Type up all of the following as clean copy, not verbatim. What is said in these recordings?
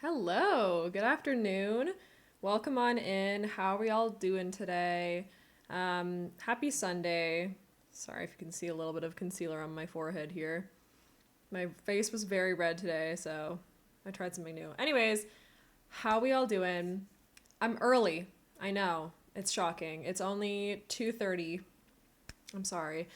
Hello, good afternoon. Welcome on in. How are we all doing today? Happy Sunday. Sorry if you can see a little bit of concealer on my forehead here. My face was very red today, so I tried something new. Anyways, how we all doing? I'm early. I know. It's shocking. It's only 2:30. I'm sorry.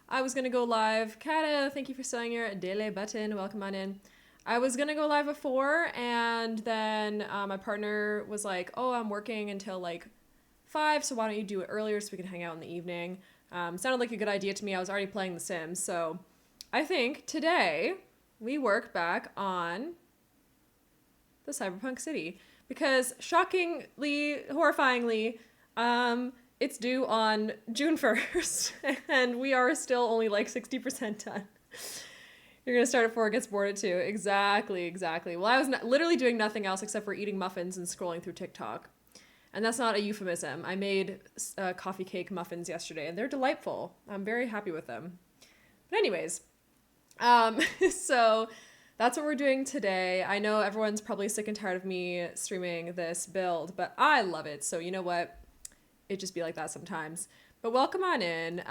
I was gonna go live. Kata, thank you for selling your daily button. Welcome on in. I was gonna go live at 4, and then my partner was like, "Oh, I'm working until like 5, so why don't you do it earlier so we can hang out in the evening?" Sounded like a good idea to me. I was already playing The Sims, so I think today we work back on the cyberpunk city because shockingly, horrifyingly, it's due on June 1st, and we are still only like 60% done. You're gonna start at 4, it gets bored at 2. Exactly. Well, I was literally doing nothing else except for eating muffins and scrolling through TikTok. And that's not a euphemism. I made coffee cake muffins yesterday, and they're delightful. I'm very happy with them. But anyways, so that's what we're doing today. I know everyone's probably sick and tired of me streaming this build, but I love it. So you know what? It just be like that sometimes. But welcome on in.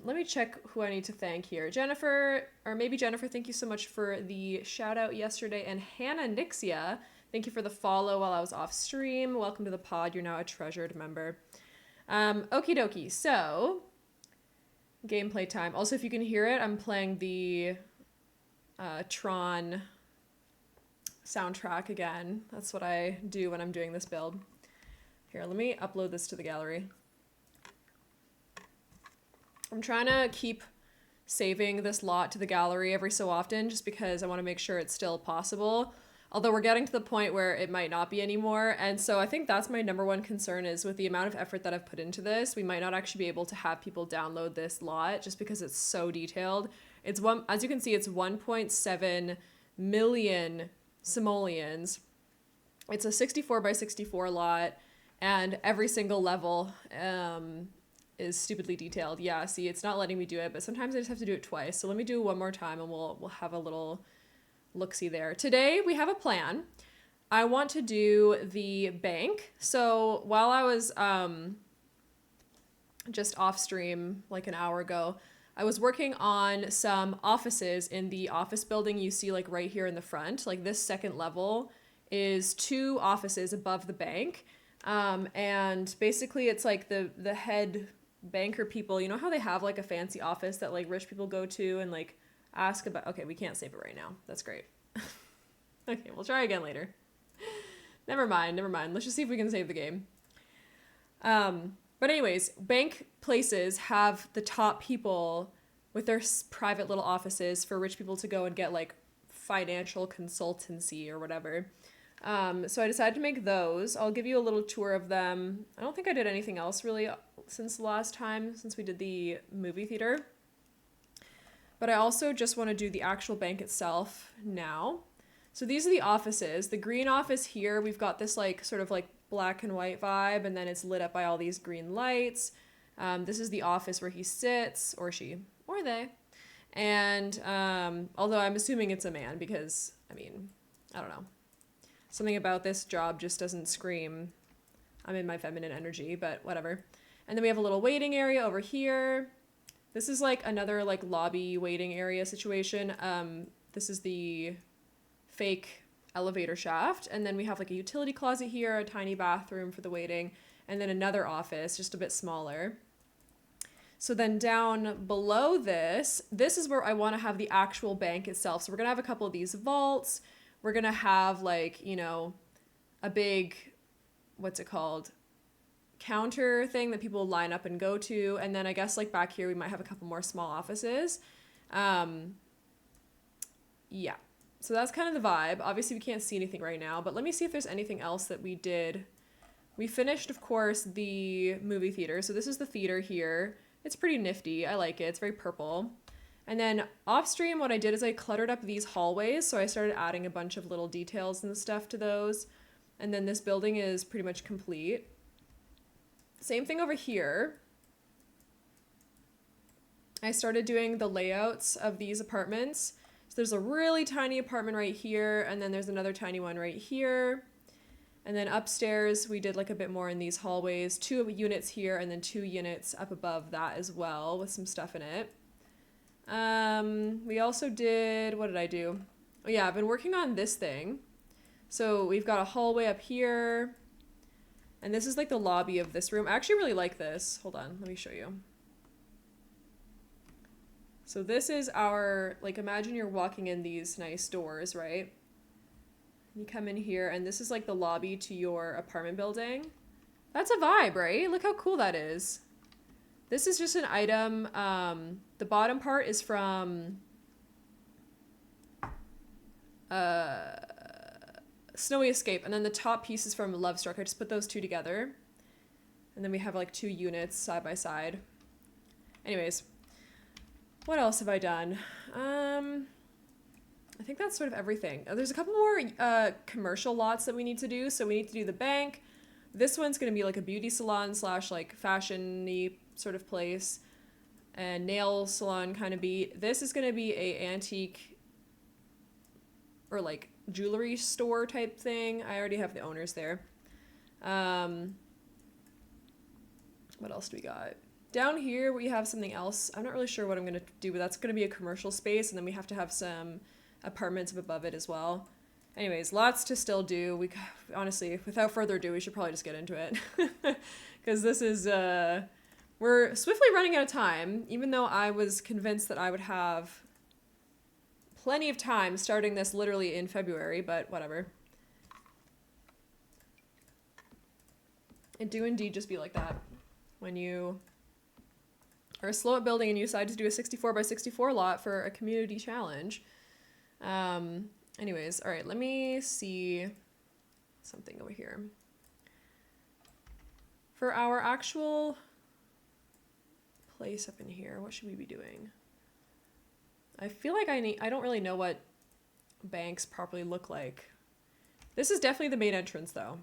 Let me check who I need to thank here. Jennifer, or maybe Jennifer, thank you so much for the shout out yesterday. And Hannah Nixia, thank you for the follow while I was off stream. Welcome to the pod. You're now a treasured member. Okie dokie. So, gameplay time. Also, if you can hear it, I'm playing the Tron soundtrack again. That's what I do when I'm doing this build. Here, let me upload this to the gallery. I'm trying to keep saving this lot to the gallery every so often just because I want to make sure it's still possible. Although we're getting to the point where it might not be anymore. And so I think that's my number one concern is with the amount of effort that I've put into this, we might not actually be able to have people download this lot just because it's so detailed. It's as you can see, it's 1.7 million simoleons. It's a 64 by 64 lot, and every single level is stupidly detailed. Yeah, see, it's not letting me do it, but sometimes I just have to do it twice. So let me do it one more time and we'll have a little look-see there. Today we have a plan. I want to do the bank. So while I was just off stream like an hour ago, I was working on some offices in the office building you see like right here in the front. Like this second level is 2 offices above the bank. And basically it's like the head banker people, you know how they have like a fancy office that like rich people go to and like ask about, okay, we can't save it right now. That's great. Okay, we'll try again later. Never mind. Let's just see if we can save the game. But anyways, bank places have the top people with their private little offices for rich people to go and get like financial consultancy or whatever. So I decided to make those. I'll give you a little tour of them. I don't think I did anything else really since the last time, since we did the movie theater. But I also just want to do the actual bank itself now. So these are the offices. The green office here, we've got this like sort of like black and white vibe, and then it's lit up by all these green lights. This is the office where he sits, or she, or they. And although I'm assuming it's a man because, I mean, I don't know. Something about this job just doesn't scream I'm in my feminine energy, but whatever. And then we have a little waiting area over here. This is like another like lobby waiting area situation. This is the fake elevator shaft. And then we have like a utility closet here, a tiny bathroom for the waiting, and then another office, just a bit smaller. So then down below this is where I want to have the actual bank itself. So we're going to have a couple of these vaults. We're going to have like, you know, a big, what's it called? Counter thing that people line up and go to. And then I guess like back here, we might have a couple more small offices. Yeah. So that's kind of the vibe. Obviously we can't see anything right now, but let me see if there's anything else that we did. We finished, of course, the movie theater. So this is the theater here. It's pretty nifty. I like it. It's very purple. And then off stream, what I did is I cluttered up these hallways. So I started adding a bunch of little details and stuff to those. And then this building is pretty much complete. Same thing over here. I started doing the layouts of these apartments. there's a really tiny apartment right here, and then there's another tiny one right here. And then upstairs, we did like a bit more in these hallways. 2 units here, and then 2 units up above that as well, with some stuff in it. We also did, what did I do? Oh yeah, I've been working on this thing. So we've got a hallway up here. And this is like the lobby of this room. I actually really like this. Hold on, let me show you. So this is our, like, imagine you're walking in these nice doors, right? You come in here, and this is like the lobby to your apartment building. That's a vibe, right? Look how cool that is. This is just an item. The bottom part is from Snowy Escape, and then the top piece is from Love Struck. I just put those 2 together. And then we have like 2 units side by side. Anyways, what else have I done? I think that's sort of everything. There's a couple more commercial lots that we need to do. So we need to do the bank. This one's going to be like a beauty salon / like fashion-y sort of place. And nail salon kind of beat. This is going to be a antique or like jewelry store type thing. I already have the owners there. What else do we got? Down here we have something else. I'm not really sure what I'm going to do, but that's going to be a commercial space, and then we have to have some apartments up above it as well. Anyways, lots to still do. We honestly, without further ado, we should probably just get into it. Because this is, we're swiftly running out of time, even though I was convinced that I would have plenty of time starting this literally in February, but whatever. It do indeed just be like that. When you are slow at building and you decide to do a 64 by 64 lot for a community challenge. Anyways, all right, let me see something over here. For our actual place up in here, what should we be doing? I feel like I don't really know what banks properly look like. This is definitely the main entrance though.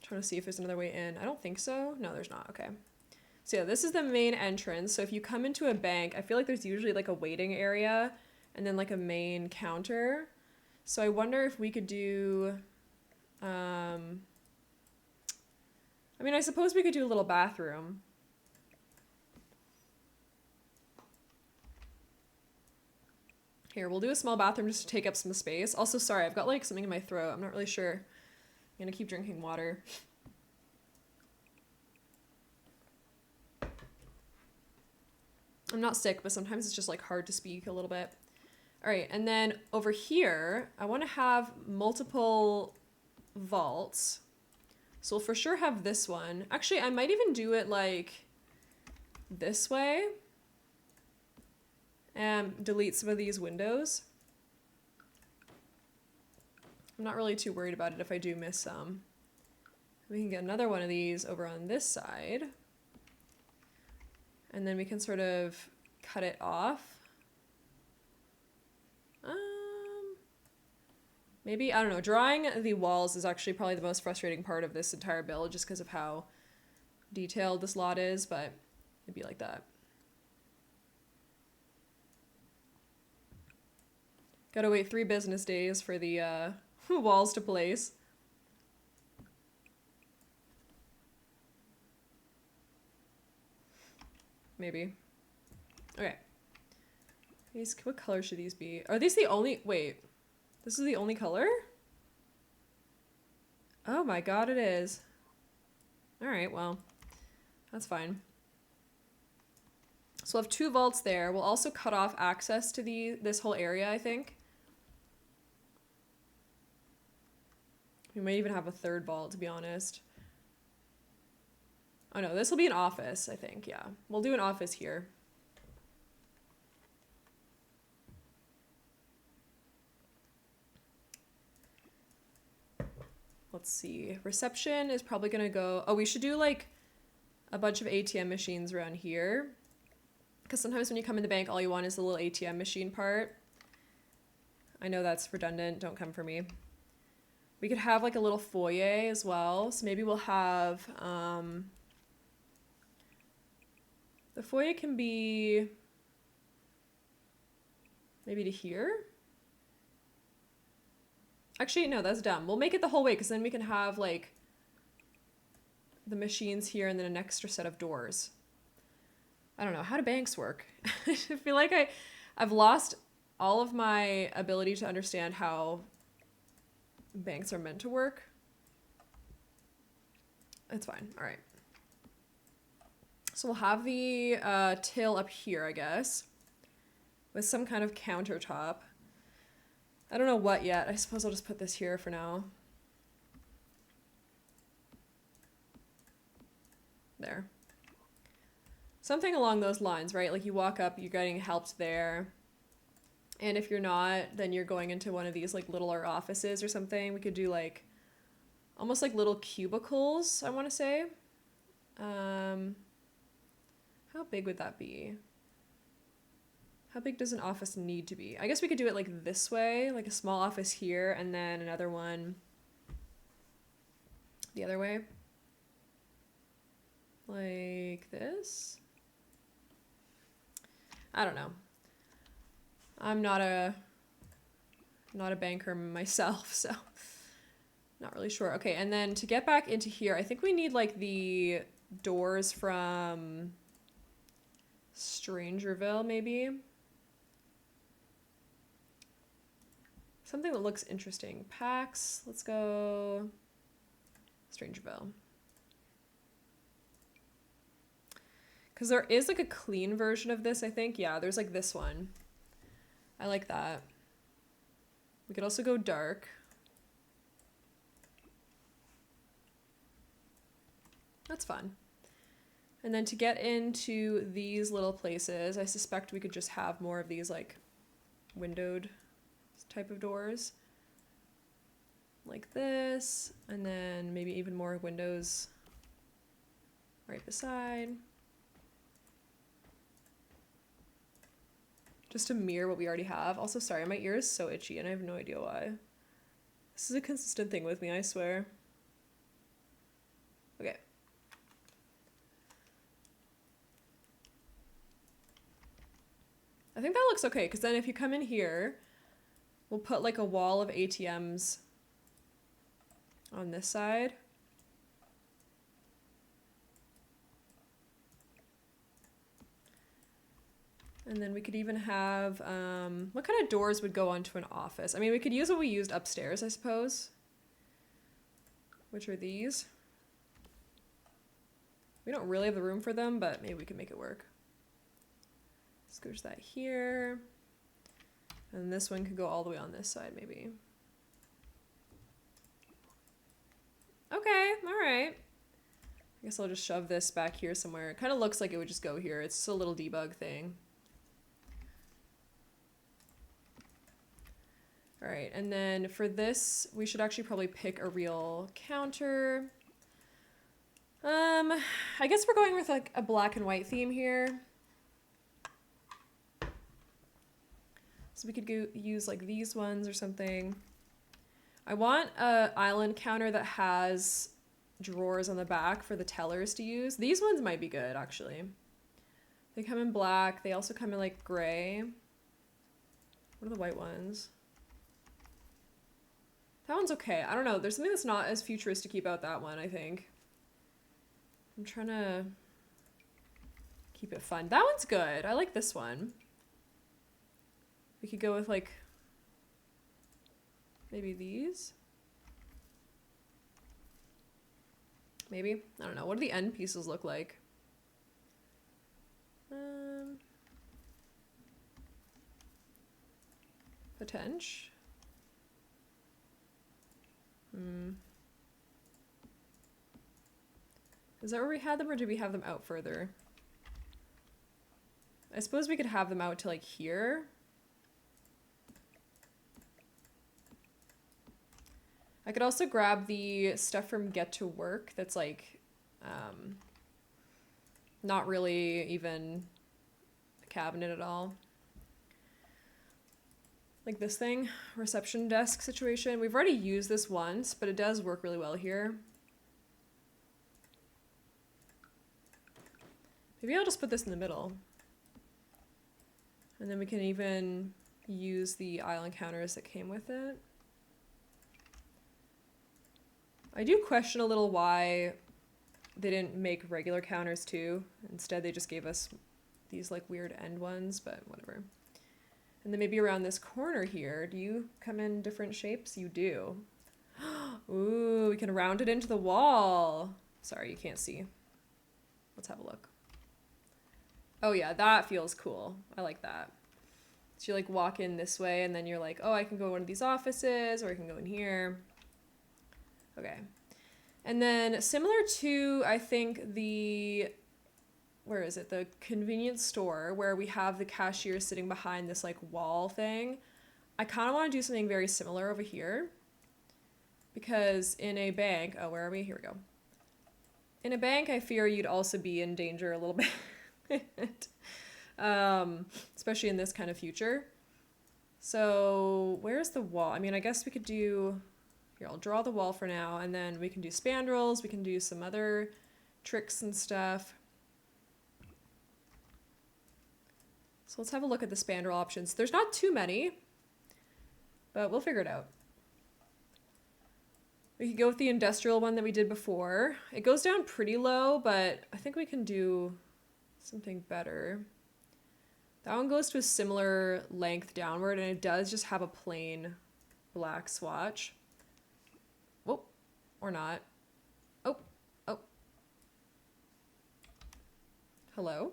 Trying to see if there's another way in. I don't think so. No, there's not. Okay. So yeah, this is the main entrance. So if you come into a bank, I feel like there's usually like a waiting area and then like a main counter. So I wonder if we could do, I mean, I suppose we could do a little bathroom. Here, we'll do a small bathroom just to take up some space. Also, sorry, I've got like something in my throat. I'm not really sure. I'm gonna keep drinking water. I'm not sick, but sometimes it's just like hard to speak a little bit. All right, and then over here, I want to have multiple vaults. So we'll for sure have this one. Actually, I might even do it like this way and delete some of these windows. I'm not really too worried about it if I do miss some. We can get another one of these over on this side. And then we can sort of cut it off. Maybe, I don't know, drawing the walls is actually probably the most frustrating part of this entire build just because of how detailed this lot is, but it'd be like that. Gotta wait 3 business days for the walls to place. Maybe. Okay. These, what color should these be? Are these the only, wait, this is the only color? Oh my god, it is. All right, well, that's fine. So we'll have 2 vaults there. We'll also cut off access to this whole area, I think. We might even have a 3rd vault, to be honest. Oh no, this will be an office, I think, yeah. We'll do an office here. Let's see. Reception is probably gonna go... Oh, we should do like a bunch of ATM machines around here. Because sometimes when you come in the bank, all you want is the little ATM machine part. I know that's redundant, don't come for me. We could have like a little foyer as well. So maybe we'll have... the foyer can be... Maybe to here? Actually, no, that's dumb. We'll make it the whole way because then we can have like the machines here and then an extra set of doors. I don't know. How do banks work? I feel like I've lost all of my ability to understand how banks are meant to work. It's fine. All right. So we'll have the till up here, I guess, with some kind of countertop. I don't know what yet. I suppose I'll just put this here for now. There. Something along those lines, right? Like you walk up, you're getting helped there. And if you're not, then you're going into one of these like littler offices or something. We could do like almost like little cubicles, I want to say. How big would that be? How big does an office need to be? I guess we could do it like this way, like a small office here and then another one the other way. Like this. I don't know. I'm not a banker myself, so not really sure. Okay, and then to get back into here, I think we need like the doors from Strangerville, maybe. Something that looks interesting. PAX, let's go Strangerville. Because there is like a clean version of this, I think. Yeah, there's like this one. I like that. We could also go dark. That's fun. And then to get into these little places, I suspect we could just have more of these like windowed type of doors. Like this, and then maybe even more windows right beside. Just to mirror what we already have. Also, sorry, my ear is so itchy and I have no idea why. This is a consistent thing with me, I swear. Okay. I think that looks okay, because then if you come in here, we'll put like a wall of ATMs on this side. And then we could even have, what kind of doors would go onto an office? I mean, we could use what we used upstairs, I suppose. Which are these. We don't really have the room for them, but maybe we can make it work. Scooch that here. And this one could go all the way on this side, maybe. Okay, all right. I guess I'll just shove this back here somewhere. It kind of looks like it would just go here. It's just a little debug thing. All right, and then for this, we should actually probably pick a real counter. I guess we're going with like a black and white theme here. So we could go use like these ones or something. I want an island counter that has drawers on the back for the tellers to use. These ones might be good, actually. They come in black. They also come in like gray. What are the white ones? That one's okay. I don't know. There's something that's not as futuristic about that one, I think. I'm trying to keep it fun. That one's good. I like this one. We could go with like maybe these. Maybe. I don't know. What do the end pieces look like? Potential. Is that where we had them, or did we have them out further? I suppose we could have them out to like here. I could also grab the stuff from Get to Work that's like not really even a cabinet at all. Like this thing, reception desk situation. We've already used this once, but it does work really well here. Maybe I'll just put this in the middle. And then we can even use the island counters that came with it. I do question a little why they didn't make regular counters too. Instead, they just gave us these like weird end ones, but whatever. And then maybe around this corner here, do you come in different shapes? You do. Ooh, we can round it into the wall. Sorry, you can't see. Let's have a look. Oh yeah, that feels cool. I like that. So you like walk in this way and then you're like, oh, I can go to one of these offices or I can go in here. Okay. And then similar to, I think the, where is it? The convenience store where we have the cashier sitting behind this like wall thing. I kind of want to do something very similar over here because in a bank, oh, where are we? Here we go. In a bank, I fear you'd also be in danger a little bit, especially in this kind of future. So where's the wall? I mean, I guess we could do, here, I'll draw the wall for now, and then we can do spandrels, we can do some other tricks and stuff. So let's have a look at the spandrel options. There's not too many, but we'll figure it out. We could go with the industrial one that we did before. It goes down pretty low, but I think we can do something better. That one goes to a similar length downward, and it does just have a plain black swatch. Whoa, or not. Oh, oh. Hello?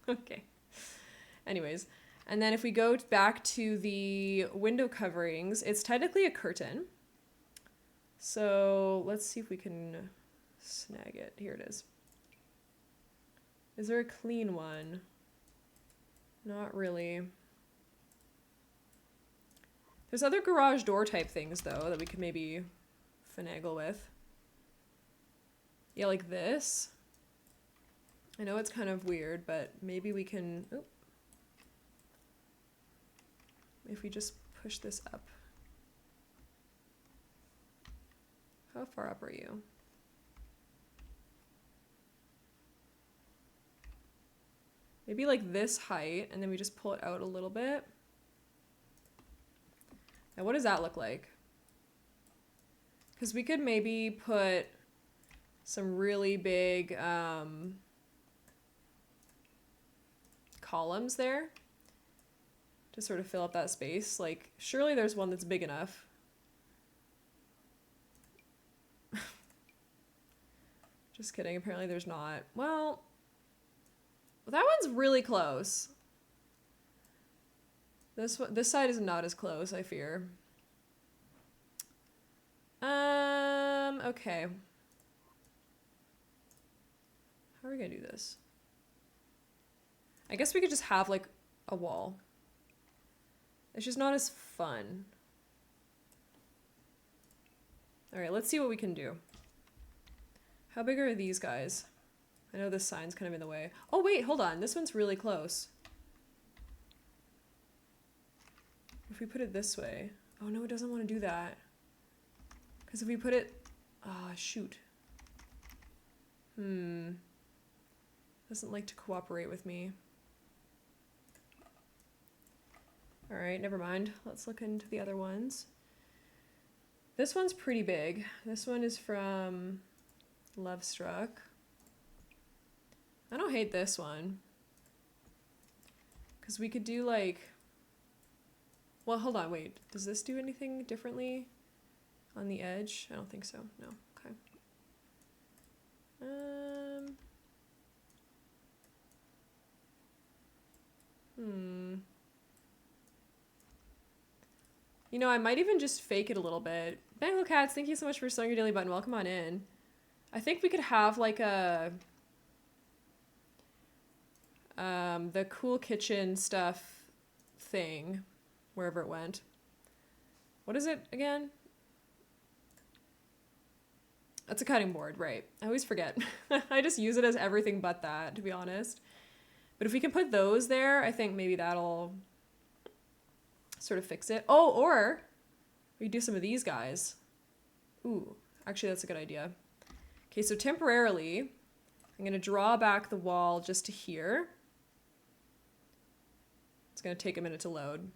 Okay. Anyways, and then if we go back to the window coverings, it's technically a curtain. So let's see if we can snag it. Here it is. Is there a clean one? Not really. There's other garage door type things though that we could maybe finagle with. Yeah, like this. I know it's kind of weird, but maybe we can, oh, if we just push this up. How far up are you? Maybe like this height, and then we just pull it out a little bit. Now what does that look like? Because we could maybe put some really big columns there to sort of fill up that space. Like, surely there's one that's big enough. Just kidding, apparently there's not. Well, that one's really close. This side is not as close, I fear. Okay. How are we gonna do this? I guess we could just have like a wall. It's just not as fun. All right, let's see what we can do. How big are these guys? I know this sign's kind of in the way. Oh wait, hold on. This one's really close. If we put it this way. Oh no, it doesn't want to do that. Because if we put it... Ah, shoot. Doesn't like to cooperate with me. Alright, never mind. Let's look into the other ones. This one's pretty big. This one is from Love Struck. I don't hate this one. Because we could do like... Well, hold on, wait. Does this do anything differently on the edge? I don't think so. No. Okay. You know, I might even just fake it a little bit. Bangle Cats, thank you so much for sewing your daily button. Welcome on in. I think we could have like a... the cool kitchen stuff thing, wherever it went. What is it again? That's a cutting board, right. I always forget. I just use it as everything but that, to be honest. But if we can put those there, I think maybe that'll sort of fix it. Oh, or we do some of these guys. Ooh, actually that's a good idea. Okay, so temporarily, I'm gonna draw back the wall just to here. It's gonna take a minute to load.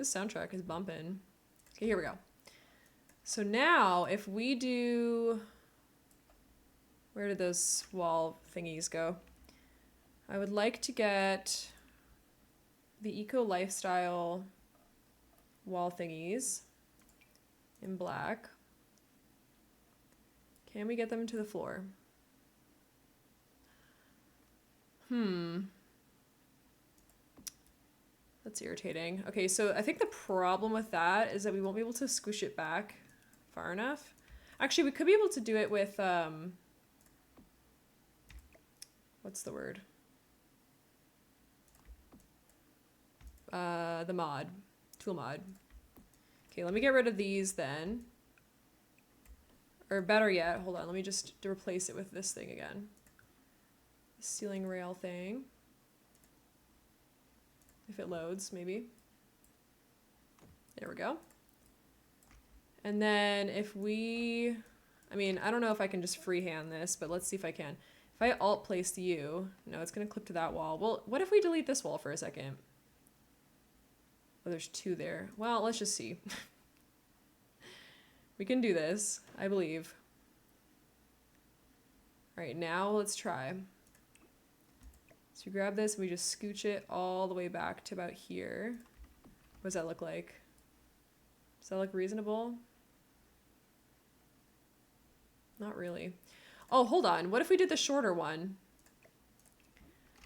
This soundtrack is bumping. Okay, here we go. So now if we do, where did those wall thingies go? I would like to get the eco lifestyle wall thingies in black. Can we get them to the floor? That's irritating. Okay, so I think the problem with that is that we won't be able to squish it back far enough. Actually, we could be able to do it with, what's the word? The mod, tool mod. Okay, let me get rid of these then. Or better yet, hold on, let me just replace it with this thing again. The ceiling rail thing. If it loads, maybe. There we go. And then if we, I mean, I don't know if I can just freehand this, but let's see if I can. If I alt place the U, no, it's gonna clip to that wall. Well, what if we delete this wall for a second? Oh, there's two there. Well, let's just see. We can do this, I believe. All right, now let's try. So you grab this and we just scooch it all the way back to about here. What does that look like? Does that look reasonable? Not really. Oh, hold on. What if we did the shorter one?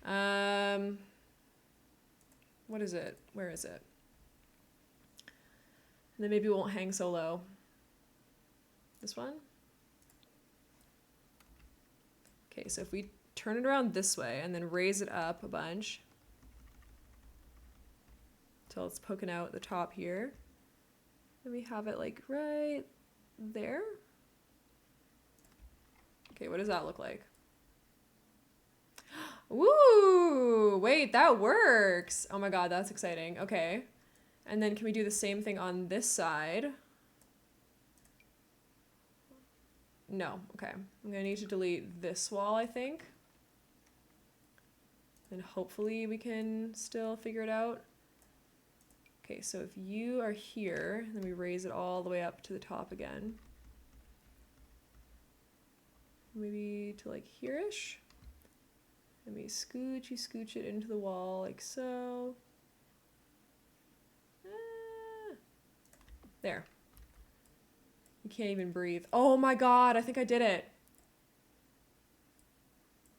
What is it? Where is it? And then maybe it won't hang so low. This one? Okay, so if we turn it around this way and then raise it up a bunch until it's poking out the top here. And we have it like right there. Okay, what does that look like? Ooh, wait, that works. Oh my God, that's exciting. Okay. And then can we do the same thing on this side? No, okay. I'm gonna need to delete this wall, I think. And hopefully we can still figure it out. Okay, so if you are here, then we raise it all the way up to the top again. Maybe to like here-ish. And we scooch it into the wall like so. There. You can't even breathe. Oh my God, I think I did it.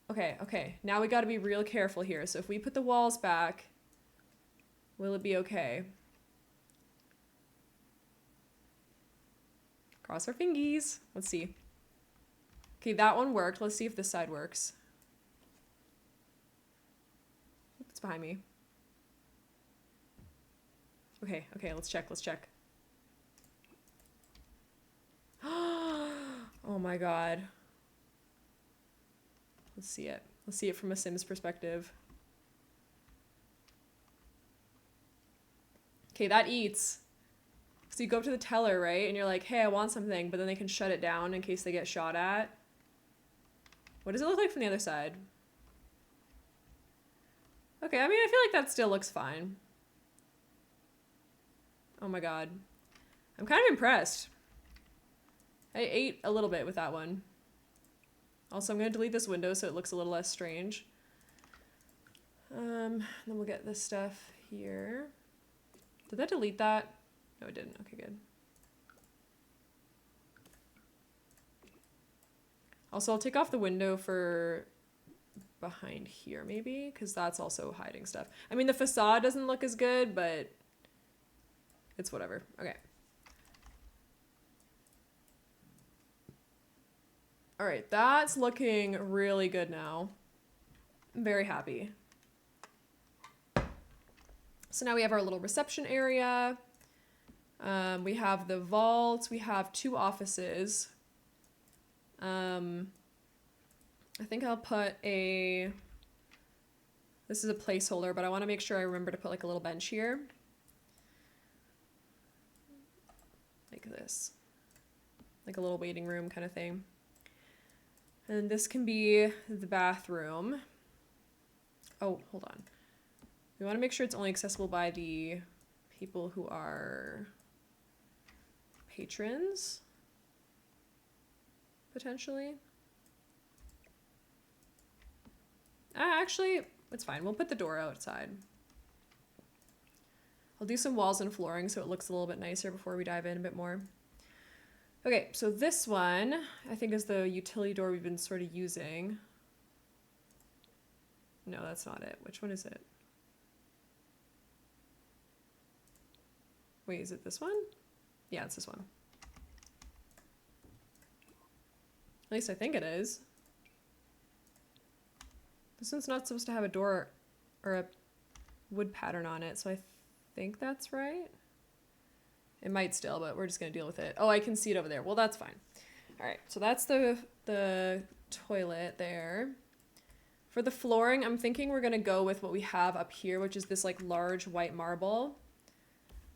Okay, okay. Now we gotta be real careful here. So if we put the walls back, will it be okay? Cross our fingies. Let's see. Okay, that one worked. Let's see if this side works. It's behind me. Okay, okay, let's check, let's check. Oh my God. Let's see it. Let's see it from a Sims perspective. Okay, that eats. So you go up to the teller, right? And you're like, hey, I want something, but then they can shut it down in case they get shot at. What does it look like from the other side? Okay, I mean, I feel like that still looks fine. Oh my God. I'm kind of impressed. I ate a little bit with that one. Also, I'm going to delete this window so it looks a little less strange. Then we'll get this stuff here. Did that delete that? No, it didn't. Okay, good. Also, I'll take off the window for behind here, maybe, because that's also hiding stuff. I mean, the facade doesn't look as good, but it's whatever. Okay. All right, that's looking really good now. I'm very happy. So now we have our little reception area. We have the vault. We have 2 offices. I think I'll put a, this is a placeholder, but I want to make sure I remember to put like a little bench here. Like this. Like a little waiting room kind of thing. And this can be the bathroom. Oh, hold on. We want to make sure it's only accessible by the people who are patrons, potentially. Actually, it's fine. We'll put the door outside. I'll do some walls and flooring so it looks a little bit nicer before we dive in a bit more. Okay, so this one, I think, is the utility door we've been sort of using. No, that's not it. Which one is it? Wait, is it this one? Yeah, it's this one. At least I think it is. This one's not supposed to have a door or a wood pattern on it, so I think that's right. It might still, but we're just gonna deal with it. Oh, I can see it over there. Well, that's fine. All right, so that's the toilet there. For the flooring, I'm thinking we're gonna go with what we have up here, which is this like large white marble.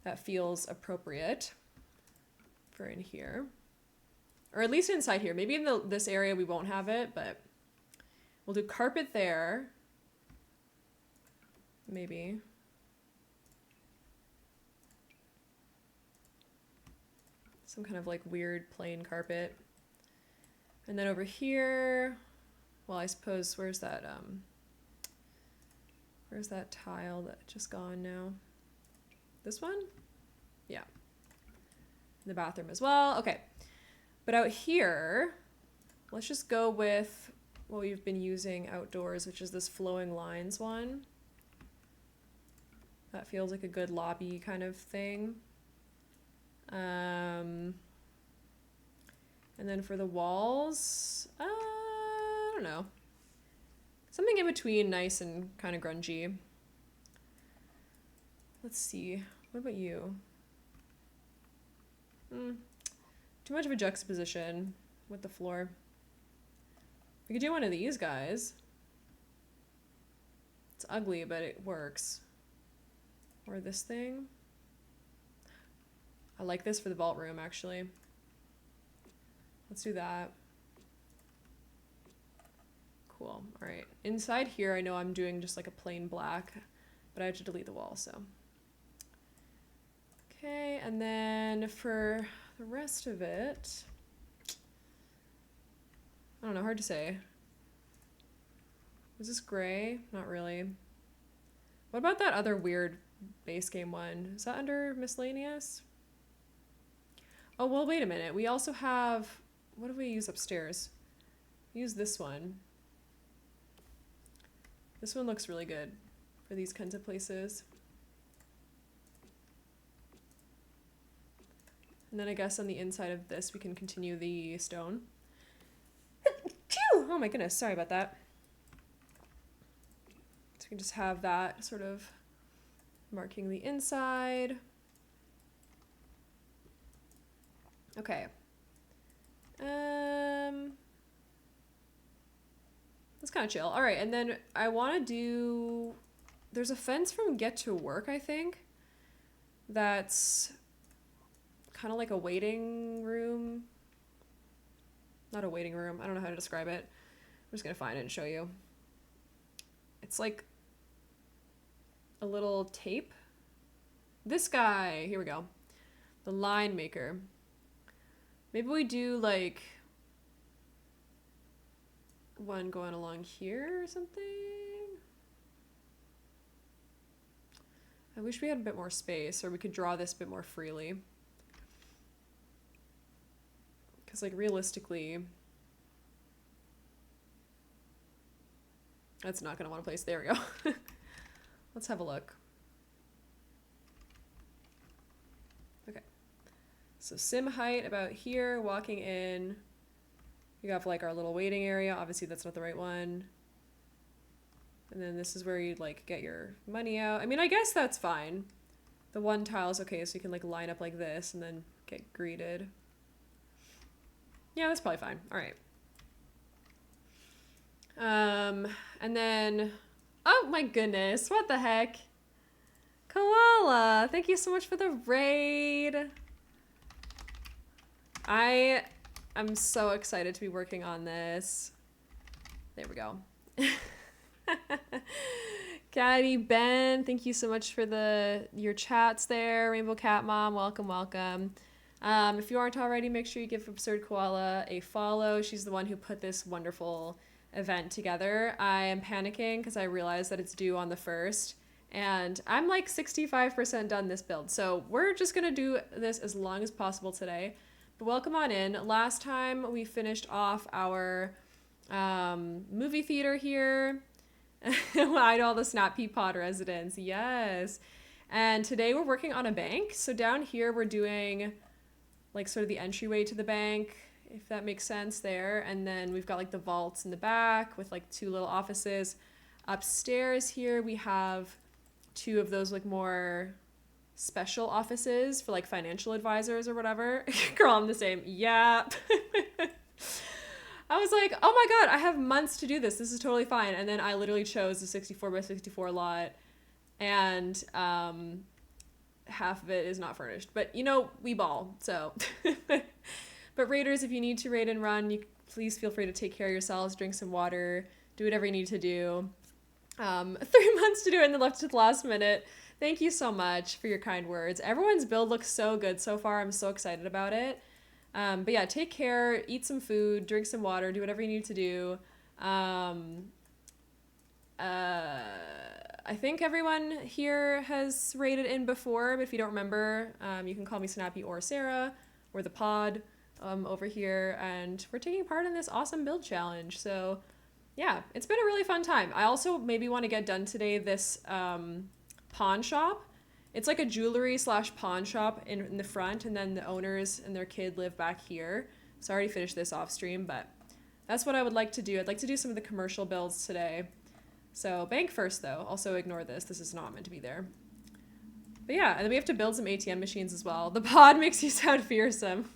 That feels appropriate for in here. Or at least inside here. Maybe in this area we won't have it, but we'll do carpet there. Maybe. Some kind of like weird plain carpet. And then over here, well, I suppose, where's that tile that just gone now? This one? Yeah. The bathroom as well. Okay. But out here, let's just go with what we've been using outdoors, which is this flowing lines one. That feels like a good lobby kind of thing. And then for the walls, I don't know. Something in between nice and kind of grungy. Let's see. What about you? Too much of a juxtaposition with the floor. We could do one of these guys. It's ugly, but it works. Or this thing. I like this for the vault room, actually. Let's do that. Cool. All right. Inside here, I know I'm doing just like a plain black, but I have to delete the wall, so. Okay, and then for the rest of it, I don't know, hard to say. Is this gray? Not really. What about that other weird base game one? Is that under miscellaneous? Oh, well, wait a minute. We also have, what do we use upstairs? We use this one. This one looks really good for these kinds of places. And then I guess on the inside of this, we can continue the stone. Oh my goodness, sorry about that. So we can just have that sort of marking the inside. Okay. That's kind of chill. All right, and then I want to do... There's a fence from Get to Work, I think. That's kind of like a waiting room. Not a waiting room. I don't know how to describe it. I'm just going to find it and show you. It's like a little tape. This guy. Here we go. The line maker. Maybe we do like one going along here or something. I wish we had a bit more space, or we could draw this a bit more freely. Because like realistically, that's not going to want to place. There we go. Let's have a look. Okay. So sim height about here, walking in. We have like our little waiting area. Obviously that's not the right one. And then this is where you'd like get your money out. I mean, I guess that's fine. The one tile is okay, so you can like line up like this and then get greeted. Yeah, that's probably fine. All right. And then, oh my goodness, what the heck? Koala, thank you so much for the raid. I'm so excited to be working on this. There we go. Gaddy, Ben, thank you so much for your chats there. Rainbow Cat Mom, welcome, welcome. If you aren't already, make sure you give Absurd Koala a follow. She's the one who put this wonderful event together. I am panicking because I realize that it's due on the 1st, and I'm like 65% done this build. So we're just going to do this as long as possible today. But welcome on in. Last time we finished off our movie theater here. Idle the Snap Pea Pod residents. Yes. And today we're working on a bank. So down here we're doing like sort of the entryway to the bank, if that makes sense there. And then we've got like the vaults in the back with like 2 little offices. Upstairs here we have 2 of those like more special offices for like financial advisors or whatever. Girl, I'm the same. Yeah. I was like, oh my god, I have months to do this. This is totally fine. And then I literally chose the 64 by 64 lot, and half of it is not furnished. But, you know, we ball, so. But raiders, if you need to raid and run, please feel free to take care of yourselves, drink some water, do whatever you need to do. 3 months to do it and then left to the last minute. Thank you so much for your kind words. Everyone's build looks so good so far. I'm so excited about it. But yeah, take care, eat some food, drink some water, do whatever you need to do. I think everyone here has raided in before, but if you don't remember, you can call me Snappy or Sarah, or the pod over here, and we're taking part in this awesome build challenge. So yeah, it's been a really fun time. I also maybe want to get done today this pawn shop. It's like a jewelry / pawn shop in the front, and then the owners and their kid live back here. So I already finished this off stream, but that's what I would like to do. I'd like to do some of the commercial builds today. So bank first though. Also ignore this. This is not meant to be there. But yeah, and then we have to build some ATM machines as well. The pod makes you sound fearsome.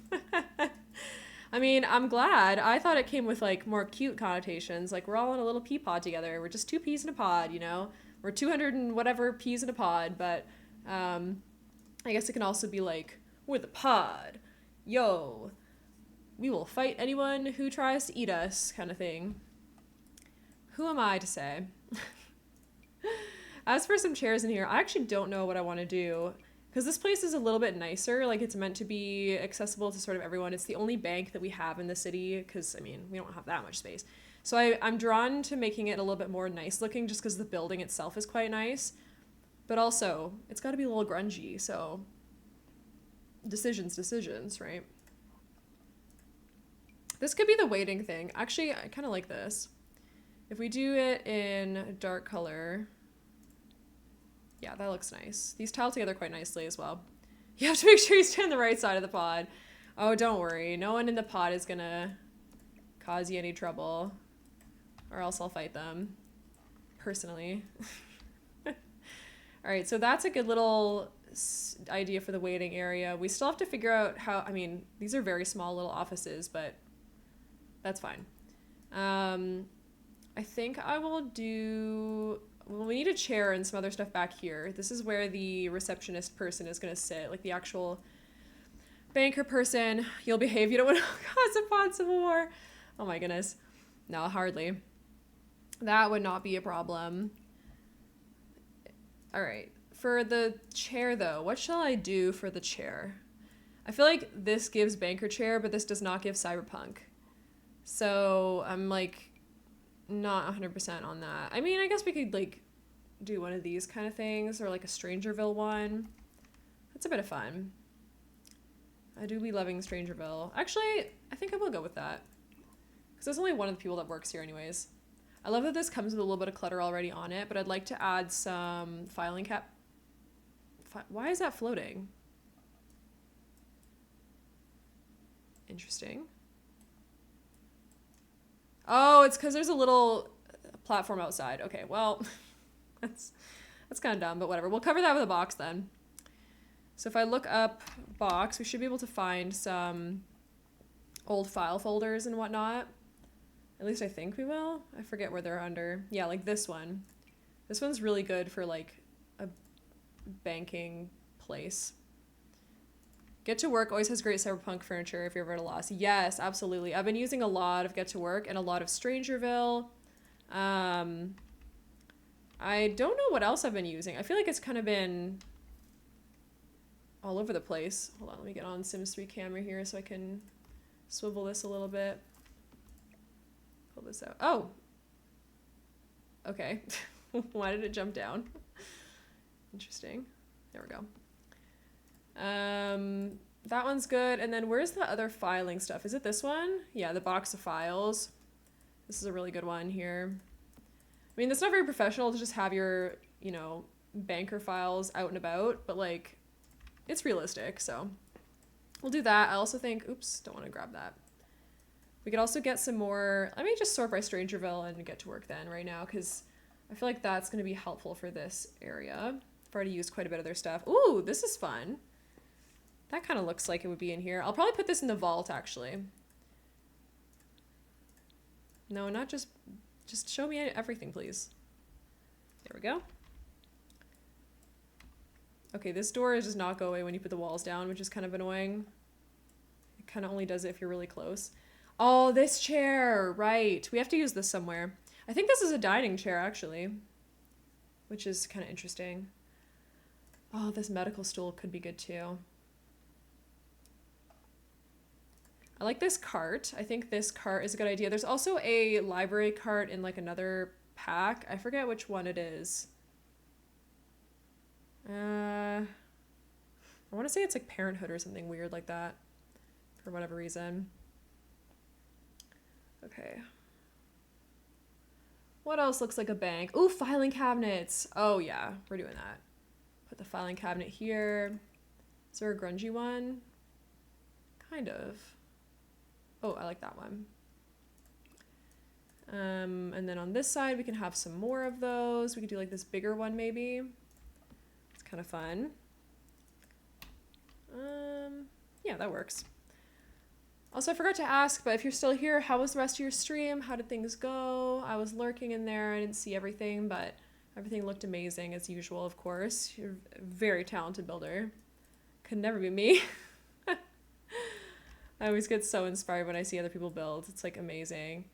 I mean, I'm glad. I thought it came with like more cute connotations. Like we're all in a little pea pod together. We're just 2 peas in a pod, you know? We're 200 and whatever peas in a pod, but I guess it can also be like, we're the pod. Yo, we will fight anyone who tries to eat us, kind of thing. Who am I to say? As for some chairs in here, I actually don't know what I want to do, because this place is a little bit nicer. Like it's meant to be accessible to sort of everyone. It's the only bank that we have in the city, because I mean, we don't have that much space. So I'm drawn to making it a little bit more nice looking just because the building itself is quite nice. But also, it's got to be a little grungy, so decisions, right? This could be the waiting thing. Actually, I kind of like this. If we do it in a dark color, yeah, that looks nice. These tile together quite nicely as well. You have to make sure you stay on the right side of the pod. Oh, don't worry. No one in the pod is gonna cause you any trouble, or else I'll fight them, personally. All right, so that's a good little idea for the waiting area. We still have to figure out how, I mean, these are very small little offices, but that's fine. I think I will do, well, we need a chair and some other stuff back here. This is where the receptionist person is going to sit, like the actual banker person. You'll behave, you don't want to cause a pod civil war. Oh my goodness. No, hardly. That would not be a problem. All right, for the chair though, what shall I do for the chair? I feel like this gives banker chair, but this does not give cyberpunk. So I'm like not 100% on that. I mean, I guess we could like do one of these kind of things, or like a Strangerville one. That's a bit of fun. I do be loving Strangerville. Actually, I think I will go with that, because there's only one of the people that works here anyways. I love that this comes with a little bit of clutter already on it, but I'd like to add some filing cap. Why is that floating? Interesting. Oh, it's because there's a little platform outside. Okay, well, that's kind of dumb, but whatever. We'll cover that with a box then. So if I look up box, we should be able to find some old file folders and whatnot. At least I think we will. I forget where they're under. Yeah, like this one. This one's really good for like a banking place. Get to Work always has great cyberpunk furniture if you're ever at a loss. Yes, absolutely. I've been using a lot of Get to Work and a lot of Strangerville. I don't know what else I've been using. I feel like it's kind of been all over the place. Hold on, let me get on Sims 3 camera here so I can swivel this a little bit. Pull this out. Oh! Okay. Why did it jump down? Interesting. There we go. That one's good. And then where's the other filing stuff? Is it this one? Yeah, the box of files. This is a really good one here. I mean, that's not very professional to just have your, you know, banker files out and about, but like, it's realistic, so we'll do that. I also think, oops, don't want to grab that. We could also get some more, let me just sort by Strangerville and get to work then right now, because I feel like that's going to be helpful for this area. I've already used quite a bit of their stuff. Ooh, this is fun. That kind of looks like it would be in here. I'll probably put this in the vault, actually. No, not just show me everything, please. There we go. Okay, this door does not go away when you put the walls down, which is kind of annoying. It kind of only does it if you're really close. Oh, this chair, right. We have to use this somewhere. I think this is a dining chair, actually, which is kind of interesting. Oh, this medical stool could be good, too. I like this cart. I think this cart is a good idea. There's also a library cart in like another pack. I forget which one it is. I want to say it's like Parenthood or something weird like that for whatever reason. Okay. What else looks like a bank? Ooh, filing cabinets. Oh yeah, we're doing that. Put the filing cabinet here. Is there a grungy one? Kind of. Oh, I like that one. And then on this side, we can have some more of those. We could do like this bigger one maybe. It's kind of fun. Yeah, that works. Also, I forgot to ask, but if you're still here, how was the rest of your stream? How did things go? I was lurking in there. I didn't see everything, but everything looked amazing as usual, of course. You're a very talented builder. Could never be me. I always get so inspired when I see other people build. It's like amazing.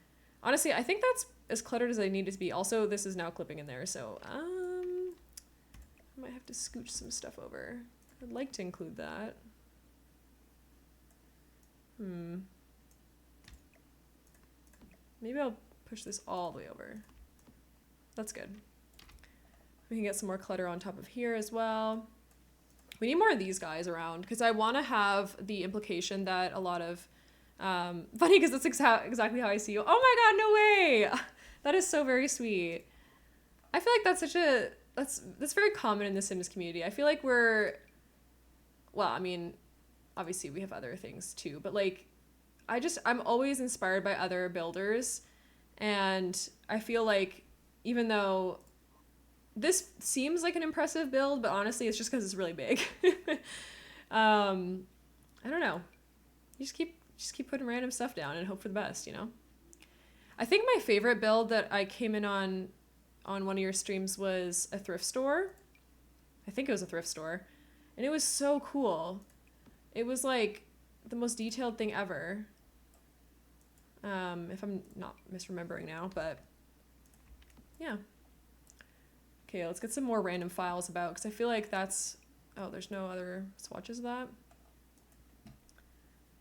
Honestly, I think that's as cluttered as I need it to be. Also, this is now clipping in there, so I might have to scooch some stuff over. I'd like to include that. Maybe I'll push this all the way over. That's good. We can get some more clutter on top of here as well. We need more of these guys around because I want to have the implication that a lot of funny because that's exactly how I see you. Oh my god, no way. That is so very sweet. I feel like that's such a that's very common in the Sims community. I feel like we're, well, I mean, obviously we have other things too, but like I'm always inspired by other builders, and I feel like even though this seems like an impressive build, but honestly it's just because it's really big. I don't know. You just keep putting random stuff down and hope for the best, you know? I think my favorite build that I came in on one of your streams was a thrift store. I think it was a thrift store. And it was so cool. It was like the most detailed thing ever. If I'm not misremembering now, but yeah. Okay, let's get some more random files about, because I feel like that's, oh, there's no other swatches of that.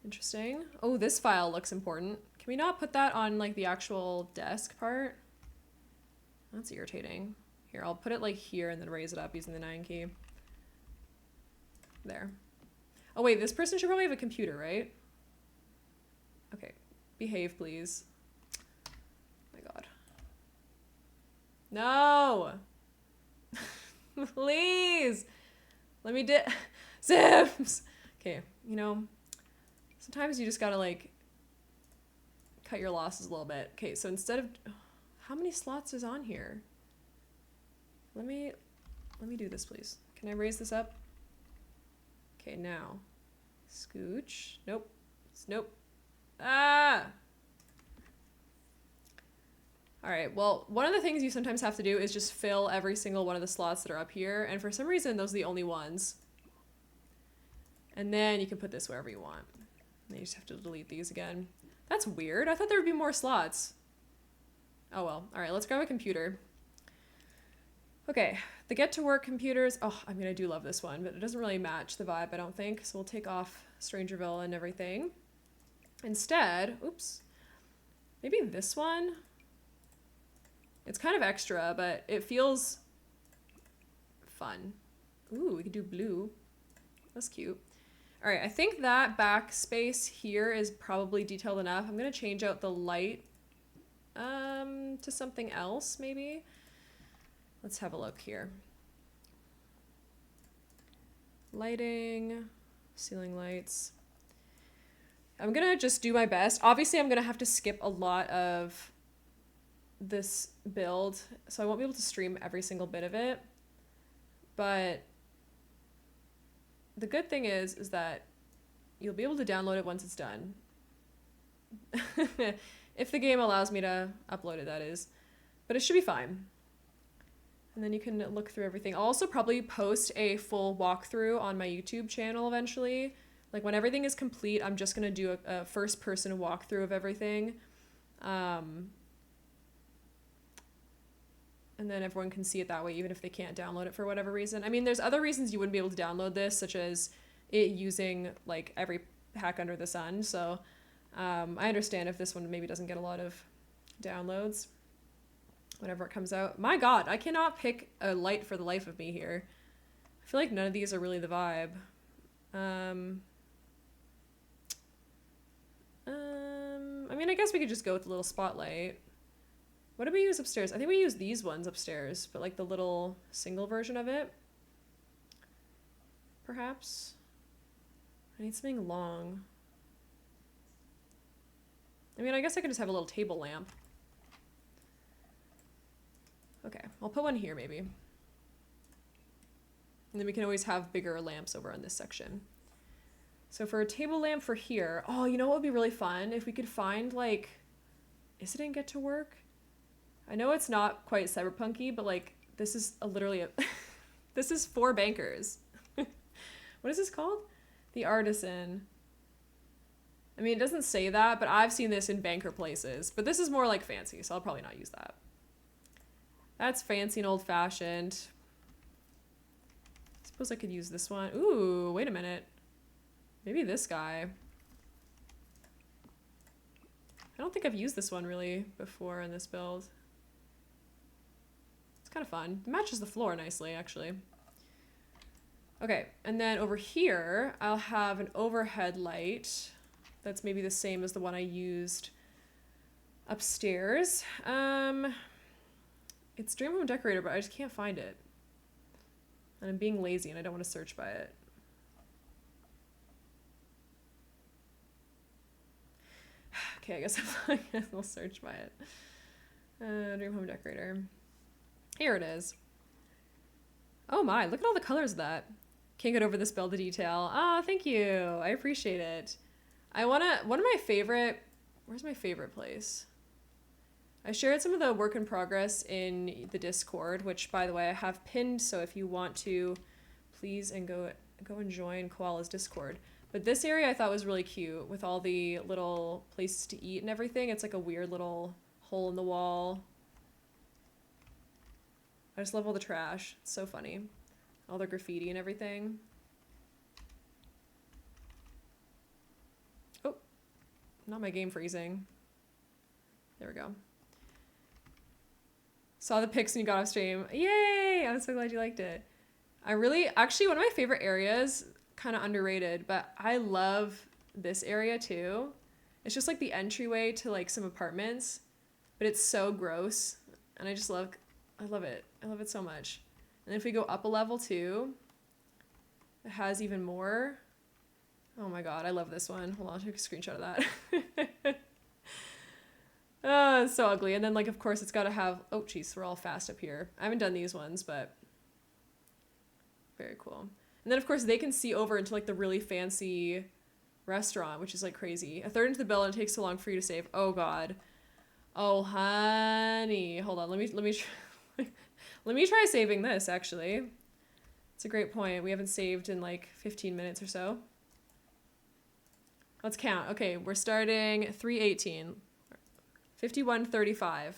Interesting. Oh, this file looks important. Can we not put that on like the actual desk part? That's irritating. Here, I'll put it like here and then raise it up using the 9 key. There. Oh wait, this person should probably have a computer, right? Okay, behave please. Oh my god. No! Please! Let me Sims! Okay, you know, sometimes you just gotta like cut your losses a little bit. Okay, so instead of, how many slots is on here? Let me do this please. Can I raise this up? Okay, now scooch. Nope. Nope. Ah! All right, well, one of the things you sometimes have to do is just fill every single one of the slots that are up here, and for some reason, those are the only ones. And then you can put this wherever you want. And you just have to delete these again. That's weird. I thought there would be more slots. Oh well. All right, let's grab a computer. Okay, the get to work computers. Oh, I mean, I do love this one, but it doesn't really match the vibe, I don't think. So we'll take off Strangerville and everything. Instead, oops, maybe this one. It's kind of extra, but it feels fun. Ooh, we could do blue. That's cute. All right, I think that back space here is probably detailed enough. I'm gonna change out the light to something else, maybe. Let's have a look here. Lighting, ceiling lights. I'm gonna just do my best. Obviously, I'm gonna have to skip a lot of this build, so I won't be able to stream every single bit of it. But the good thing is that you'll be able to download it once it's done. If the game allows me to upload it, that is. But it should be fine. And then you can look through everything. I'll also probably post a full walkthrough on my YouTube channel eventually. Like when everything is complete, I'm just gonna do a first person walkthrough of everything. And then everyone can see it that way, even if they can't download it for whatever reason. I mean, there's other reasons you wouldn't be able to download this, such as it using like every hack under the sun. So I understand if this one maybe doesn't get a lot of downloads whenever it comes out. My God, I cannot pick a light for the life of me here. I feel like none of these are really the vibe. I mean, I guess we could just go with the little spotlight. What did we use upstairs? I think we used these ones upstairs, but like the little single version of it. Perhaps. I need something long. I mean, I guess I could just have a little table lamp. Okay, I'll put one here maybe. And then we can always have bigger lamps over on this section. So for a table lamp for here, oh, you know what would be really fun? If we could find like, is it in Get to Work? I know it's not quite cyberpunky, but like this is literally a this is for bankers. What is this called? The Artisan. I mean, it doesn't say that, but I've seen this in banker places. But this is more like fancy, so I'll probably not use that. That's fancy and old-fashioned. I suppose I could use this one. Ooh, wait a minute. Maybe this guy. I don't think I've used this one really before in this build. It's kind of fun. It matches the floor nicely, actually. Okay, and then over here, I'll have an overhead light. That's maybe the same as the one I used upstairs. It's Dream Home Decorator, but I just can't find it. And I'm being lazy and I don't want to search by it. Okay, I guess I'll search by it. Dream Home Decorator. Here it is. Oh my, look at all the colors of that. Can't get over this build to detail. Oh, thank you. I appreciate it. One of my favorite, where's my favorite place? I shared some of the work in progress in the Discord, which by the way, I have pinned. So if you want to, please and go and join Koala's Discord. But this area I thought was really cute with all the little places to eat and everything. It's like a weird little hole in the wall. I just love all the trash. It's so funny. All the graffiti and everything. Oh, not my game freezing. There we go. Saw the pics when you got off stream. Yay! I'm so glad you liked it. Actually, one of my favorite areas, kind of underrated, but I love this area too. It's just like the entryway to like some apartments, but it's so gross. And I love it. I love it so much. And if we go up a level too, it has even more. Oh my God, I love this one. Hold on, I'll take a screenshot of that. Oh, it's so ugly. And then like, of course it's got to have, oh geez, we're all fast up here. I haven't done these ones, but very cool. And then of course they can see over into like the really fancy restaurant, which is like crazy. A third into the bill and it takes so long for you to save. Oh God. Oh honey. Hold on. Let me try saving this actually. It's a great point. We haven't saved in like 15 minutes or so. Let's count. Okay, we're starting 3:18. 51:35.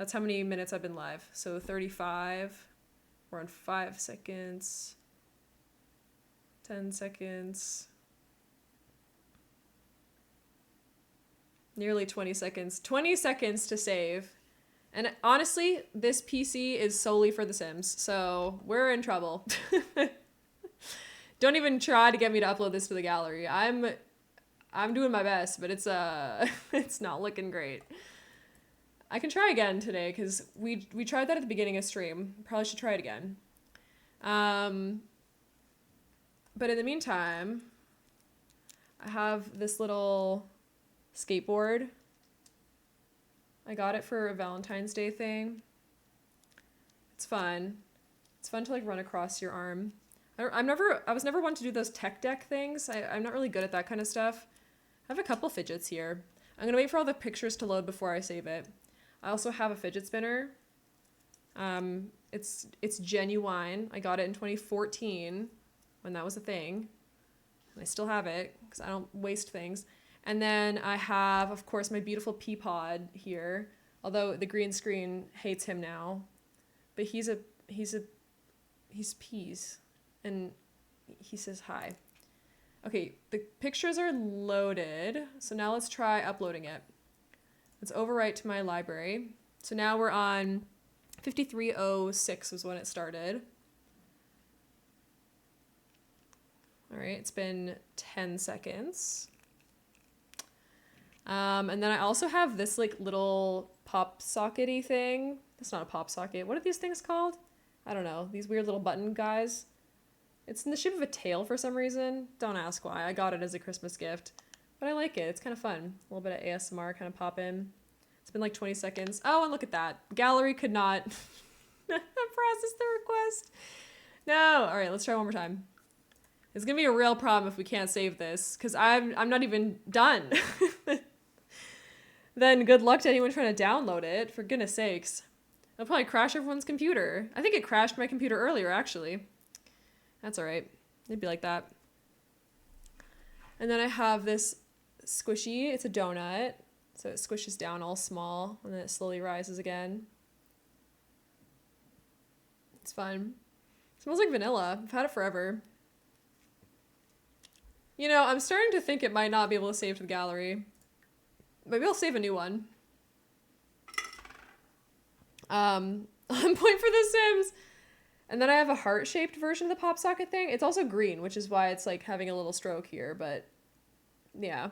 That's how many minutes I've been live. So 35. We're on 5 seconds. 10 seconds. Nearly 20 seconds. 20 seconds to save. And honestly, this PC is solely for The Sims, so we're in trouble. Don't even try to get me to upload this to the gallery. I'm doing my best, but it's it's not looking great. I can try again today because we tried that at the beginning of stream. Probably should try it again. But in the meantime, I have this little skateboard. I got it for a Valentine's Day thing. It's fun. It's fun to like run across your arm. I was never one to do those tech deck things. I'm not really good at that kind of stuff. I have a couple fidgets here. I'm gonna wait for all the pictures to load before I save it. I also have a fidget spinner. It's genuine. I got it in 2014 when that was a thing. And I still have it because I don't waste things. And then I have, of course, my beautiful pea pod here. Although the green screen hates him now. But he's peas. And he says hi. Okay, the pictures are loaded. So now let's try uploading it. Let's overwrite to my library. So now we're on 5306 was when it started. All right, it's been 10 seconds. And then I also have this like little pop sockety thing. That's not a pop socket. What are these things called? I don't know. These weird little button guys. It's in the shape of a tail for some reason. Don't ask why. I got it as a Christmas gift. But I like it. It's kind of fun. A little bit of ASMR kind of pop in. It's been like 20 seconds. Oh, and look at that. Gallery could not process the request. No. All right, let's try one more time. It's going to be a real problem if we can't save this because I'm not even done. Then good luck to anyone trying to download it, for goodness sakes. It'll probably crash everyone's computer. I think it crashed my computer earlier, actually. That's all right. It'd be like that. And then I have this squishy. It's a donut. So it squishes down all small, and then it slowly rises again. It's fun. It smells like vanilla. I've had it forever. You know, I'm starting to think it might not be able to save to the gallery. Maybe I'll save a new one. On point for The Sims. And then I have a heart-shaped version of the pop socket thing. It's also green, which is why it's like having a little stroke here, but yeah.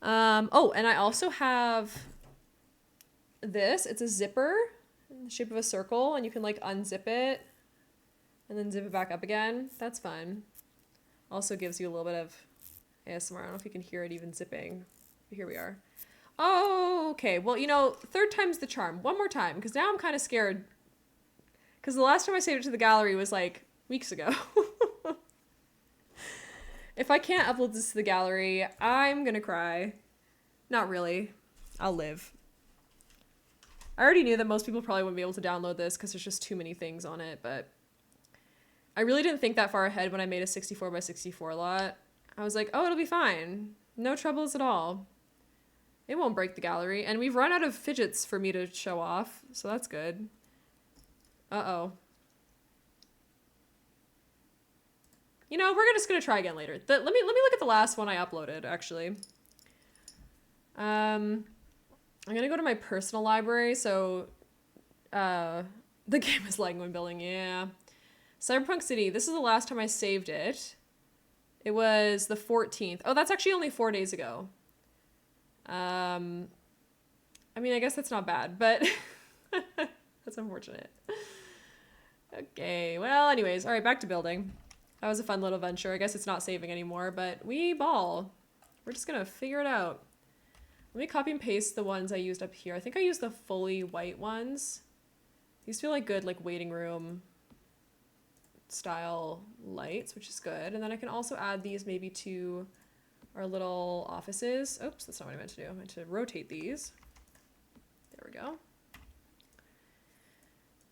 Oh, and I also have this. It's a zipper in the shape of a circle, and you can like unzip it and then zip it back up again. That's fun. Also gives you a little bit of ASMR. I don't know if you can hear it even zipping. But here we are. Oh, okay. Well, you know, third time's the charm. One more time, because now I'm kind of scared. Because the last time I saved it to the gallery was like weeks ago. If I can't upload this to the gallery, I'm gonna cry. Not really. I'll live. I already knew that most people probably wouldn't be able to download this because there's just too many things on it, but I really didn't think that far ahead when I made a 64 by 64 lot. I was like, oh, it'll be fine. No troubles at all. It won't break the gallery. And we've run out of fidgets for me to show off, so that's good. Uh-oh. You know, we're just gonna try again later. Let me look at the last one I uploaded, actually. I'm gonna go to my personal library, so the game is lagging when building, yeah. Cyberpunk City, this is the last time I saved it. It was the 14th. Oh, that's actually only 4 days ago. I mean, I guess that's not bad, but that's unfortunate. Okay, well, anyways, all right, back to building. That was a fun little venture. I guess it's not saving anymore, but we ball. We're just gonna figure it out. Let me copy and paste the ones I used up here. I think I used the fully white ones. These feel like good, like waiting room style lights, which is good. And then I can also add these maybe to our little offices. Oops, that's not what I meant to do. I meant to rotate these. There we go.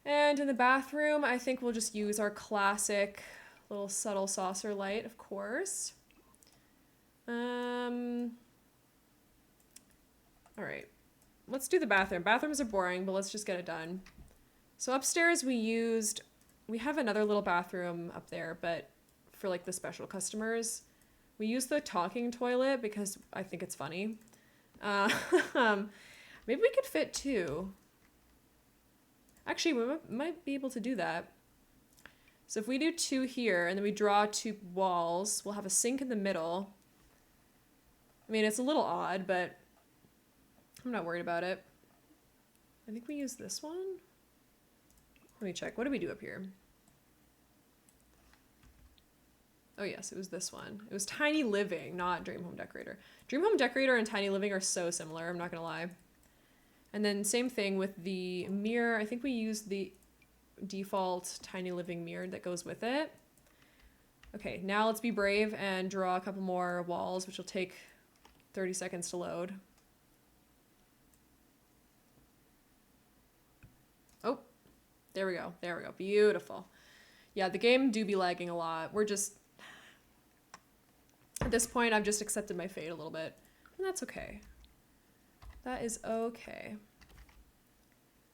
And in the bathroom, I think we'll just use our classic little subtle saucer light, of course. All right. let's do the bathroom. Bathrooms are boring, but let's just get it done. So upstairs we have another little bathroom up there, but for like the special customers, we use the talking toilet because I think it's funny. Uh, maybe we could fit two. Actually, we might be able to do that. So if we do two here and then we draw two walls, we'll have a sink in the middle. I mean, it's a little odd, but I'm not worried about it. I think we use this one. Let me check. What do we do up here? Oh yes, it was this one. It was Tiny Living, not Dream Home Decorator. Dream Home Decorator and Tiny Living are so similar, I'm not gonna lie. And then same thing with the mirror. I think we used the default Tiny Living mirror that goes with it. Okay, now let's be brave and draw a couple more walls, which will take 30 seconds to load. Oh, there we go. There we go. Beautiful. Yeah, the game do be lagging a lot. We're just... At this point, I've just accepted my fate a little bit. And that's okay. That is okay.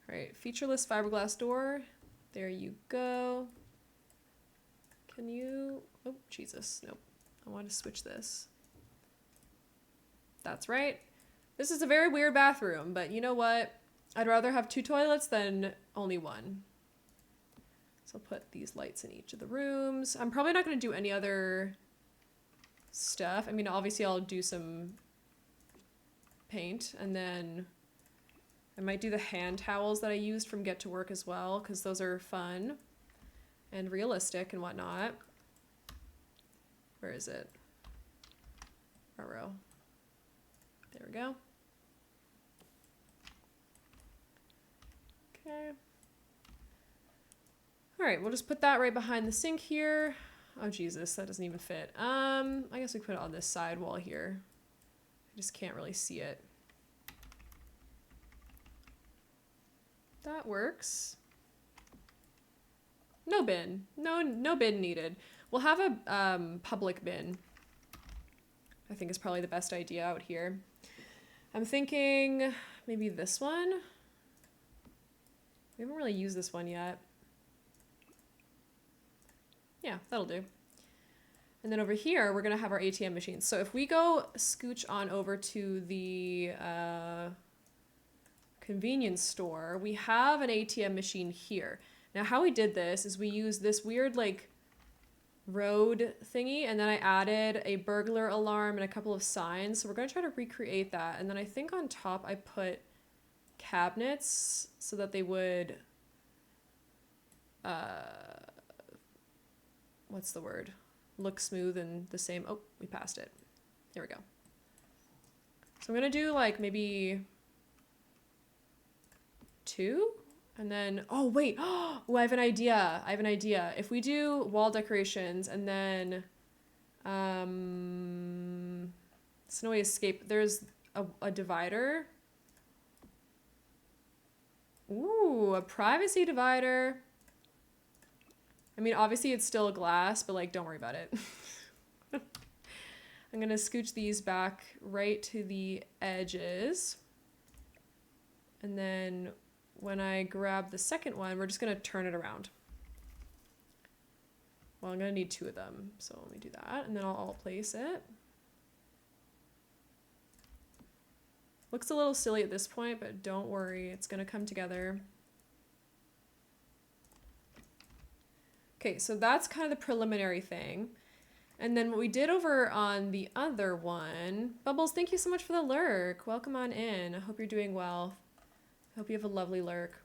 All right, featureless fiberglass door. There you go. Can you... Oh, Jesus. Nope. I want to switch this. That's right. This is a very weird bathroom, but you know what? I'd rather have two toilets than only one. So I'll put these lights in each of the rooms. I'm probably not going to do any other stuff. I mean, obviously I'll do some paint, and then I might do the hand towels that I used from Get to Work as well, because those are fun and realistic and whatnot. Where is it? Row. There we go. Okay. All right, we'll just put that right behind the sink here. Oh, Jesus, that doesn't even fit. I guess we put it on this side wall here. I just can't really see it. That works. No bin. No bin needed. We'll have a public bin. I think is probably the best idea out here. I'm thinking maybe this one. We haven't really used this one yet. Yeah, that'll do. And then over here, we're gonna have our ATM machines. So if we go scooch on over to the convenience store, we have an ATM machine here. Now how we did this is we used this weird like road thingy, and then I added a burglar alarm and a couple of signs. So we're gonna try to recreate that. And then I think on top I put cabinets so that they would, what's the word? Look smooth and the same. Oh, we passed it. There we go. So I'm gonna do like maybe two, and then, oh wait, oh, I have an idea. I have an idea. If we do wall decorations and then snowy escape, there's a divider. Ooh, a privacy divider. I mean, obviously it's still glass, but like, don't worry about it. I'm gonna scooch these back right to the edges. And then when I grab the second one, we're just gonna turn it around. Well, I'm gonna need two of them, so let me do that, and then I'll alt place it. Looks a little silly at this point, but don't worry, it's gonna come together. Okay, so that's kind of the preliminary thing. And then what we did over on the other one, Bubbles, thank you so much for the lurk. Welcome on in. I hope you're doing well. I hope you have a lovely lurk.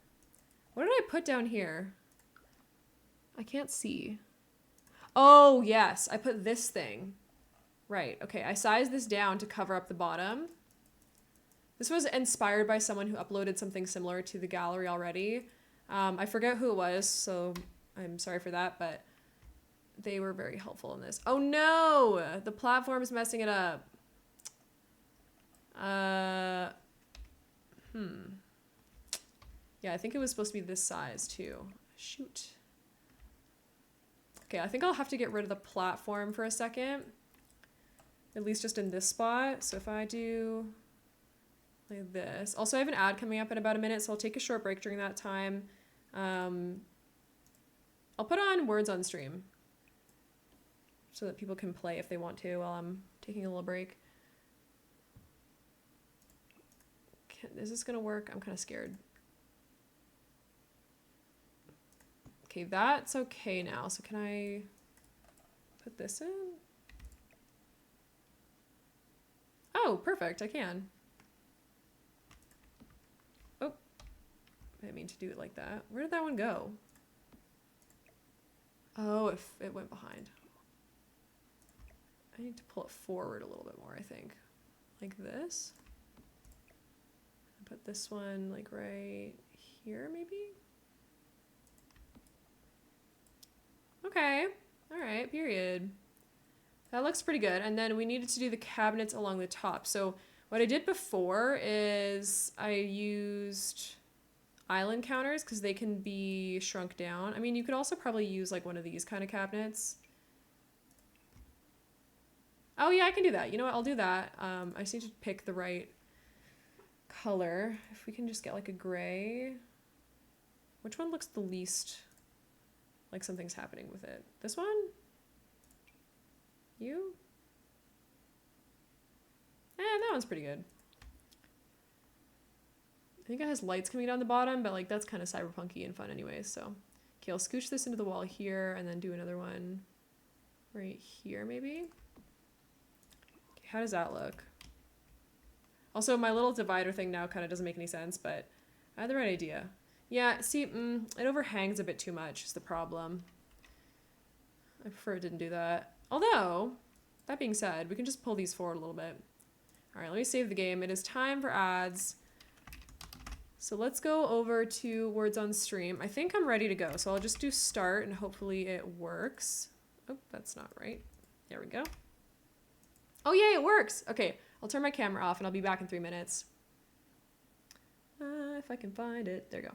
What did I put down here? I can't see. Oh, yes, I put this thing. Right, okay, I sized this down to cover up the bottom. This was inspired by someone who uploaded something similar to the gallery already. I forget who it was, so I'm sorry for that, but they were very helpful in this. Oh no! The platform is messing it up. Yeah, I think it was supposed to be this size too. Shoot. Okay, I think I'll have to get rid of the platform for a second. At least just in this spot. So if I do like this. Also, I have an ad coming up in about a minute, so I'll take a short break during that time. I'll put on words on stream so that people can play if they want to while I'm taking a little break. Is this gonna work? I'm kind of scared. Okay, that's okay now. So can I put this in? Oh, perfect, I can. Oh, I didn't mean to do it like that. Where did that one go? Oh, if it went behind. I need to pull it forward a little bit more, I think. Like this. Put this one like right here, maybe? Okay, all right, period. That looks pretty good. And then we needed to do the cabinets along the top. So what I did before is I used island counters because they can be shrunk down. I mean, you could also probably use like one of these kind of cabinets. Oh yeah, I can do that. You know what, I'll do that. I just need to pick the right color. If we can just get like a gray. Which one looks the least like something's happening with it? This one? You? That one's pretty good. I think it has lights coming down the bottom, but like that's kind of cyberpunky and fun anyways, so. Okay, I'll scooch this into the wall here and then do another one right here maybe. Okay, how does that look? Also, my little divider thing now kind of doesn't make any sense, but I had the right idea. Yeah, see, it overhangs a bit too much is the problem. I prefer it didn't do that. Although, that being said, we can just pull these forward a little bit. All right, let me save the game. It is time for ads. So let's go over to words on stream. I think I'm ready to go. So I'll just do start and hopefully it works. Oh, that's not right. There we go. Oh yay, it works. Okay, I'll turn my camera off and I'll be back in 3 minutes. If I can find it. There you go.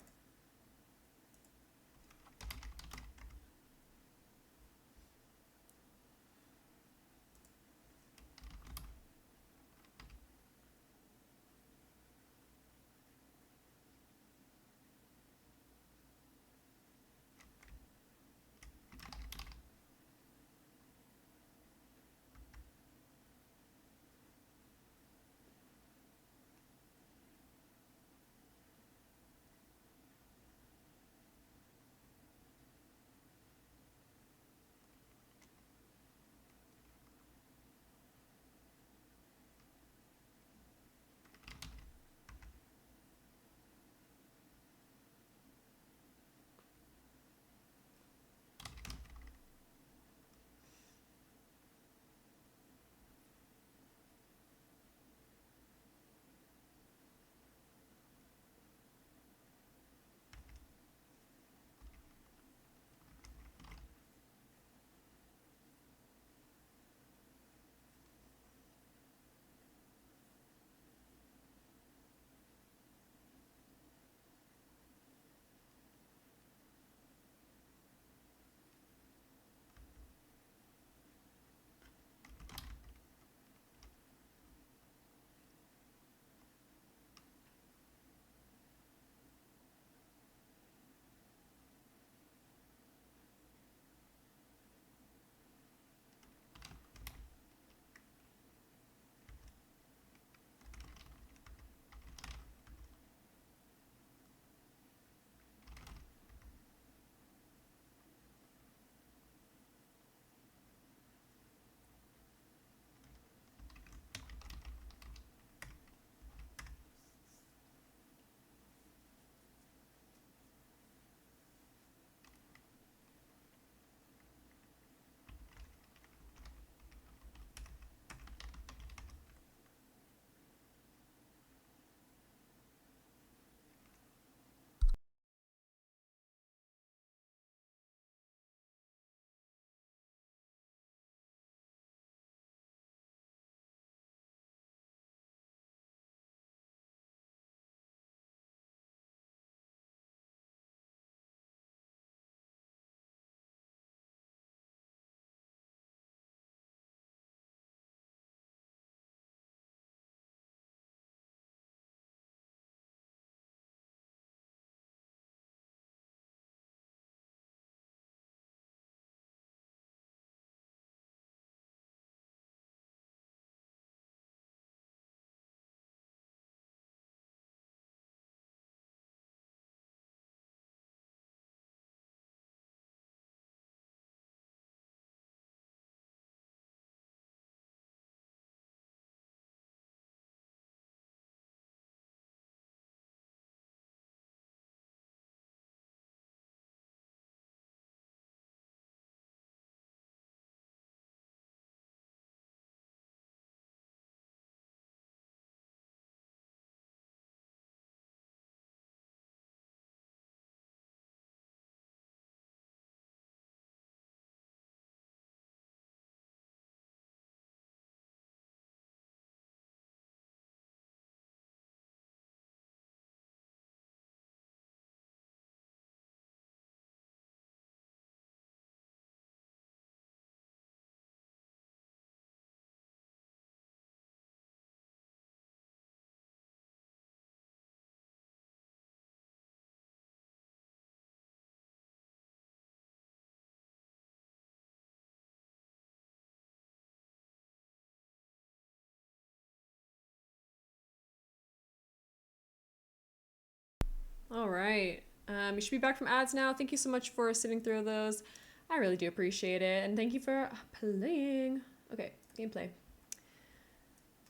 All right. You should be back from ads now. Thank you so much for sitting through those. I really do appreciate it. And thank you for playing. Okay, gameplay.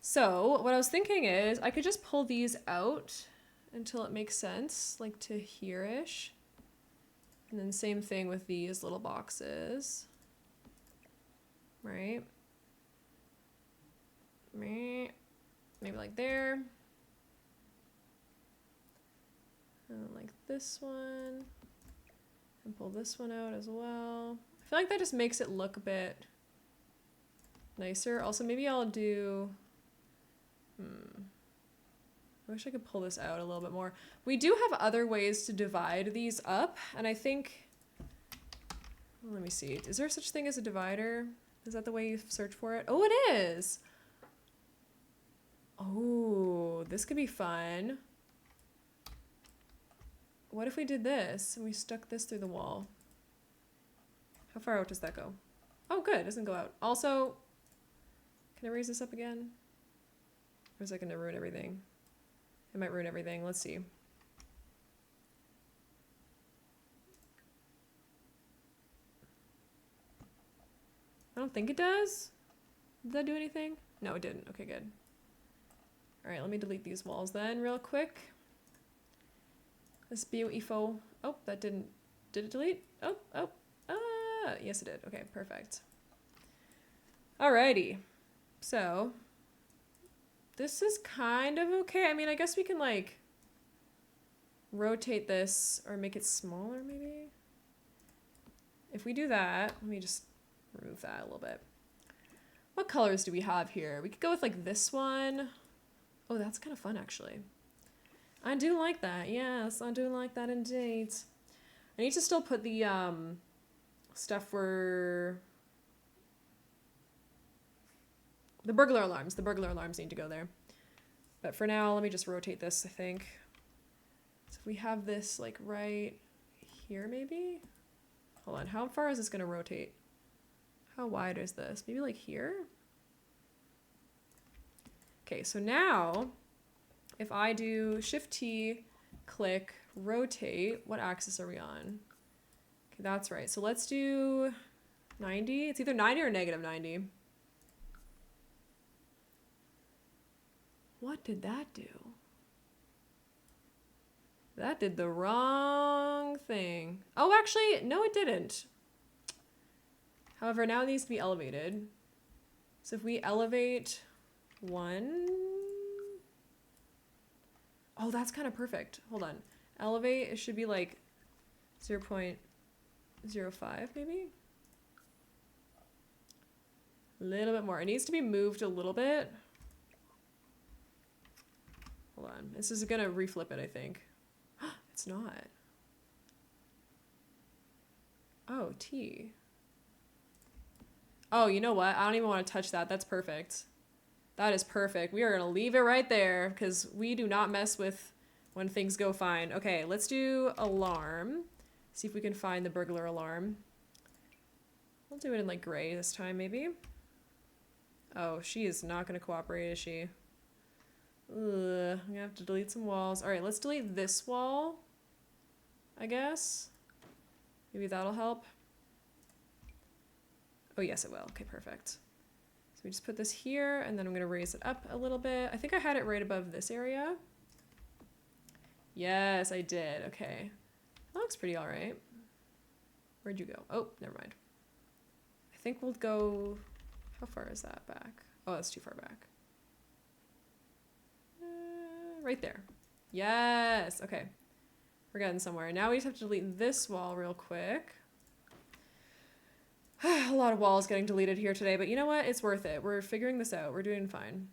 So what I was thinking is I could just pull these out until it makes sense, like to here-ish. And then same thing with these little boxes. Right? Maybe like there. And like this one. And pull this one out as well. I feel like that just makes it look a bit nicer. Also, maybe I'll do... I wish I could pull this out a little bit more. We do have other ways to divide these up, and I think... Let me see. Is there such thing as a divider? Is that the way you search for it? Oh, it is! Oh, this could be fun. What if we did this and we stuck this through the wall? How far out does that go? Oh, good. It doesn't go out. Also, can I raise this up again? Or is that going to ruin everything? It might ruin everything. Let's see. I don't think it does. Did that do anything? No, it didn't. Okay, good. All right, let me delete these walls then real quick. This beautiful. Oh, that didn't. Did it delete? Oh. Yes, it did. Okay, perfect. Alrighty. So, this is kind of okay. I mean, I guess we can, like, rotate this or make it smaller, maybe? If we do that, let me just remove that a little bit. What colors do we have here? We could go with, like, this one. Oh, that's kind of fun, actually. I do like that. Yes, I do like that indeed. I need to still put the stuff for the burglar alarms. The burglar alarms need to go there. But for now, let me just rotate this, I think. So if we have this like right here, maybe? Hold on, how far is this gonna rotate? How wide is this? Maybe like here? Okay, so now if I do Shift-T, click, rotate, what axis are we on? Okay, that's right. So let's do 90. It's either 90 or negative 90. What did that do? That did the wrong thing. Oh, actually, no, it didn't. However, now it needs to be elevated. So if we elevate 1... Oh, that's kind of perfect. Hold on. Elevate, it should be like 0.05 maybe? A little bit more. It needs to be moved a little bit. Hold on. This is gonna reflip it, I think. It's not. Oh, T. Oh, you know what? I don't even want to touch that. That's perfect. That is perfect. We are going to leave it right there because we do not mess with when things go fine. Okay, let's do alarm. See if we can find the burglar alarm. We'll do it in like gray this time, maybe. Oh, she is not going to cooperate, is she? Ugh, I'm going to have to delete some walls. All right, let's delete this wall, I guess. Maybe that'll help. Oh, yes, it will. Okay, perfect. So we just put this here, and then I'm going to raise it up a little bit. I think I had it right above this area. Yes, I did. Okay. That looks pretty all right. Where'd you go? Oh, never mind. I think we'll go... How far is that back? Oh, that's too far back. Right there. Yes. Okay. We're getting somewhere. Now we just have to delete this wall real quick. A lot of walls getting deleted here today, but you know what? It's worth it. We're figuring this out. We're doing fine.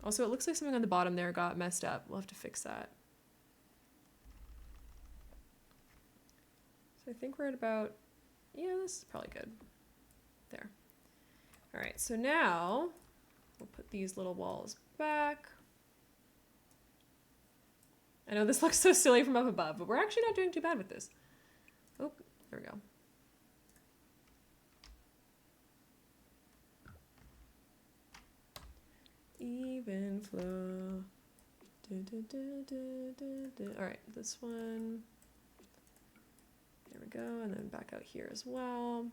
Also, it looks like something on the bottom there got messed up. We'll have to fix that. So I think we're at about... Yeah, this is probably good. There. All right, so now we'll put these little walls back. I know this looks so silly from up above, but we're actually not doing too bad with this. Oh, there we go. Even flow. All right, this one. There we go, and then back out here as well.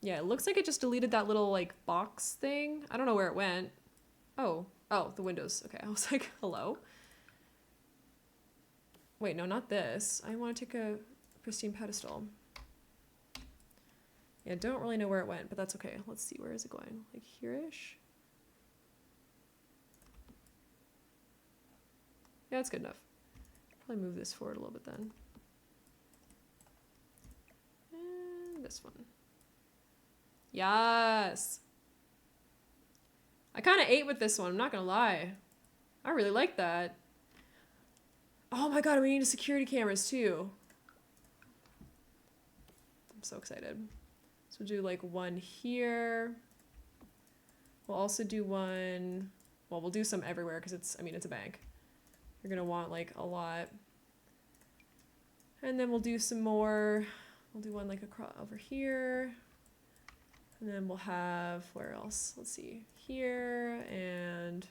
Yeah, it looks like it just deleted that little like box thing. I don't know where it went. Oh, the windows. Okay, I was like, hello? Wait, no, not this. I want to take a pristine pedestal. Yeah, don't really know where it went, but that's okay. Let's see, where is it going? Like here-ish? Yeah, that's good enough. Probably move this forward a little bit then. And this one. Yes! I kind of ate with this one, I'm not gonna lie. I really like that. Oh my god, we need security cameras too. I'm so excited. So we'll do like one here. We'll also do one, well, we'll do some everywhere because it's, I mean, it's a bank. You're gonna want like a lot. And then we'll do some more. We'll do one like across over here. And then we'll have, where else? Let's see, here and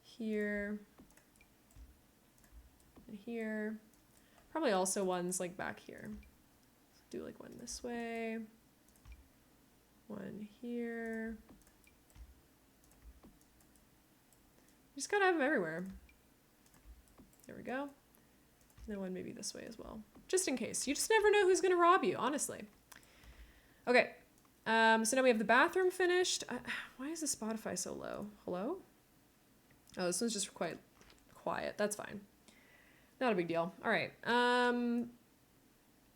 here and here. Probably also ones like back here. So do like one this way, one here. You just gotta have them everywhere. There we go. And then one maybe this way as well. Just in case. You just never know who's gonna rob you, honestly. Okay. So now we have the bathroom finished. Why is the Spotify so low? Hello? Oh, this one's just quite quiet. That's fine. Not a big deal. All right.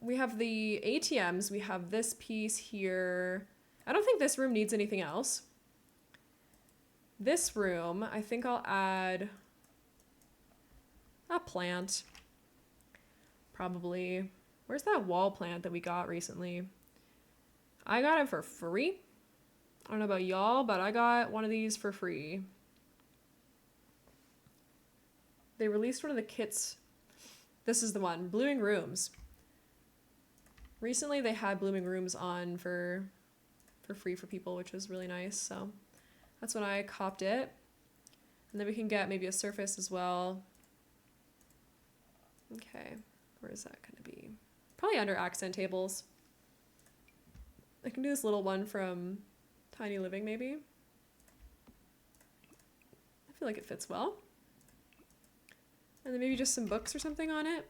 We have the ATMs. We have this piece here. I don't think this room needs anything else. This room, I think I'll add a plant. Probably. Where's that wall plant that we got recently? I got it for free. I don't know about y'all, but I got one of these for free. They released one of the kits. This is the one, Blooming Rooms. Recently they had Blooming Rooms on for free for people, which was really nice. So that's when I copped it. And then we can get maybe a surface as well. Okay, where is that gonna be? Probably under accent tables. I can do this little one from Tiny Living, maybe. I feel like it fits well. And then maybe just some books or something on it.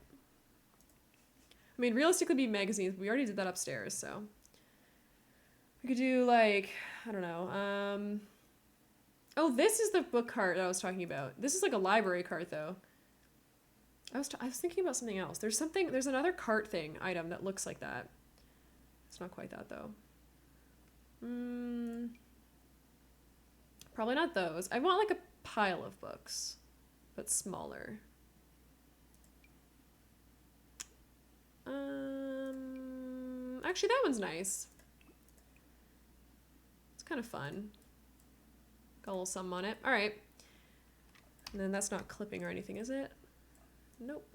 I mean, realistically, be magazines. We already did that upstairs, so. We could do, like, I don't know. Oh, this is the book cart that I was talking about. This is like a library cart, though. I was thinking about something else. There's another cart thing, item that looks like that. It's not quite that, though. Probably not those. I want like a pile of books, but smaller. Actually, that one's nice. It's kind of fun. Got a little something on it. All right. And then that's not clipping or anything, is it? Nope.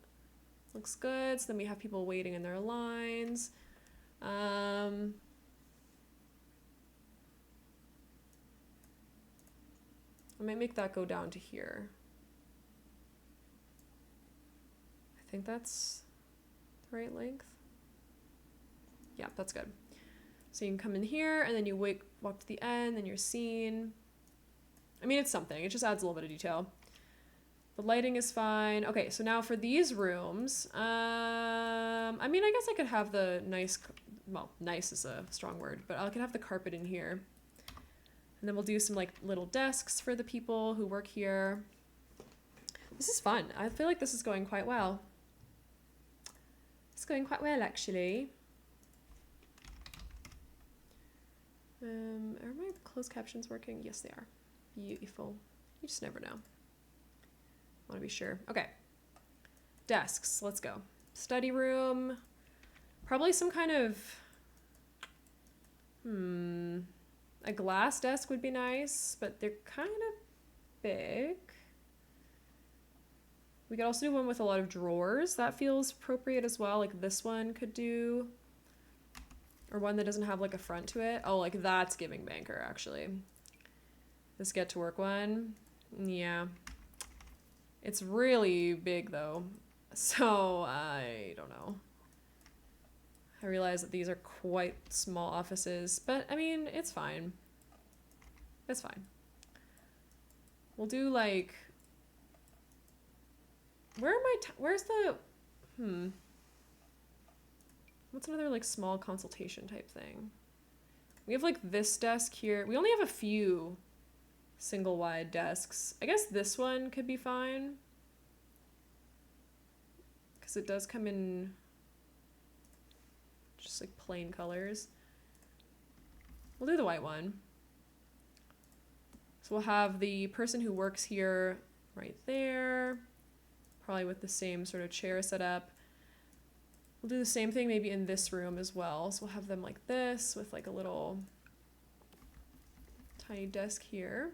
Looks good. So then we have people waiting in their lines. I might make that go down to here. I think that's the right length. Yeah, that's good. So you can come in here and then you walk to the end, then you're seen. I mean, it's something. It just adds a little bit of detail. The lighting is fine. Okay, so now for these rooms, I mean, I guess I could have the nice, well, nice is a strong word, but I could have the carpet in here. And then we'll do some like little desks for the people who work here. This is fun. I feel like this is going quite well. It's going quite well, actually. Are my closed captions working? Yes, they are. Beautiful. You just never know. Want to be sure. Okay. Desks. Let's go. Study room. Probably some kind of... A glass desk would be nice, but they're kind of big. We could also do one with a lot of drawers. That feels appropriate as well. Like this one could do. Or one that doesn't have like a front to it. Oh, like that's giving banker, actually. This get to work one. Yeah. It's really big though, so I don't know. I realize that these are quite small offices, but I mean, it's fine. It's fine. We'll do like, where's the, what's another like small consultation type thing? We have like this desk here. We only have a few single wide desks. I guess this one could be fine, because it does come in just like plain colors. We'll do the white one. So we'll have the person who works here right there, probably with the same sort of chair setup. We'll do the same thing maybe in this room as well. So we'll have them like this with like a little tiny desk here.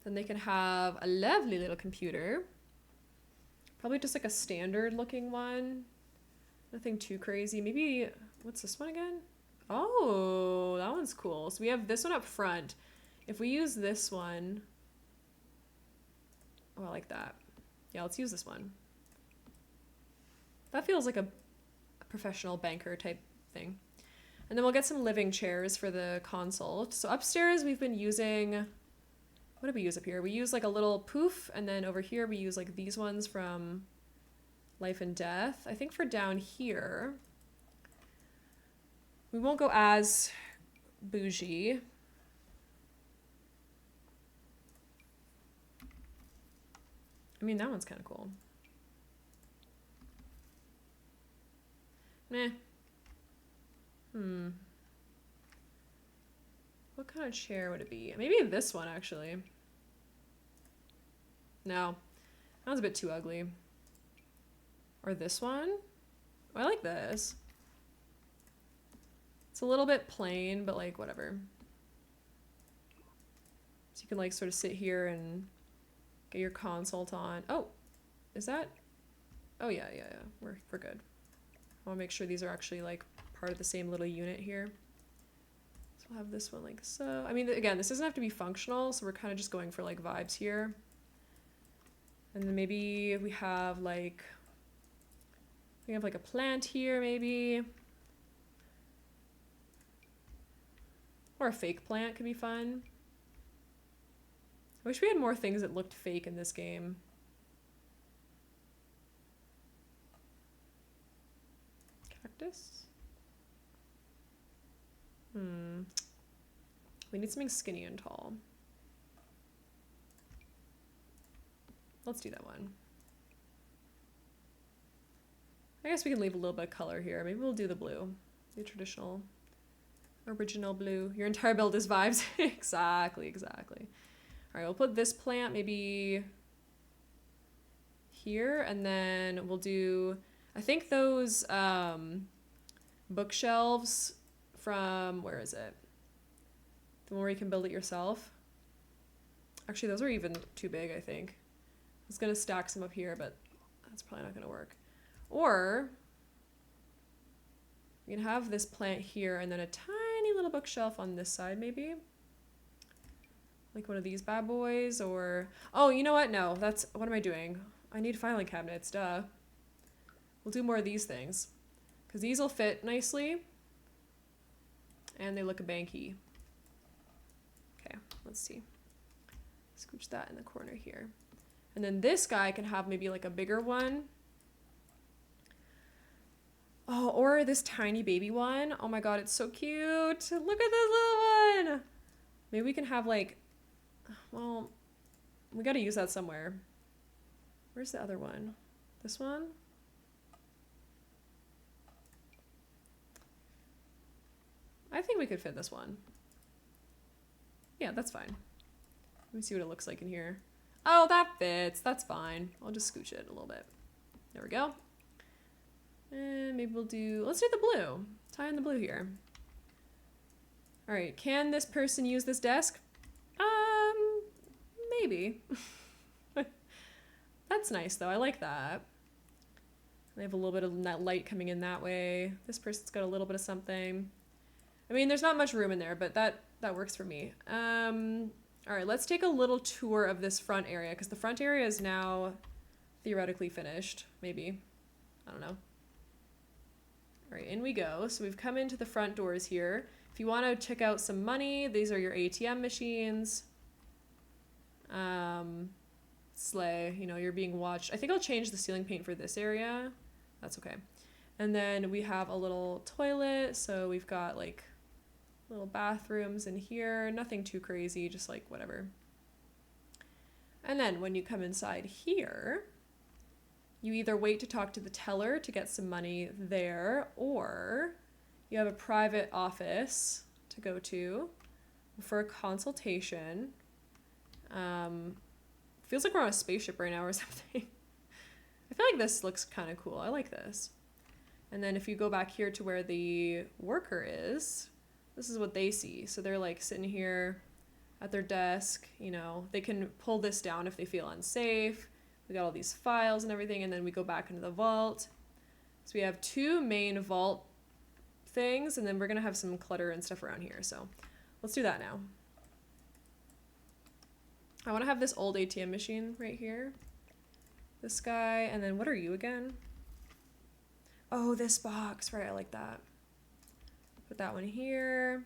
Then they can have a lovely little computer. Probably just like a standard looking one. Nothing too crazy. Maybe, what's this one again? Oh, that one's cool. So we have this one up front. If we use this one, oh, I like that. Yeah, let's use this one. That feels like a professional banker type thing. And then we'll get some living chairs for the consult. So upstairs we've been using, what did we use up here? We use like a little poof, and then over here we use like these ones from Life and Death. I think for down here, we won't go as bougie. I mean, that one's kind of cool. Meh. What kind of chair would it be? Maybe this one, actually. No. That one's a bit too ugly. Or this one? Oh, I like this. It's a little bit plain, but like, whatever. So you can like sort of sit here and get your consult on. Oh, is that? Oh yeah. We're good. I want to make sure these are actually like part of the same little unit here. So we'll have this one like so. I mean, again, this doesn't have to be functional, so we're kind of just going for like vibes here. And then maybe we have like a plant here maybe. Or a fake plant could be fun. I wish we had more things that looked fake in this game. Cactus? We need something skinny and tall. Let's do that one. I guess we can leave a little bit of color here. Maybe we'll do the blue. The traditional, original blue. Your entire build is vibes. Exactly. All right, we'll put this plant maybe here, and then we'll do, I think those bookshelves from, where is it? The one where you can build it yourself. Actually, those are even too big, I think. I was gonna stack some up here, but that's probably not gonna work. Or we can have this plant here and then a tiny little bookshelf on this side, maybe. Like one of these bad boys, or... Oh, you know what? No, that's... What am I doing? I need filing cabinets, duh. We'll do more of these things. Because these will fit nicely. And they look a banky. Okay, let's see. Scooch that in the corner here. And then this guy can have maybe like a bigger one. Oh, or this tiny baby one. Oh my god, it's so cute. Look at this little one. Maybe we can have like... Well, we gotta use that somewhere. Where's the other one? This one? I think we could fit this one. Yeah, that's fine. Let me see what it looks like in here. Oh, that fits. That's fine. I'll just scooch it a little bit. There we go. And maybe we'll do... Let's do the blue. Tie in the blue here. All right. Can this person use this desk? Maybe. That's nice, though. I like that. They have a little bit of that light coming in that way. This person's got a little bit of something. I mean, there's not much room in there, but that works for me. All right, let's take a little tour of this front area because the front area is now theoretically finished. Maybe. I don't know. All right, in we go. So we've come into the front doors here. If you want to check out some money, these are your ATM machines. Slay, you know, you're being watched. I think I'll change the ceiling paint for this area. That's okay. And then we have a little toilet. So we've got like little bathrooms in here. Nothing too crazy, just like whatever. And then when you come inside here, you either wait to talk to the teller to get some money there, or you have a private office to go to for a consultation. Feels like we're on a spaceship right now or something. I feel like this looks kind of cool. I like this. And then if you go back here to where the worker is, this is what they see. So they're like sitting here at their desk, you know, they can pull this down if they feel unsafe. We got all these files and everything, and then we go back into the vault. So we have two main vault things, and then we're gonna have some clutter and stuff around here. So let's do that now. I want to have this old ATM machine right here. This guy, and then what are you again? Oh, this box, right, I like that. Put that one here.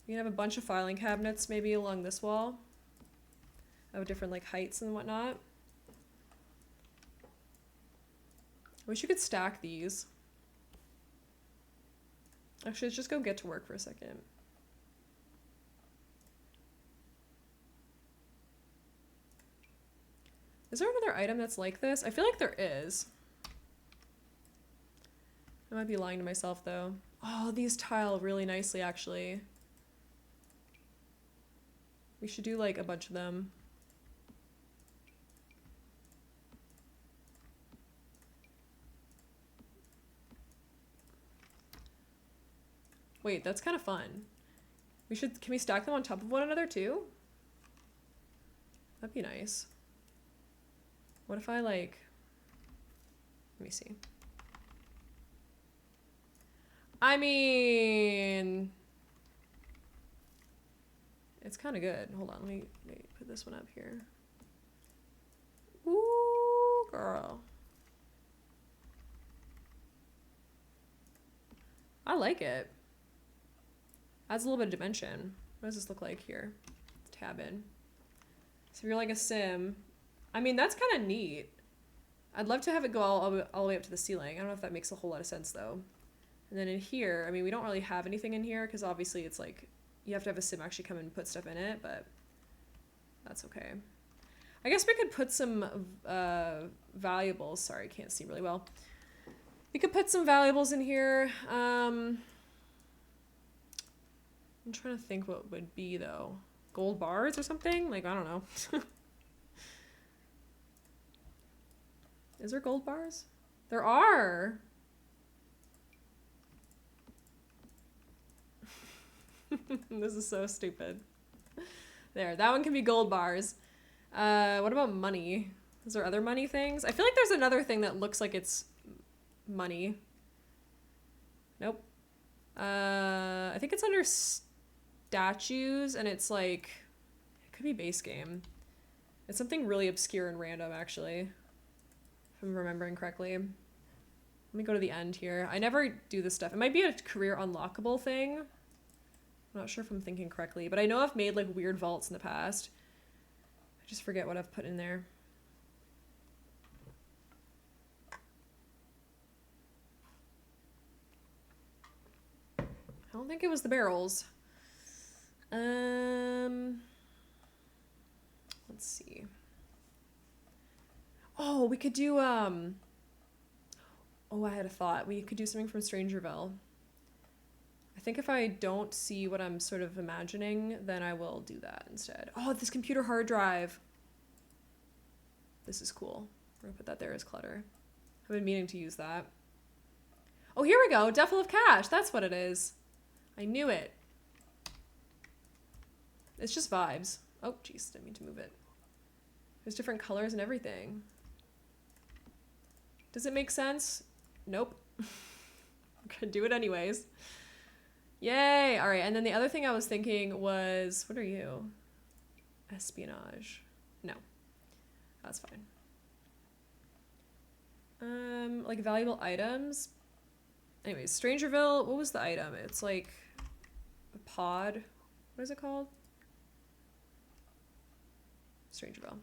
You can have a bunch of filing cabinets maybe along this wall of different like heights and whatnot. I wish you could stack these. Actually, let's just go get to work for a second. Is there another item that's like this? I feel like there is. I might be lying to myself though. Oh, these tile really nicely actually. We should do like a bunch of them. Wait, that's kind of fun. Can we stack them on top of one another too? That'd be nice. What if I like, let me see. I mean, it's kind of good. Hold on, let me put this one up here. Ooh, girl. I like it. Adds a little bit of dimension. What does this look like here? Let's tab in. So if you're like a sim, I mean, that's kind of neat. I'd love to have it go all the way up to the ceiling. I don't know if that makes a whole lot of sense though. And then in here, I mean, we don't really have anything in here because obviously it's like, you have to have a sim actually come and put stuff in it, but that's okay. I guess we could put some valuables. Sorry, I can't see really well. We could put some valuables in here. I'm trying to think what would be though. Gold bars or something? Like, I don't know. Is there gold bars? There are. This is so stupid. There, that one can be gold bars. What about money? Is there other money things? I feel like there's another thing that looks like it's money. Nope. I think it's under statues, and it's like, it could be base game. It's something really obscure and random, actually. If I'm remembering correctly. Let me go to the end here. I never do this stuff. It might be a career unlockable thing. I'm not sure if I'm thinking correctly, but I know I've made like weird vaults in the past. I just forget what I've put in there. I don't think it was the barrels. Let's see. Oh, we could do, oh, I had a thought. We could do something from Strangerville. I think if I don't see what I'm sort of imagining, then I will do that instead. Oh, this computer hard drive. This is cool. We're gonna put that there as clutter. I've been meaning to use that. Oh, here we go. Duffel of cash. That's what it is. I knew it. It's just vibes. Oh, jeez, didn't mean to move it. There's different colors and everything. Does it make sense? Nope. I'm gonna do it anyways. Yay! All right, and then the other thing I was thinking was, what are you? Espionage. No, that's fine. Like valuable items. Anyways, Strangerville, what was the item? It's like a pod. What is it called? Strangerville.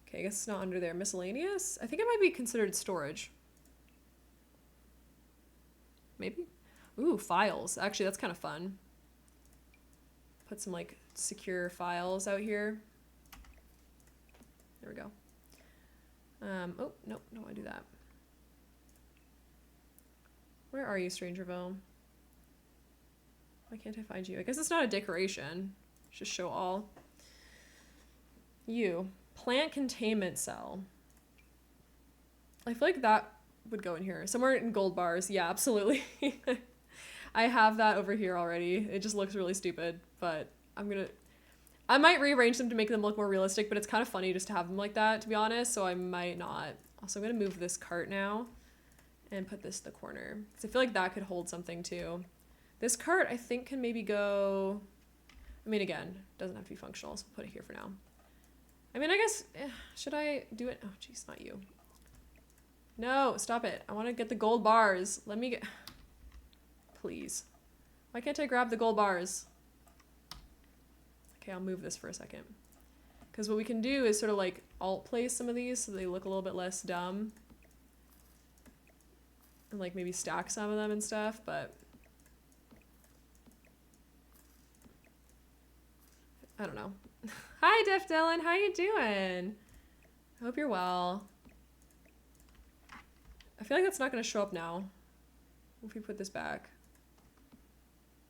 Okay, I guess it's not under there. Miscellaneous? I think it might be considered storage. Maybe? Ooh, files. Actually, that's kind of fun. Put some like secure files out here. There we go. Oh, nope, don't want to do that. Where are you, Strangerville? Why can't I find you? I guess it's not a decoration. Just show all. You. Plant containment cell. I feel like that would go in here. Somewhere in gold bars. Yeah, absolutely. I have that over here already. It just looks really stupid, but I might rearrange them to make them look more realistic, but it's kind of funny just to have them like that, to be honest, so I might not. Also, I'm going to move this cart now and put this in the corner, because I feel like that could hold something too. This cart, I think, can maybe go... I mean, again, doesn't have to be functional, so we'll put it here for now. I mean, I guess... should I do it? Oh, jeez, not you. No, stop it. I want to get the gold bars. Let me get... Please. Why can't I grab the gold bars? Okay, I'll move this for a second. Because what we can do is sort of like alt place some of these so they look a little bit less dumb. And like maybe stack some of them and stuff, but... I don't know. Hi, Def Dylan. How you doing? I hope you're well. I feel like that's not going to show up now. If we put this back.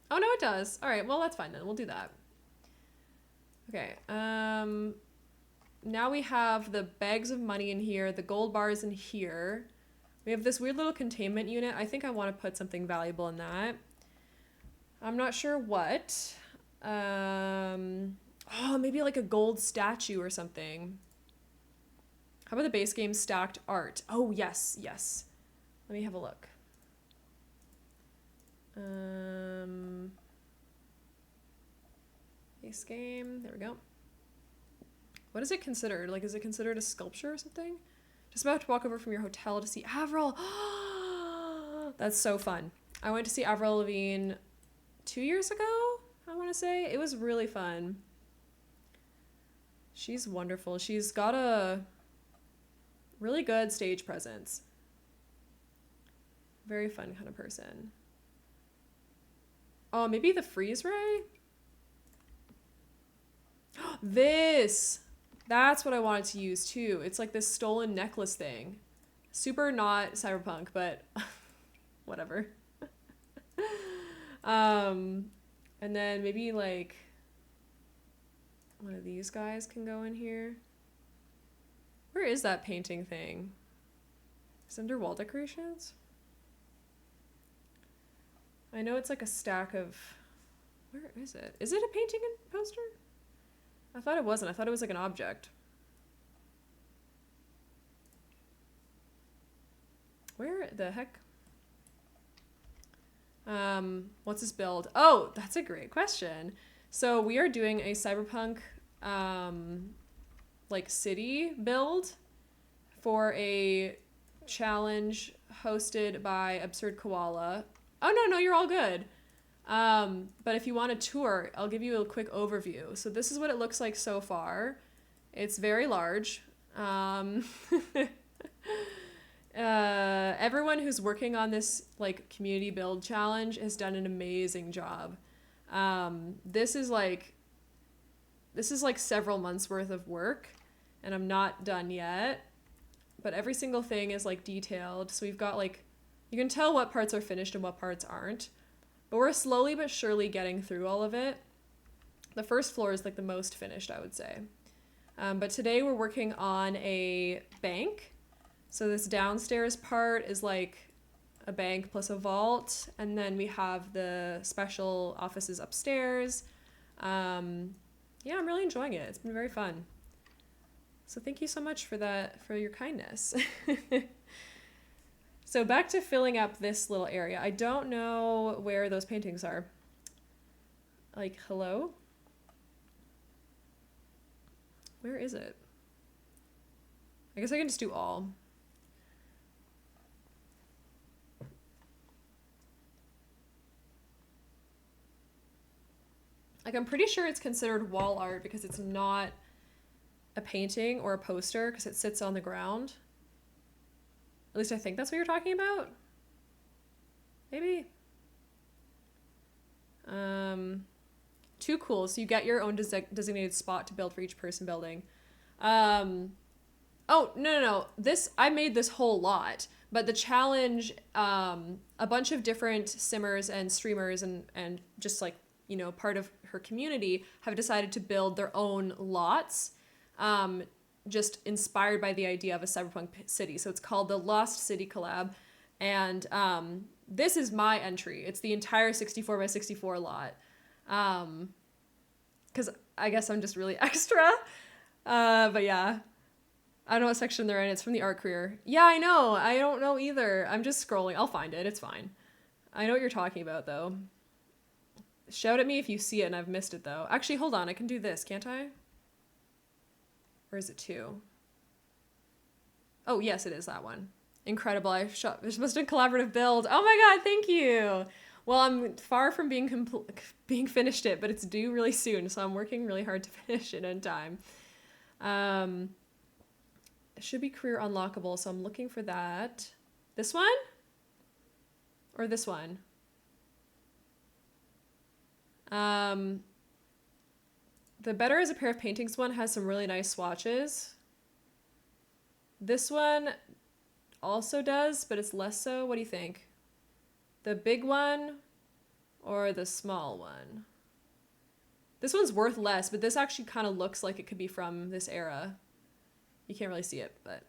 Oh, no, it does. All right, well, that's fine then. We'll do that. Okay, now we have the bags of money in here, the gold bars in here. We have this weird little containment unit. I think I want to put something valuable in that. I'm not sure what. Oh, maybe like a gold statue or something. How about the base game stacked art? Oh, yes, yes. Let me have a look. Base game, there we go. What is it considered? Like, is it considered a sculpture or something? Just about to walk over from your hotel to see Avril. That's so fun. I went to see Avril Lavigne 2 years ago, I want to say. It was really fun. She's wonderful. She's got a really good stage presence. Very fun kind of person. Oh, maybe the freeze ray? This! That's what I wanted to use too. It's like this stolen necklace thing. Super not cyberpunk, but whatever. And then maybe like one of these guys can go in here. Where is that painting thing? It's under wall decorations? I know it's like a stack of... Where is it? Is it a painting and poster? I thought it wasn't. I thought it was like an object. Where the heck? What's this build? Oh, that's a great question. So we are doing a cyberpunk like city build for a challenge hosted by absurdkoala. Oh, no, you're all good. But if you want a tour, I'll give you a quick overview. So this is what it looks like so far. It's very large. Everyone who's working on this like community build challenge has done an amazing job. This is like several months worth of work, and I'm not done yet, but every single thing is like detailed. So we've got like, you can tell what parts are finished and what parts aren't, but we're slowly but surely getting through all of it. The first floor is like the most finished, I would say. But today we're working on a bank. So this downstairs part is like a bank plus a vault, and then we have the special offices upstairs. Yeah, I'm really enjoying it. It's been very fun. So thank you so much for that, for your kindness. So back to filling up this little area. I don't know where those paintings are. Like, hello? Where is it? I guess I can just do all. Like, I'm pretty sure it's considered wall art because it's not a painting or a poster because it sits on the ground. At least I think that's what you're talking about. Maybe. Too cool. So you get your own designated spot to build for each person building. Oh, no. I made this whole lot, but the challenge, a bunch of different simmers and streamers and just like, you know, part of her community have decided to build their own lots, just inspired by the idea of a cyberpunk city. So it's called the Lost City Collab. And this is my entry. It's the entire 64 by 64 lot. Because I guess I'm just really extra. But yeah. I don't know what section they're in. It's from the art career. Yeah, I know. I don't know either. I'm just scrolling. I'll find it. It's fine. I know what you're talking about, though. Shout at me if you see it and I've missed it, though. Actually, hold on. I can do this, can't I? Or is it 2? Oh, yes, it is that one. Incredible. There's supposed to be a collaborative build. Oh my god, thank you. Well, I'm far from being finished it, but it's due really soon, so I'm working really hard to finish it in time. It should be career unlockable, so I'm looking for that. This one? Or this one? The Better as a Pair of Paintings one has some really nice swatches. This one also does, but it's less so. What do you think? The big one or the small one? This one's worth less, but this actually kind of looks like it could be from this era. You can't really see it, but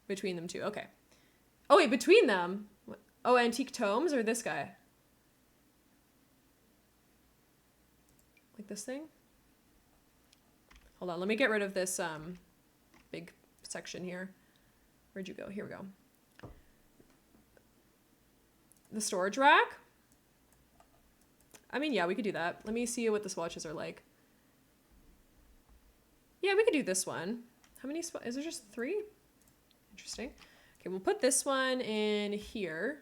between them two. Okay. Oh, wait, between them? Oh, Antique Tomes or this guy? Like this thing? Hold on, let me get rid of this big section here. Where'd you go? Here we go. The storage rack? I mean, yeah, we could do that. Let me see what the swatches are like. Yeah, we could do this one. How many is there just 3? Interesting. Okay, we'll put this one in here.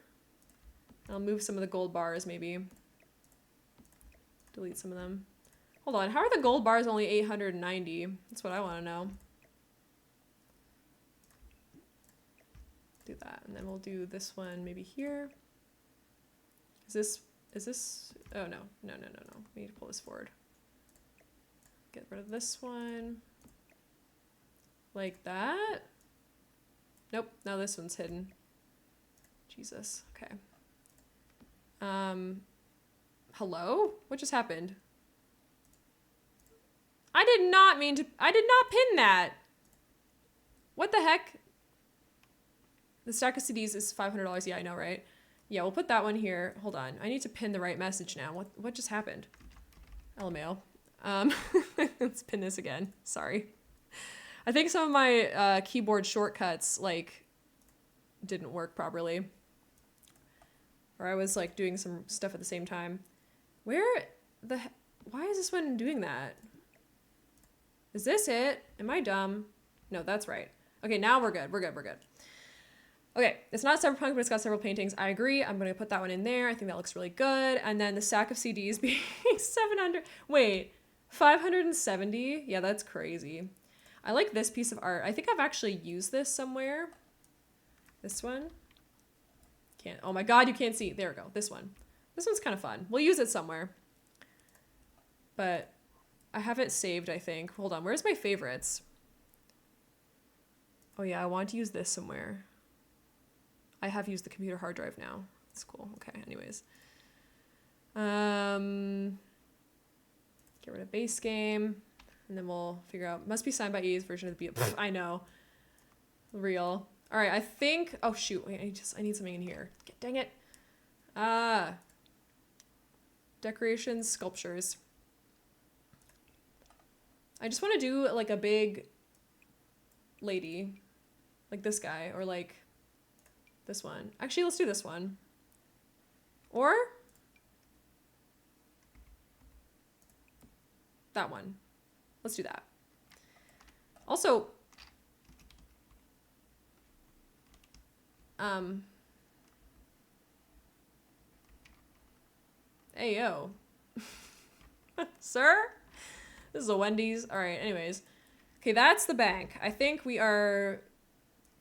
I'll move some of the gold bars maybe. Delete some of them. Hold on, how are the gold bars only 890? That's what I want to know. Do that, and then we'll do this one maybe here. Is this, oh no. We need to pull this forward. Get rid of this one. Like that? Nope, now this one's hidden. Jesus, okay. Hello? What just happened? I did not pin that. What the heck? The stack of CDs is $500. Yeah, I know, right? Yeah, we'll put that one here. Hold on. I need to pin the right message now. What just happened? LMAO. Let's pin this again. Sorry. I think some of my keyboard shortcuts like didn't work properly. Or I was like doing some stuff at the same time. Why is this one doing that? Is this it? Am I dumb? No, that's right. Okay, now we're good. We're good. Okay, it's not cyberpunk, but it's got several paintings. I agree. I'm going to put that one in there. I think that looks really good. And then the stack of CDs being 700. Wait, 570? Yeah, that's crazy. I like this piece of art. I think I've actually used this somewhere. This one. Can't. Oh my god, you can't see. There we go. This one. This one's kind of fun. We'll use it somewhere. But I have it saved, I think. Hold on. Where's my favorites? Oh yeah, I want to use this somewhere. I have used the computer hard drive now. That's cool. Okay, anyways. Get rid of base game. And then we'll figure out. Must be signed by E's version of the beat. I know. Real. All right, I think. Oh shoot! Wait, I need something in here. Dang it. Decorations, sculptures. I just want to do like a big lady, like this guy, or like this one. Actually, let's do this one. Or that one. Let's do that. Also, hey, yo. Sir? This is a Wendy's. All right, anyways. Okay, that's the bank. I think we are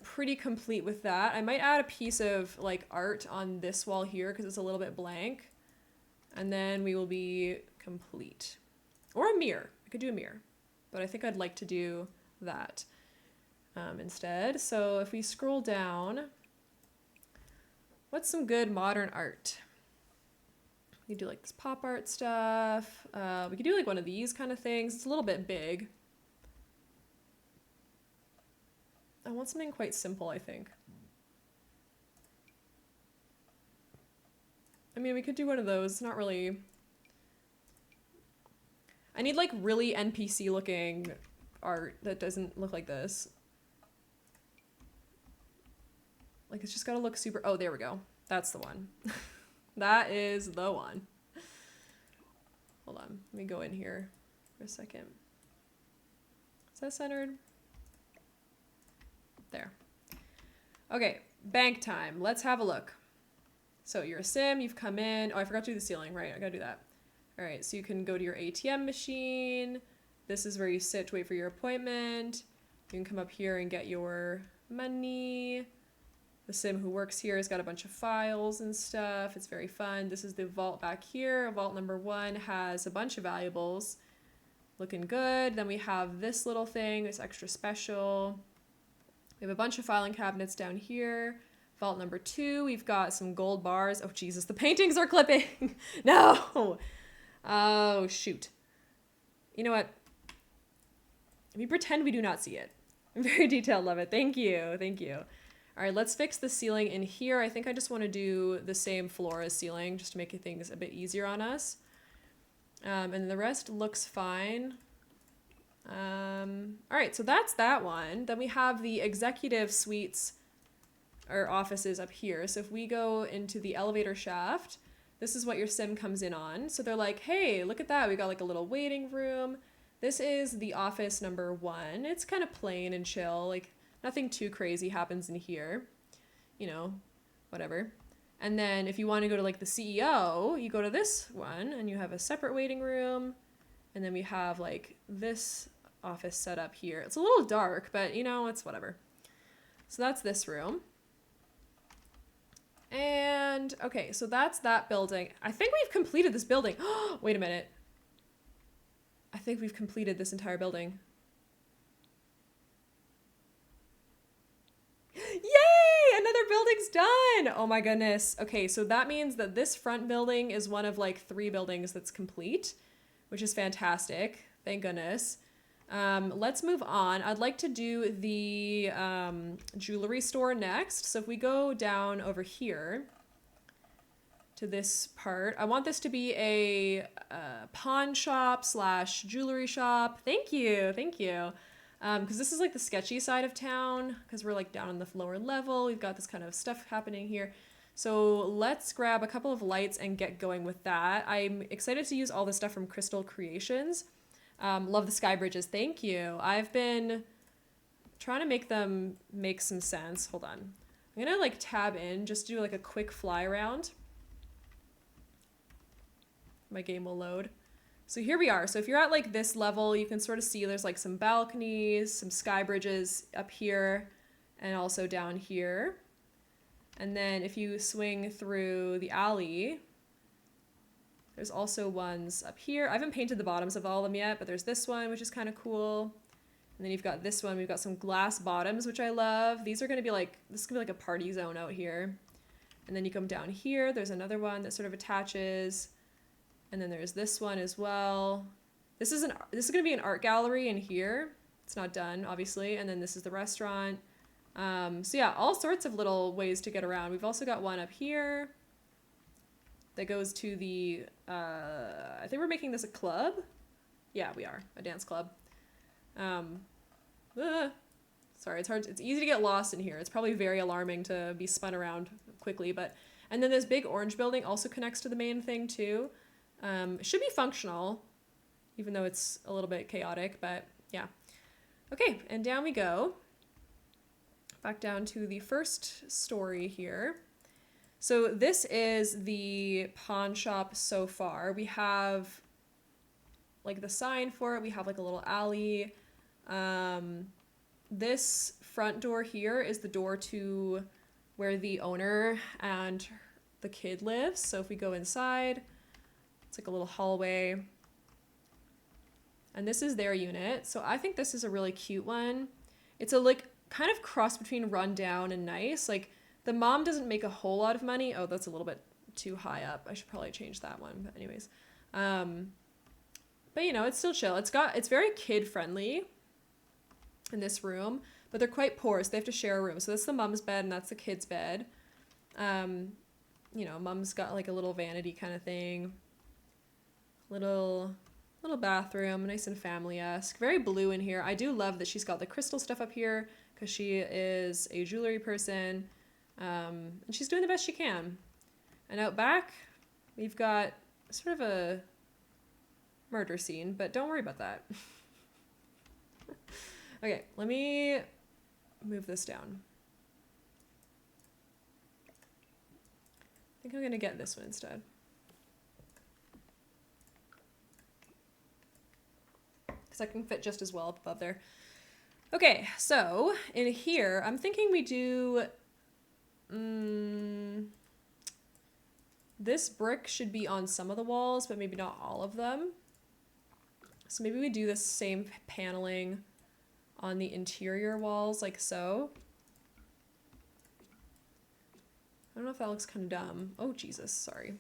pretty complete with that. I might add a piece of like art on this wall here because it's a little bit blank. And then we will be complete. Or a mirror. I could do a mirror. But I think I'd like to do that instead. So if we scroll down, what's some good modern art? We could do like this pop art stuff. We could do like one of these kind of things. It's a little bit big. I want something quite simple, I think. I mean, we could do one of those. It's not really... I need like really NPC looking art that doesn't look like this. Like it's just gotta look super... Oh, there we go. That's the one. That is the one. Hold on. Let me go in here for a second. Is that centered? There. Okay, bank time. Let's have a look. So you're a sim, you've come in. Oh, I forgot to do the ceiling. Right, I gotta do that. All right, so you can go to your ATM machine. This is where you sit to wait for your appointment. You can come up here and get your money. The sim who works here has got a bunch of files and stuff. It's very fun. This is the vault back here. Vault number 1 has a bunch of valuables. Looking good. Then we have this little thing, this extra special. We have a bunch of filing cabinets down here. Vault number 2, we've got some gold bars. Oh, Jesus, the paintings are clipping. No. Oh, shoot. You know what? We pretend we do not see it. Very detailed, love it. Thank you. Thank you. All right, let's fix the ceiling in here. I think I just want to do the same floor as ceiling just to make things a bit easier on us. And the rest looks fine. All right, so that's that one. Then we have the executive suites or offices up here. So if we go into the elevator shaft, this is what your sim comes in on. So they're like, hey, look at that. We got like a little waiting room. This is the office number 1. It's kind of plain and chill. Like nothing too crazy happens in here, you know, whatever. And then if you want to go to like the CEO, you go to this one and you have a separate waiting room. And then we have like this office set up here. It's a little dark, but you know, it's whatever. So that's this room. And okay, so that's that building. I think we've completed this building. Wait a minute. I think we've completed this entire building. Yay! Another building's done! Oh my goodness. Okay, so that means that this front building is one of like 3 buildings that's complete, which is fantastic. Thank goodness. Let's move on. I'd like to do the jewelry store next. So if we go down over here to this part, I want this to be a pawn shop / jewelry shop. Thank you. Thank you. Because this is like the sketchy side of town because we're like down on the lower level. We've got this kind of stuff happening here. So let's grab a couple of lights and get going with that. I'm excited to use all this stuff from Crystal Creations. Love the sky bridges. Thank you. I've been trying to make them make some sense. Hold on. I'm going to like tab in just to do like a quick fly around. My game will load. So here we are. So if you're at like this level, you can sort of see there's like some balconies, some sky bridges up here and also down here. And then if you swing through the alley, there's also ones up here. I haven't painted the bottoms of all of them yet, but there's this one, which is kind of cool. And then you've got this one. We've got some glass bottoms, which I love. These are going to be like, this is going to be like a party zone out here. And then you come down here. There's another one that sort of attaches. And then there's this one as well. This is going to be an art gallery in here. It's not done, obviously. And then this is the restaurant. So yeah, all sorts of little ways to get around. We've also got one up here that goes to the, I think we're making this a club. Yeah, we are. A dance club. Sorry, it's easy to get lost in here. It's probably very alarming to be spun around quickly, but, and then this big orange building also connects to the main thing too. It should be functional, even though it's a little bit chaotic, but yeah. Okay, and down we go. Back down to the first story here. So this is the pawn shop so far. We have like the sign for it. We have like a little alley. This front door here is the door to where the owner and the kid lives. So if we go inside, it's like a little hallway. And this is their unit. So I think this is a really cute one. It's a like kind of cross between rundown and nice. Like the mom doesn't make a whole lot of money. Oh, that's a little bit too high up. I should probably change that one. But anyways, but you know, it's still chill. It's very kid friendly in this room, but they're quite poor, so they have to share a room. So that's the mom's bed and that's the kid's bed. You know, mom's got like a little vanity kind of thing. Little bathroom, nice and family-esque. Very blue in here. I do love that she's got the crystal stuff up here because she is a jewelry person. And she's doing the best she can. And out back, we've got sort of a murder scene, but don't worry about that. Okay, let me move this down. I think I'm gonna get this one instead. Because I can fit just as well up above there. Okay, so in here, I'm thinking we do... this brick should be on some of the walls, but maybe not all of them. So maybe we do the same paneling on the interior walls, like so. I don't know if that looks kind of dumb. Oh, Jesus, sorry.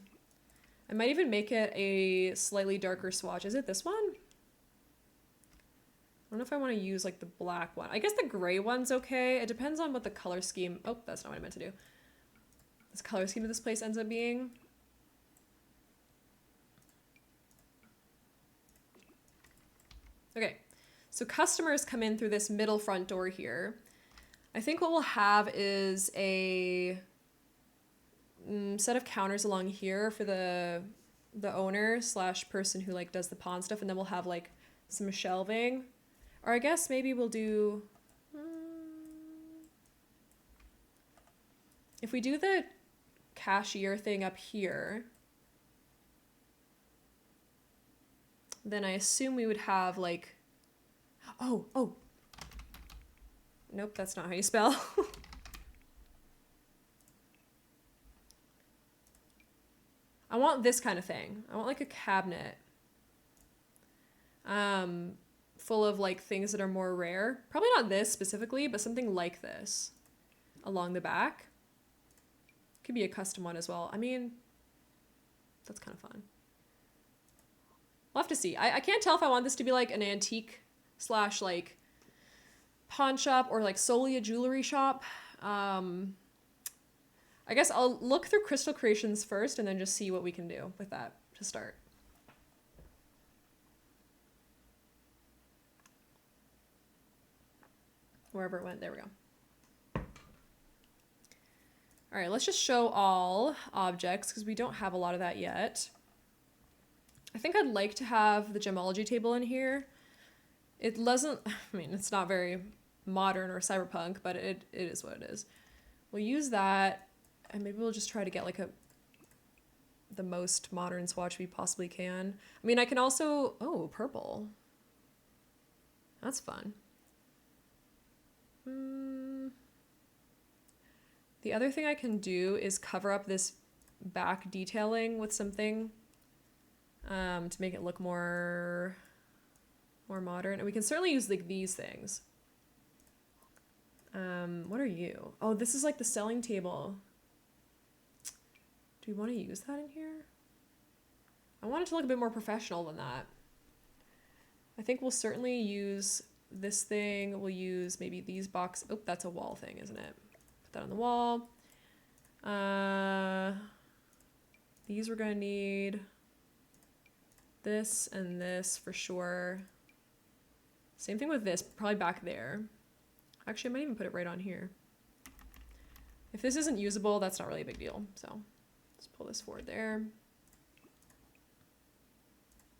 I might even make it a slightly darker swatch. Is it this one? I don't know if I want to use like the black one. I guess the gray one's okay. It depends on what the color scheme... Oh, that's not what I meant to do. This color scheme of this place ends up being. Okay, so customers come in through this middle front door here. I think what we'll have is a set of counters along here for the owner slash person who like does the pawn stuff, and then we'll have like some shelving. Or I guess maybe we'll do... if we do the cashier thing up here, then I assume we would have like... Oh. Nope, that's not how you spell. I want this kind of thing. I want like a cabinet. Full of like things that are more rare. Probably not this specifically, but something like this along the back. Could be a custom one as well. I mean, that's kind of fun. We'll have to see. I can't tell if I want this to be like an antique slash like pawn shop or like solely a jewelry shop. I guess I'll look through Crystal Creations first and then just see what we can do with that to start. Wherever it went, there we go. All right, let's just show all objects because we don't have a lot of that yet. I think I'd like to have the gemology table in here. It doesn't, I mean, it's not very modern or cyberpunk, but it is what it is. We'll use that, and maybe we'll just try to get like the most modern swatch we possibly can. I mean, I can also, oh, purple. That's fun. The other thing I can do is cover up this back detailing with something to make it look more modern. And we can certainly use like these things. What are you? Oh, this is like the selling table. Do we want to use that in here? I want it to look a bit more professional than that. I think we'll certainly use this thing. We'll use maybe these boxes. Oh, that's a wall thing, isn't it? Put that on the wall. These we're gonna need this and this for sure. Same thing with this, probably back there. Actually, I might even put it right on here. If this isn't usable, that's not really a big deal. So let's pull this forward there.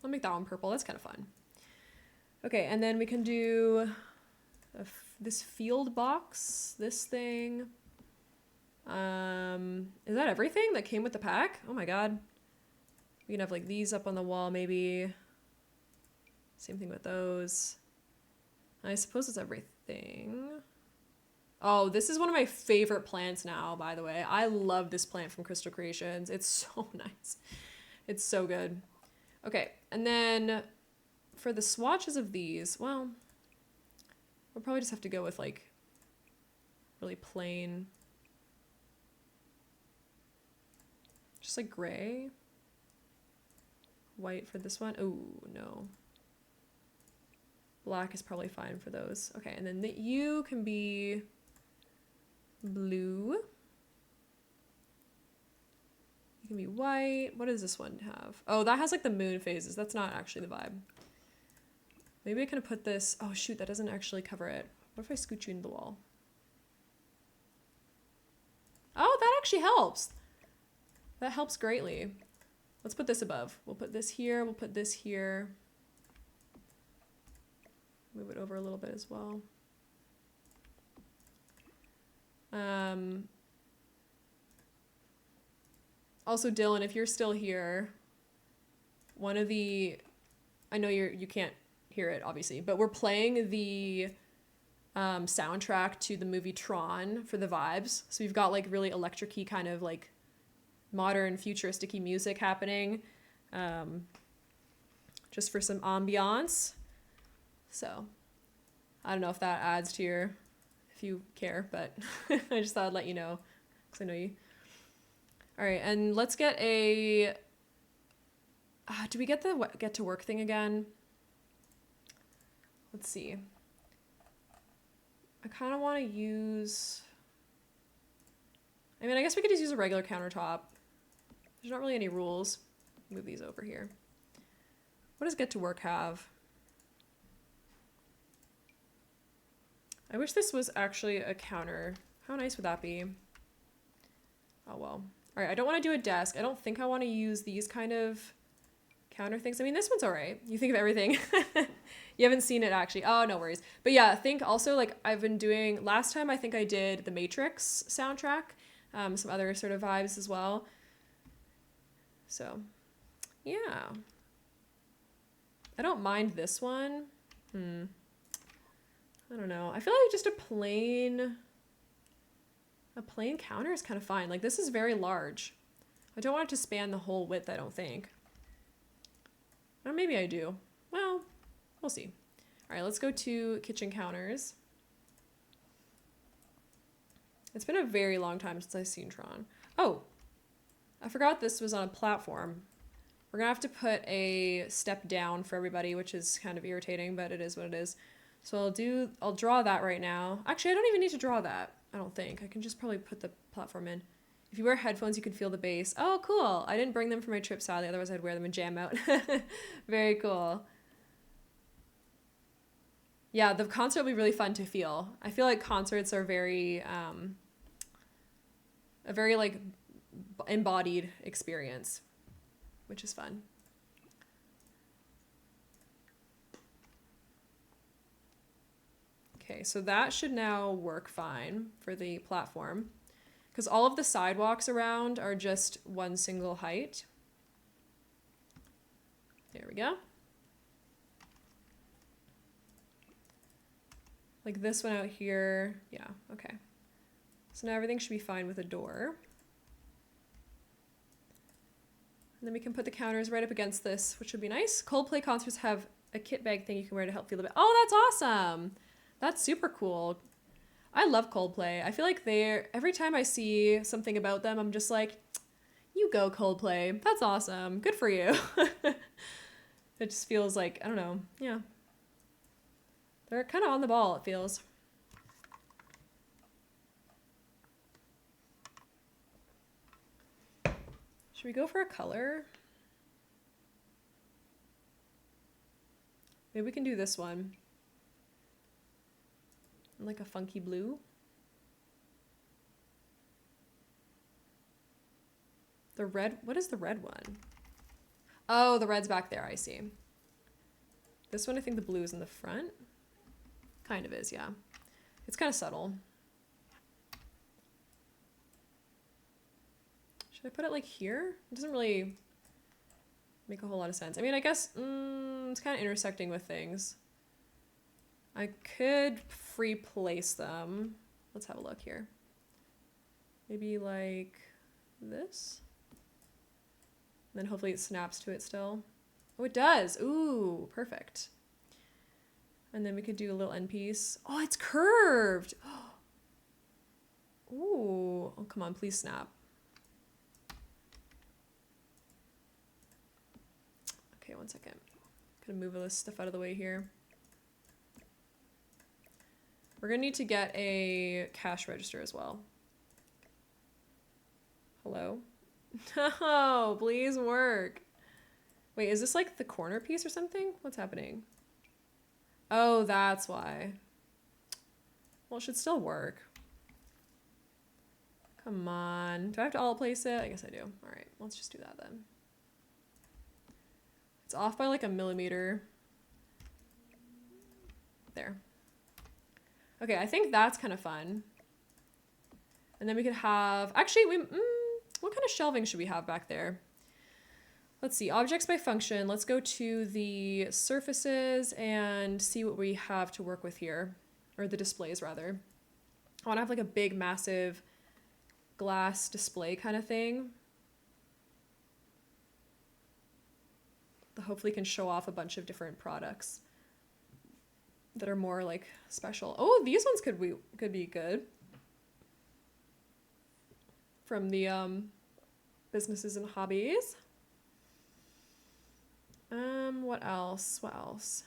I'll make that one purple. That's kind of fun. Okay, and then we can do this field box, this thing. Is that everything that came with the pack? Oh my god. We can have like these up on the wall maybe. Same thing with those. I suppose it's everything. Oh, this is one of my favorite plants now, by the way. I love this plant from Crystal Creations. It's so nice. It's so good. Okay, and then for the swatches of these, well, we'll probably just have to go with like really plain, just like gray. White for this one. Oh, no. Black is probably fine for those. Okay, and then you can be blue. You can be white. What does this one have? Oh, that has like the moon phases. That's not actually the vibe. Maybe I can put this. Oh shoot, that doesn't actually cover it. What if I scoot you into the wall? Oh, that actually helps. That helps greatly. Let's put this above. We'll put this here. We'll put this here. Move it over a little bit as well. Also, Dylan, if you're still here, one of the, I know you can't hear it obviously, but we're playing the soundtrack to the movie Tron for the vibes. So we've got like really electric-y kind of like modern futuristic-y music happening, just for some ambiance. So I don't know if that adds to your, if you care, but I just thought I'd let you know because I know you. All right, and let's get a, do we get the get to work thing again? Let's see. I kind of want to use, I mean, I guess we could just use a regular countertop. There's not really any rules. Move these over here. What does get to work have? I wish this was actually a counter. How nice would that be? Oh, well. All right, I don't want to do a desk. I don't think I want to use these kind of counter things. I mean, this one's all right. You think of everything. You haven't seen it actually. Oh, no worries. But yeah, think also like I've been doing, last time I think I did the Matrix soundtrack, some other sort of vibes as well. So yeah. I don't mind this one. I don't know. I feel like just a plain counter is kind of fine. Like this is very large. I don't want it to span the whole width, I don't think. Or maybe I do. Well, we'll see. All right, let's go to kitchen counters. It's been a very long time since I've seen Tron. Oh, I forgot this was on a platform. We're gonna have to put a step down for everybody, which is kind of irritating, but it is what it is. So I'll draw that right now. Actually, I don't even need to draw that. I don't think. I can just probably put the platform in. If you wear headphones, you can feel the bass. Oh, cool. I didn't bring them for my trip, sadly. Otherwise, I'd wear them and jam out. Very cool. Yeah, the concert will be really fun to feel. I feel like concerts are very, a very like embodied experience, which is fun. Okay, so that should now work fine for the platform because all of the sidewalks around are just one single height. There we go. Like this one out here. Yeah, okay. So now everything should be fine with a door. And then we can put the counters right up against this, which would be nice. Coldplay concerts have a kit bag thing you can wear to help feel the bit. Oh, that's awesome. That's super cool. I love Coldplay. I feel like every time I see something about them, I'm just like, you go Coldplay. That's awesome. Good for you. It just feels like, I don't know. Yeah. They're kind of on the ball, it feels. Should we go for a color? Maybe we can do this one. Like a funky blue. The red, what is the red one? Oh, the red's back there, I see. This one, I think the blue is in the front. Kind of is, yeah. It's kind of subtle. Should I put it like here? It doesn't really make a whole lot of sense. I mean, I guess it's kind of intersecting with things. I could free place them. Let's have a look here. Maybe like this. And then hopefully it snaps to it still. Oh, it does. Ooh, perfect. And then we could do a little end piece. Oh, it's curved. Ooh, oh, come on, please snap. Okay, one second. Gonna move all this stuff out of the way here. We're gonna need to get a cash register as well. Hello? No, please work. Wait, is this like the corner piece or something? What's happening? Oh, that's why. Well, it should still work. Come on. Do I have to alt place it? I guess I do. All right, let's just do that then. It's off by like a millimeter. There. Okay, I think that's kind of fun. And then we could have, actually, what kind of shelving should we have back there? Let's see, objects by function. Let's go to the surfaces and see what we have to work with here, or the displays rather. I want to have like a big, massive glass display kind of thing that hopefully can show off a bunch of different products that are more like special. Oh, these ones could be good from the businesses and hobbies. What else? What else?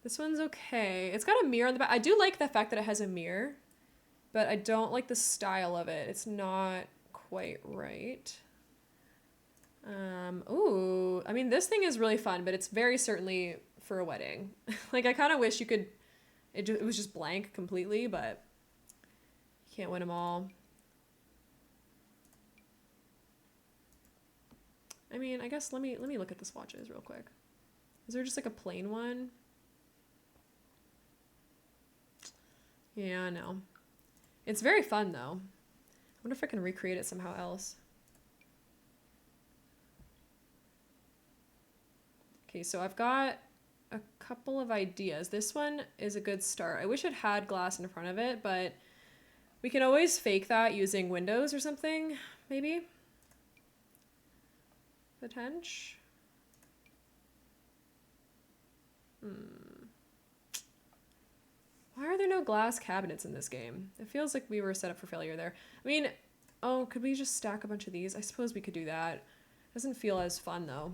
This one's okay. It's got a mirror on the back. I do like the fact that it has a mirror, but I don't like the style of it. It's not quite right. Ooh, I mean, this thing is really fun, but it's very certainly for a wedding. Like, I kind of wish you could, it was just blank completely, but you can't win them all. I mean, I guess let me look at the swatches real quick. Is there just like a plain one? Yeah, no. It's very fun though. I wonder if I can recreate it somehow else. Okay, so I've got a couple of ideas. This one is a good start. I wish it had glass in front of it, but we can always fake that using windows or something, maybe. Potential. Why are there no glass cabinets in this game? It feels like we were set up for failure there. I mean, oh, could we just stack a bunch of these? I suppose we could do that. Doesn't feel as fun though.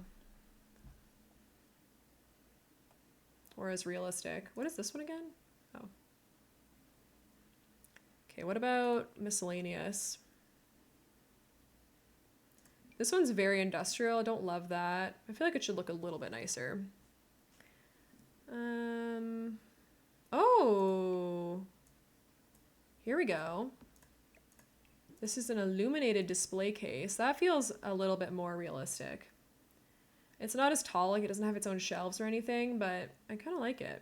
Or as realistic. What is this one again? Oh. Okay, what about miscellaneous? This one's very industrial. I don't love that. I feel like it should look a little bit nicer. Oh, here we go. This is an illuminated display case. That feels a little bit more realistic. It's not as tall, like it doesn't have its own shelves or anything, but I kind of like it.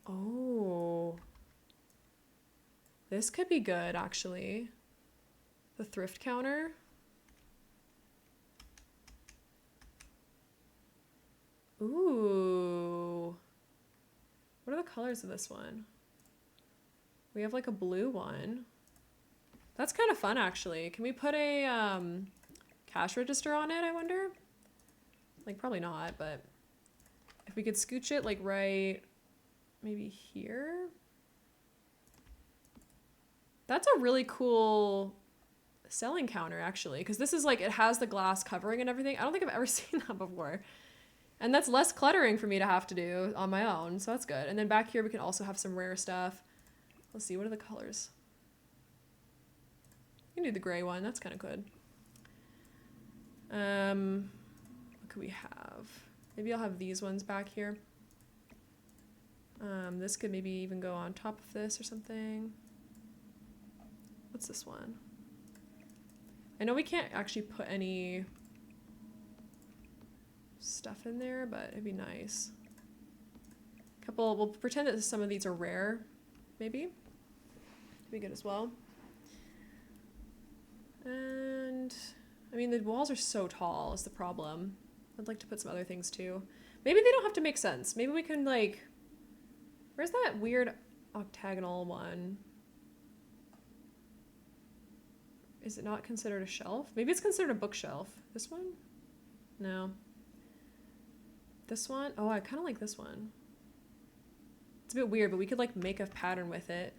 Oh. This could be good, actually. The thrift counter. Ooh. What are the colors of this one? We have like a blue one. That's kind of fun, actually. Can we put a cash register on it, I wonder? Like, probably not, but if we could scooch it, like, right maybe here? That's a really cool selling counter, actually, because this is like, it has the glass covering and everything. I don't think I've ever seen that before. And that's less cluttering for me to have to do on my own, so that's good. And then back here, we can also have some rare stuff. Let's see, what are the colors? We can do the gray one, that's kind of good. What could we have? Maybe I'll have these ones back here. This could maybe even go on top of this or something. What's this one? I know we can't actually put any stuff in there, but it'd be nice. We'll pretend that some of these are rare, maybe. It'd be good as well. And, I mean, the walls are so tall is the problem. I'd like to put some other things too. Maybe they don't have to make sense. Maybe we can, like, where's that weird octagonal one? Is it not considered a shelf? Maybe it's considered a bookshelf. This one? No. This one? Oh, I kind of like this one. It's a bit weird, but we could like make a pattern with it.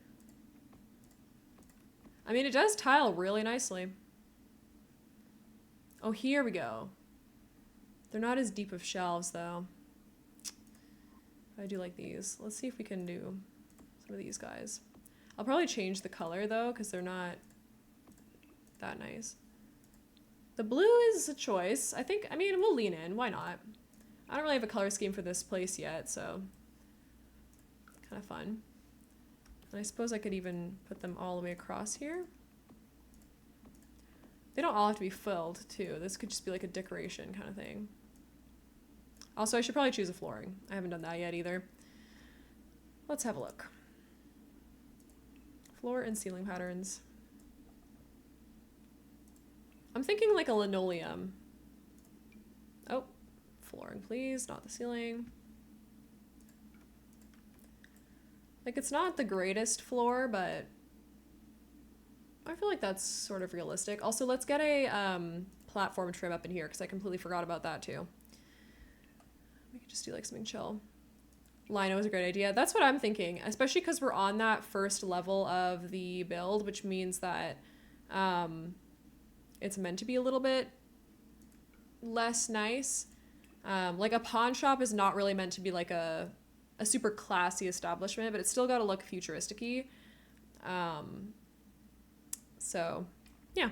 I mean, it does tile really nicely. Oh, here we go. They're not as deep of shelves though. I do like these. Let's see if we can do some of these guys. I'll probably change the color though, because they're not that nice. The blue is a choice. I think, I mean, we'll lean in. Why not? I don't really have a color scheme for this place yet, so kind of fun. And I suppose I could even put them all the way across here. They don't all have to be filled, too. This could just be like a decoration kind of thing. Also, I should probably choose a flooring. I haven't done that yet either. Let's have a look. Floor and ceiling patterns. I'm thinking like a linoleum. Oh, flooring, please, not the ceiling. Like, it's not the greatest floor, but I feel like that's sort of realistic. Also, let's get a platform trim up in here, because I completely forgot about that too. We could just do like something chill. Lino is a great idea. That's what I'm thinking, especially because we're on that first level of the build, which means that it's meant to be a little bit less nice. Like a pawn shop is not really meant to be like a super classy establishment, but it's still got to look futuristic-y. So yeah,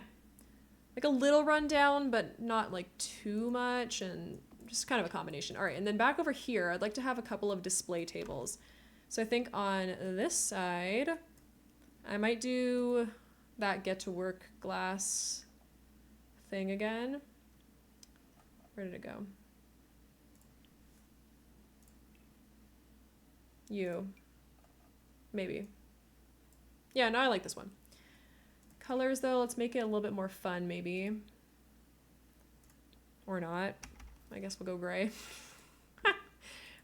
like a little rundown, but not like too much, and just kind of a combination. All right, and then back over here, I'd like to have a couple of display tables. So I think on this side, I might do that get to work glass thing again. Where did it go? You. Maybe. Yeah, no, I like this one. Colors, though, let's make it a little bit more fun, maybe. Or not. I guess we'll go gray. All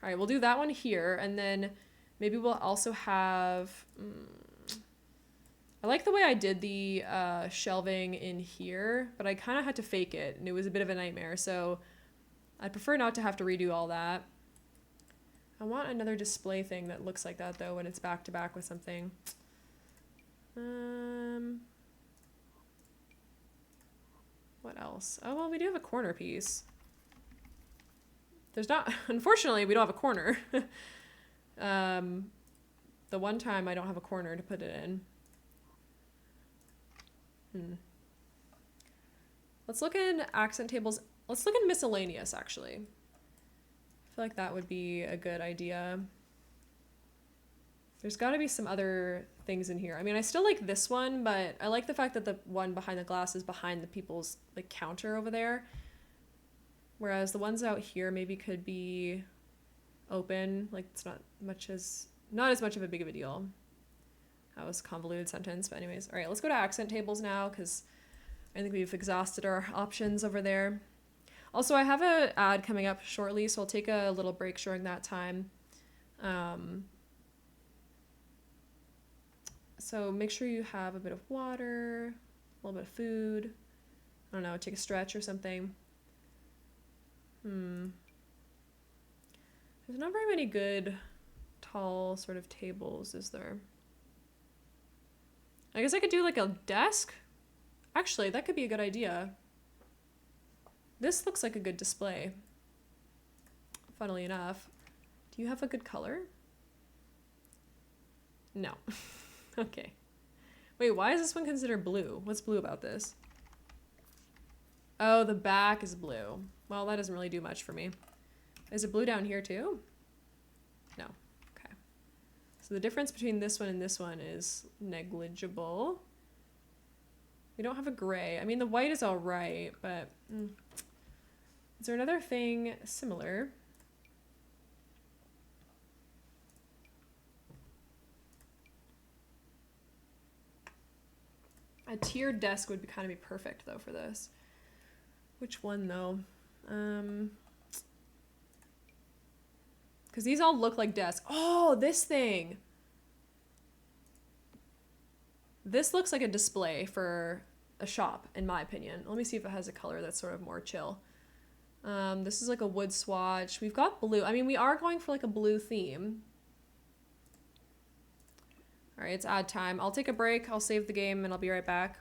right, we'll do that one here, and then maybe we'll also have... I like the way I did the shelving in here, but I kind of had to fake it, and it was a bit of a nightmare, so I'd prefer not to have to redo all that. I want another display thing that looks like that, though, when it's back to back with something. What else? Oh, well, we do have a corner piece. There's not... Unfortunately, we don't have a corner. The one time I don't have a corner to put it in. Let's look in accent tables. Let's look in miscellaneous, actually. I feel like that would be a good idea. There's got to be some other things in here. I mean, I still like this one, but I like the fact that the one behind the glass is behind the people's like counter over there. Whereas the ones out here maybe could be open. Like, it's not as much of a big of a deal. That was a convoluted sentence, but anyways. All right, let's go to accent tables now, because I think we've exhausted our options over there. Also, I have an ad coming up shortly, so I'll take a little break during that time. So make sure you have a bit of water, a little bit of food. I don't know, take a stretch or something. There's not very many good, tall sort of tables, is there? I guess I could do like a desk. Actually, that could be a good idea. This looks like a good display. Funnily enough. Do you have a good color? No. Okay. Wait, why is this one considered blue? What's blue about this? Oh, the back is blue. Well, that doesn't really do much for me. Is it blue down here too? No. Okay. So the difference between this one and this one is negligible. We don't have a gray. I mean, the white is all right, but Is there another thing similar? A tiered desk would kind of be perfect though for this. Which one though? Because these all look like desks. Oh, this thing. This looks like a display for a shop, in my opinion. Let me see if it has a color that's sort of more chill. This is like a wood swatch. We've got blue. I mean, we are going for like a blue theme. All right, it's ad time. I'll take a break. I'll save the game and I'll be right back.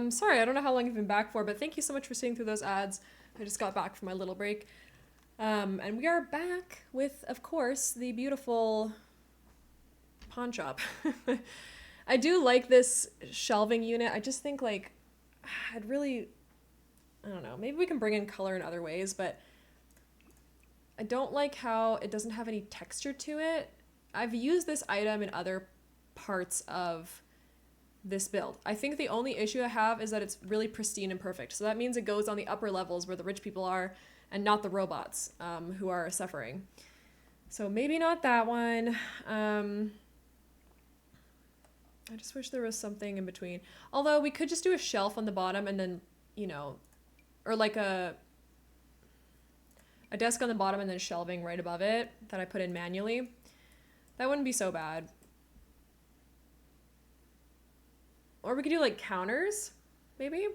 Sorry, I don't know how long you've been back for, but thank you so much for sitting through those ads. I just got back from my little break. And we are back with, of course, the beautiful pawn shop. I do like this shelving unit. I just think, like, I'd really, I don't know, maybe we can bring in color in other ways, but I don't like how it doesn't have any texture to it. I've used this item in other parts of this build. I think the only issue I have is that it's really pristine and perfect. So that means it goes on the upper levels where the rich people are and not the robots who are suffering. So maybe not that one. I just wish there was something in between. Although we could just do a shelf on the bottom and then, you know, or like a desk on the bottom and then shelving right above it that I put in manually. That wouldn't be so bad. Or we could do like counters, maybe?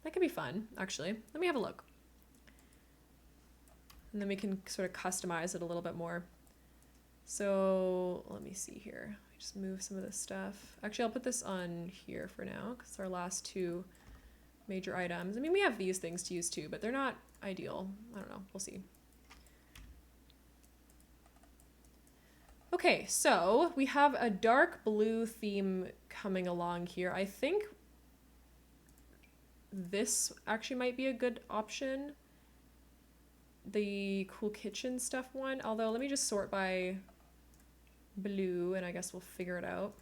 That could be fun, actually. Let me have a look. And then we can sort of customize it a little bit more. So let me see here. Just move some of this stuff. Actually, I'll put this on here for now because it's our last two major items. I mean, we have these things to use too, but they're not ideal. I don't know. We'll see. Okay, so we have a dark blue theme coming along here. I think this actually might be a good option. The cool kitchen stuff one. Although, let me just sort by blue and I guess we'll figure it out.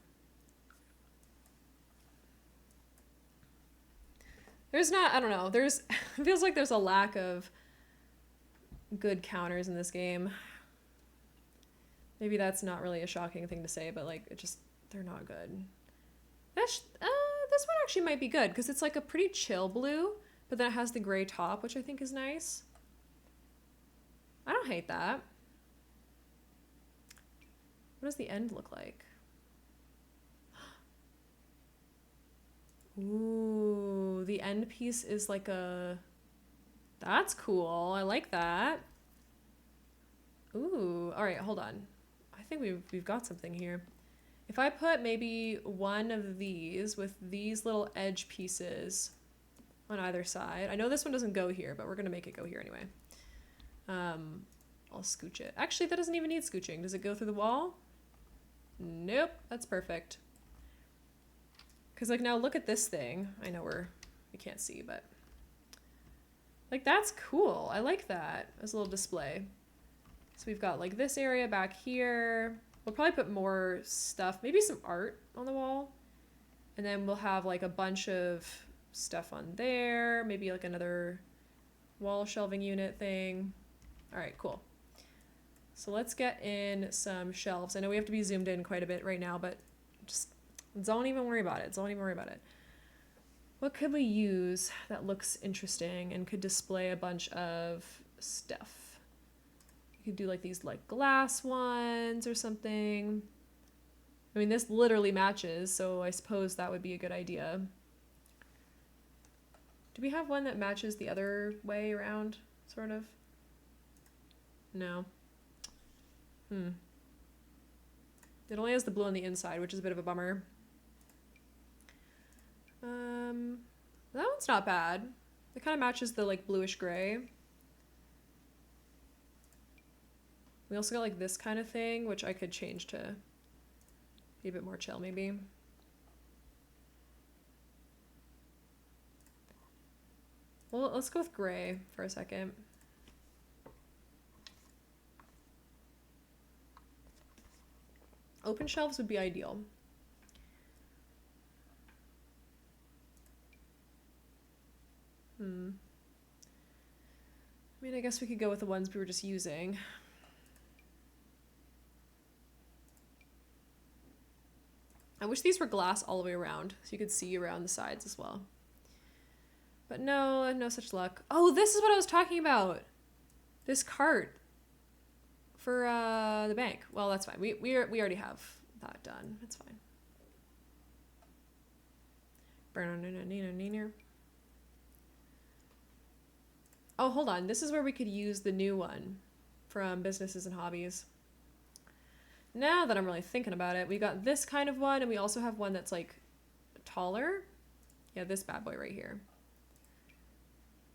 There's not, I don't know, there's, it feels like there's a lack of good counters in this game. Maybe that's not really a shocking thing to say, but like, it just, they're not good. This one actually might be good because it's like a pretty chill blue, but then it has the gray top, which I think is nice. I don't hate that. What does the end look like? Ooh, the end piece is like a... That's cool. I like that. Ooh, all right, hold on. I think we've got something here. If I put maybe one of these with these little edge pieces on either side. I know this one doesn't go here, but we're gonna make it go here anyway. I'll scooch it. Actually, that doesn't even need scooching. Does it go through the wall? Nope, that's perfect. Because like now look at this thing. I know we can't see, but like that's cool. I like that as a little display. So we've got like this area back here. We'll probably put more stuff, maybe some art on the wall. And then we'll have like a bunch of stuff on there. Maybe like another wall shelving unit thing. All right, cool. So let's get in some shelves. I know we have to be zoomed in quite a bit right now, but just don't even worry about it. Don't even worry about it. What could we use that looks interesting and could display a bunch of stuff? You could do like these like glass ones or something. I mean, this literally matches, so I suppose that would be a good idea. Do we have one that matches the other way around, sort of? No. It only has the blue on the inside, which is a bit of a bummer. That one's not bad. It kind of matches the like bluish gray. We also got like this kind of thing, which I could change to be a bit more chill maybe. Well, let's go with gray for a second. Open shelves would be ideal. I mean, I guess we could go with the ones we were just using. I wish these were glass all the way around, so you could see around the sides as well. But no, no such luck. Oh, this is what I was talking about. This cart for the bank. Well, that's fine. We already have that done. It's fine. Oh, hold on. This is where we could use the new one from Businesses and Hobbies. Now that I'm really thinking about it, we got this kind of one, and we also have one that's like taller. Yeah, this bad boy right here.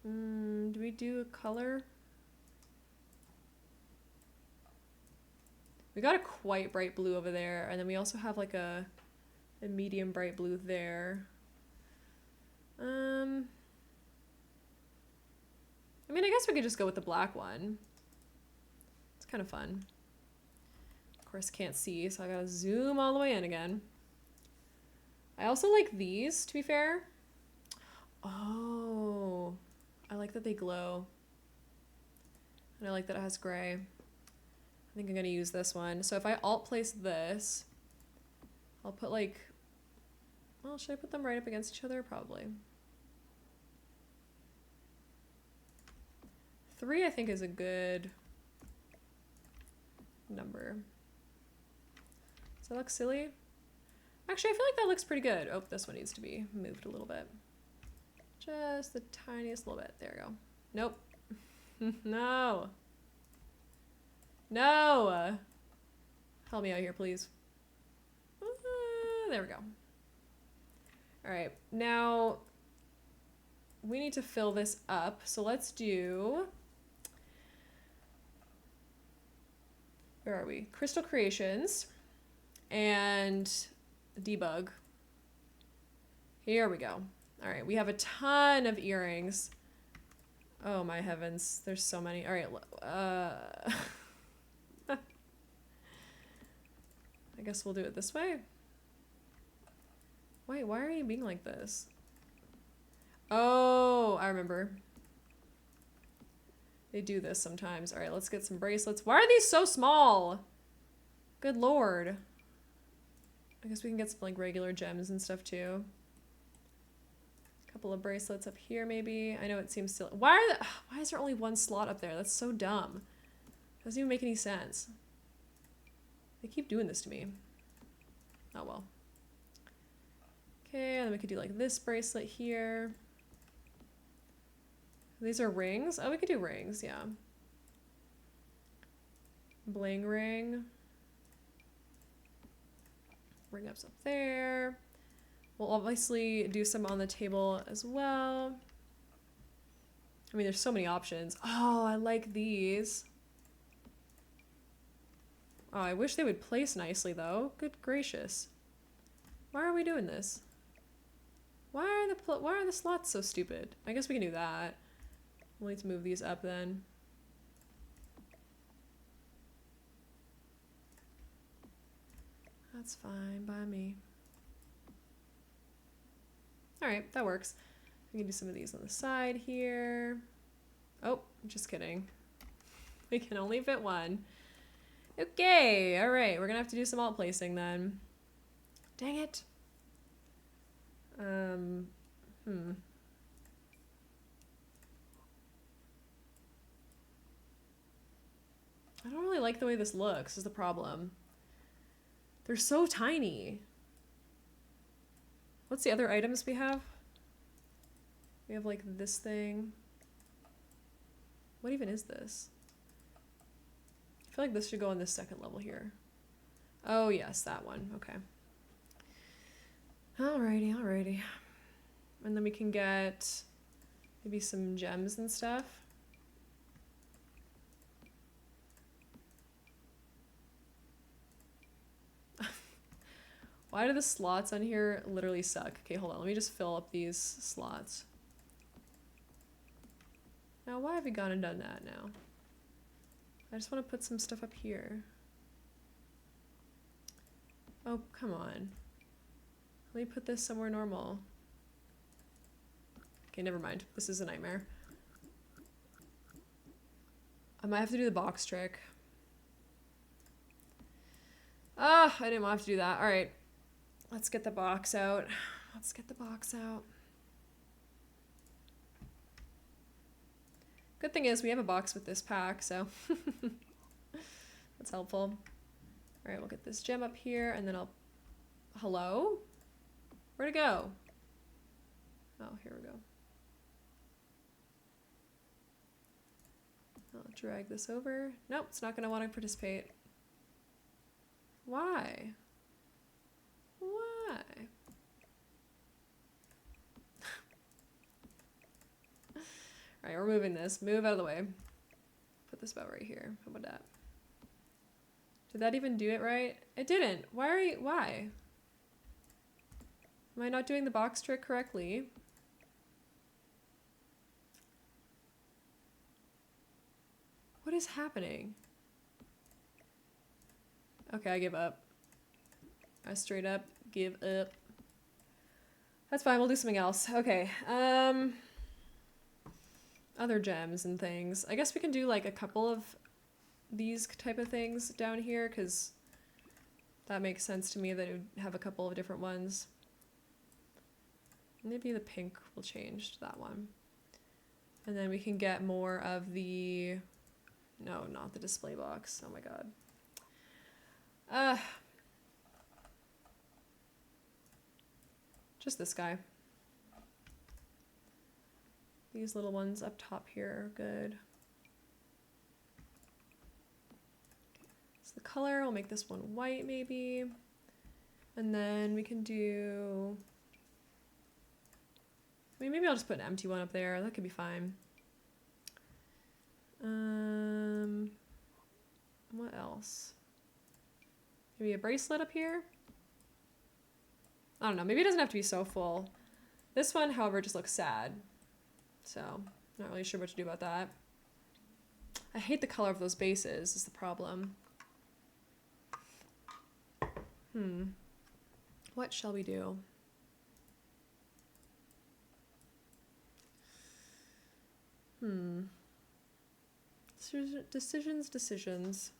Do we do a color? We got a quite bright blue over there, and then we also have like a medium bright blue there. I mean, I guess we could just go with the black one. It's kind of fun. Of course, can't see, so I gotta zoom all the way in again. I also like these, to be fair. Oh, I like that they glow. And I like that it has gray. I think I'm gonna use this one. So if I alt place this, I'll put like, well, should I put them right up against each other? Probably. 3, I think, is a good number. Does that look silly? Actually, I feel like that looks pretty good. Oh, this one needs to be moved a little bit. Just the tiniest little bit. There we go. Nope. No. No! Help me out here, please. There we go. Alright, now we need to fill this up. So let's do... Where are we? Crystal Creations and debug. Here we go. Alright, we have a ton of earrings. Oh my heavens, there's so many. Alright, I guess we'll do it this way. Wait, why are you being like this? Oh, I remember. They do this sometimes. Alright, let's get some bracelets. Why are these so small? Good lord. I guess we can get some like regular gems and stuff too. Couple of bracelets up here maybe. I know it seems silly. Why is there only one slot up there? That's so dumb. Doesn't even make any sense. They keep doing this to me. Oh well. Okay, and then we could do like this bracelet here. These are rings? Oh, we could do rings, yeah. Bling ring. Ring ups up there. We'll obviously do some on the table as well. I mean, there's so many options. Oh, I like these. Oh, I wish they would place nicely though. Good gracious. Why are we doing this? Why are the slots so stupid? I guess we can do that. We'll need to move these up then. That's fine by me. Alright, that works. We can do some of these on the side here. Oh, just kidding. We can only fit one. Okay, alright, we're gonna have to do some alt placing then. Dang it. I don't really like the way this looks, is the problem. They're so tiny. What's the other items we have? We have like this thing. What even is this? I feel like this should go on this second level here. Oh yes, that one. Okay. Alrighty, alrighty. And then we can get maybe some gems and stuff. Why do the slots on here literally suck? Okay, hold on. Let me just fill up these slots. Now, why have we gone and done that now? I just want to put some stuff up here. Oh, come on. Let me put this somewhere normal. Okay, never mind. This is a nightmare. I might have to do the box trick. Ah, I didn't want to have to do that. All right. Let's get the box out. Let's get the box out. Good thing is we have a box with this pack, so that's helpful. All right, we'll get this gem up here, and then I'll... Hello? Where'd it go? Oh, here we go. I'll drag this over. Nope, it's not going to want to participate. Why? Why? Alright, we're moving this. Move out of the way. Put this about right here. How about that? Did that even do it right? It didn't. Why? Am I not doing the box trick correctly? What is happening? Okay, I give up. I straight up give up. That's fine, we'll do something else. Okay, other gems and things. I guess we can do like a couple of these type of things down here, because that makes sense to me that it would have a couple of different ones. Maybe the pink will change to that one. And then we can get more of the... No, not the display box. Oh my god. Just this guy. These little ones up top here are good. So the color, we'll make this one white maybe. And then we can do, I mean, maybe I'll just put an empty one up there. That could be fine. What else? Maybe a bracelet up here? I don't know. Maybe it doesn't have to be so full. This one, however, just looks sad. So, not really sure what to do about that. I hate the color of those bases is the problem. What shall we do? Decisions.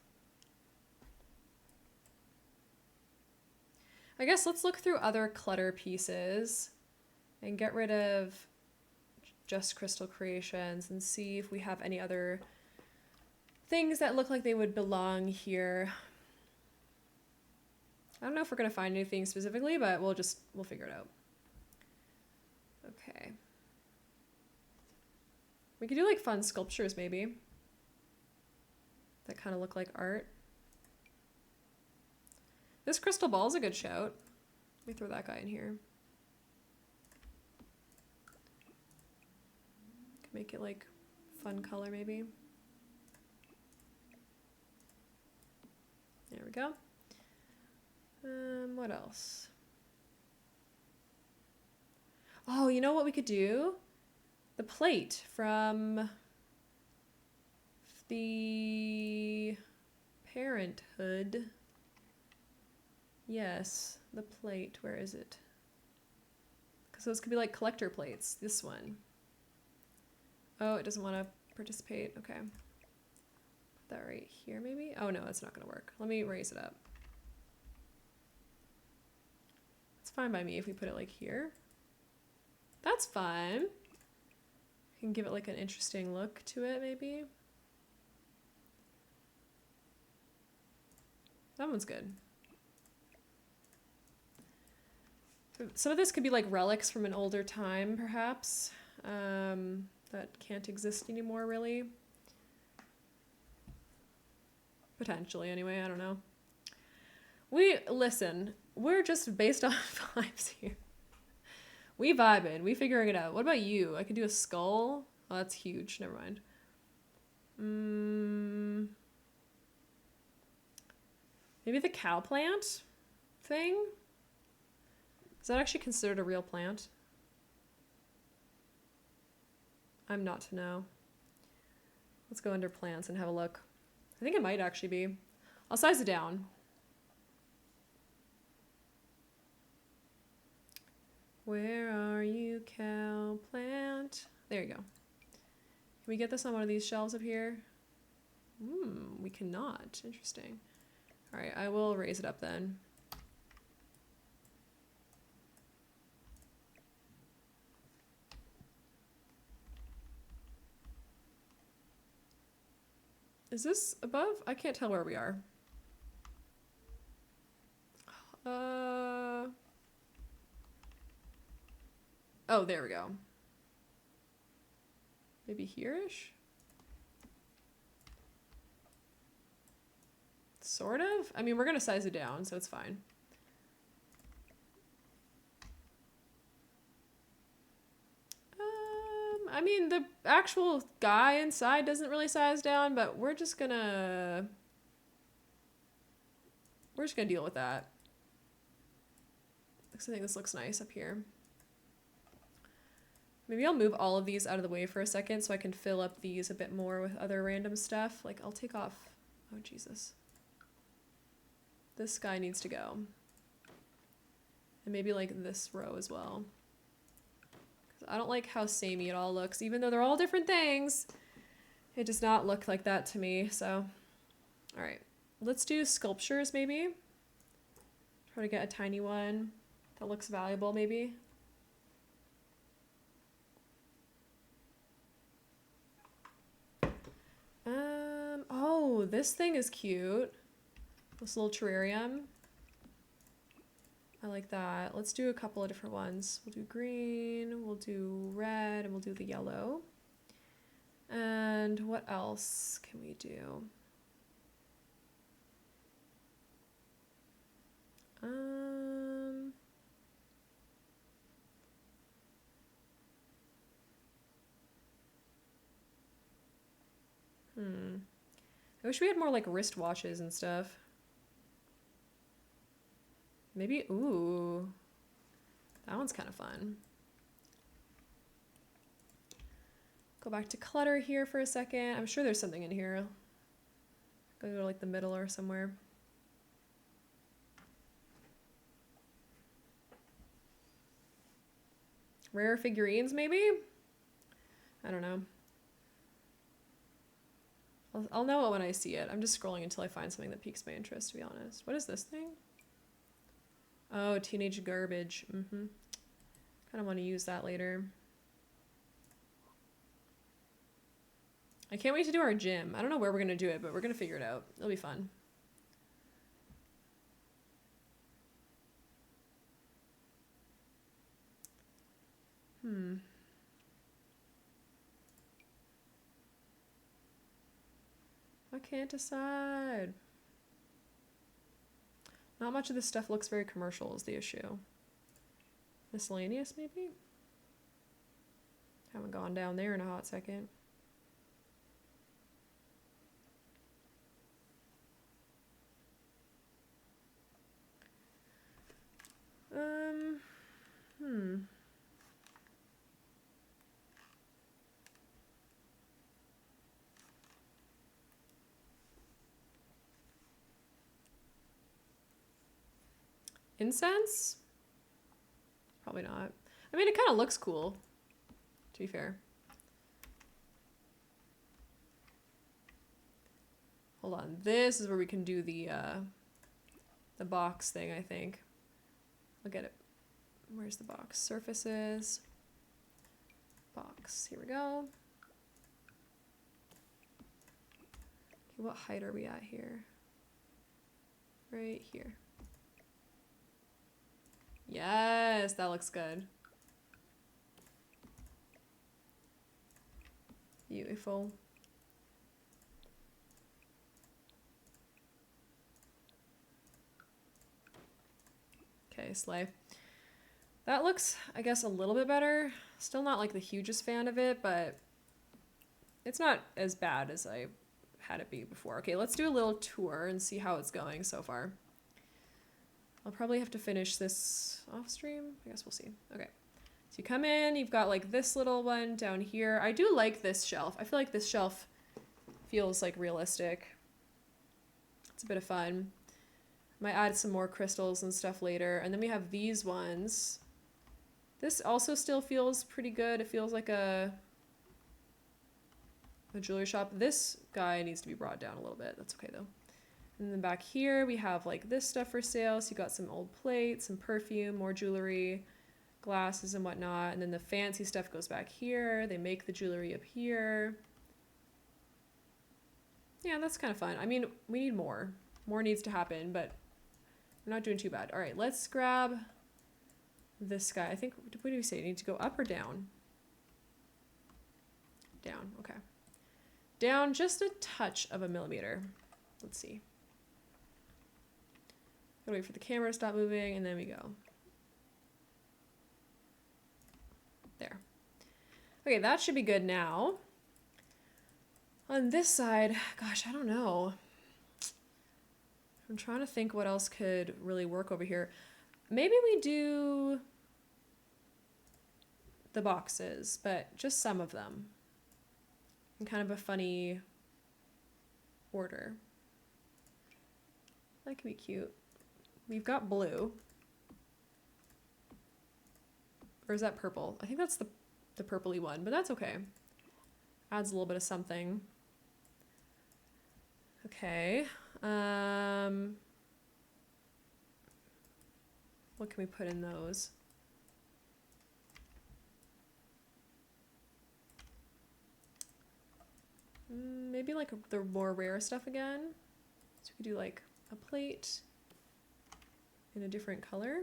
I guess let's look through other clutter pieces and get rid of just crystal creations and see if we have any other things that look like they would belong here. I don't know if we're gonna find anything specifically, but we'll figure it out. Okay. We could do like fun sculptures maybe. That kind of look like art. This crystal ball is a good shout. Let me throw that guy in here. Could make it like fun color maybe. There we go. What else? Oh, you know what we could do? The plate from the Parenthood. Yes, the plate. Where is it? Because those could be like collector plates. This one. Oh, it doesn't want to participate. Okay. Put that right here maybe? Oh no, it's not going to work. Let me raise it up. It's fine by me if we put it like here. That's fine. We can give it like an interesting look to it maybe. That one's good. Some of this could be like relics from an older time, perhaps, that can't exist anymore, really. Potentially, anyway, I don't know. Listen, we're just based on vibes here. We vibing, we figuring it out. What about you? I could do a skull. Oh, that's huge, never mind. Maybe the cow plant thing? Is that actually considered a real plant? I'm not to know. Let's go under plants and have a look. I think it might actually be. I'll size it down. Where are you, cow plant? There you go. Can we get this on one of these shelves up here? We cannot. Interesting. All right, I will raise it up then. Is this above? I can't tell where we are. Oh, there we go. Maybe here-ish? Sort of? I mean, we're gonna size it down, so it's fine. I mean, the actual guy inside doesn't really size down, but we're just gonna deal with that. Because I think this looks nice up here. Maybe I'll move all of these out of the way for a second so I can fill up these a bit more with other random stuff. Like, I'll take off... Oh, Jesus. This guy needs to go. And maybe, like, this row as well. I don't like how samey it all looks. Even though they're all different things, it does not look like that to me, so... Alright. Let's do sculptures, maybe. Try to get a tiny one that looks valuable, maybe. Oh, this thing is cute. This little terrarium. I like that. Let's do a couple of different ones. We'll do green, we'll do red, and we'll do the yellow. And what else can we do? Um, I wish we had more like wristwatches and stuff. Maybe, ooh, that one's kind of fun. Go back to clutter here for a second. I'm sure there's something in here. Go to like the middle or somewhere. Rare figurines, maybe? I don't know. I'll know it when I see it. I'm just scrolling until I find something that piques my interest, to be honest. What is this thing? Oh, teenage garbage. Kind of want to use that later. I can't wait to do our gym. I don't know where we're going to do it, but we're going to figure it out. It'll be fun. I can't decide. Not much of this stuff looks very commercial is the issue. Miscellaneous, maybe? Haven't gone down there in a hot second. Incense? Probably not. I mean, it kind of looks cool, to be fair. Hold on. This is where we can do the box thing, I think. I'll get it. Where's the box? Surfaces. Box. Here we go. Okay, what height are we at here? Right here. Yes, that looks good. Beautiful. Okay, slay. That looks, I guess, a little bit better. Still not like the hugest fan of it, but it's not as bad as I had it be before. Okay, let's do a little tour and see how it's going so far. I'll probably have to finish this off stream. I guess we'll see. Okay. So you come in, you've got like this little one down here. I do like this shelf. I feel like this shelf feels like realistic. It's a bit of fun. Might add some more crystals and stuff later. And then we have these ones. This also still feels pretty good. It feels like a jewelry shop. This guy needs to be brought down a little bit. That's okay though. And then back here we have like this stuff for sale. So you got some old plates, some perfume, more jewelry, glasses and whatnot. And then the fancy stuff goes back here. They make the jewelry up here. Yeah, that's kind of fun. I mean, we need more. More needs to happen, but we're not doing too bad. All right, let's grab this guy. I think, what do we say? You need to go up or down? Down, okay. Down just a touch of a millimeter. Let's see. Gotta wait for the camera to stop moving, and then we go. There. Okay, that should be good now. On this side, gosh, I don't know. I'm trying to think what else could really work over here. Maybe we do the boxes, but just some of them. In kind of a funny order. That could be cute. We've got blue. Or is that purple? I think that's the purpley one, but that's okay. Adds a little bit of something. Okay. What can we put in those? Maybe like the more rare stuff again. So we could do like a plate in a different color.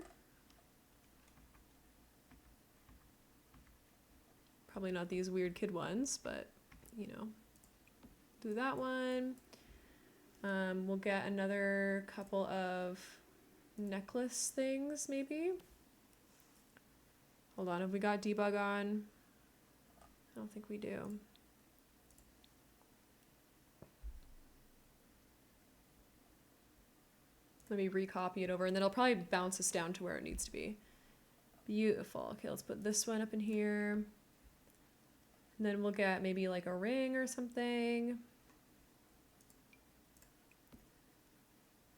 Probably not these weird kid ones, but you know, do that one. We'll get another couple of necklace things, maybe? Hold on, have we got debug on? I don't think we do. Let me recopy it over, and then it'll probably bounce us down to where it needs to be. Beautiful. Okay, let's put this one up in here. And then we'll get maybe like a ring or something.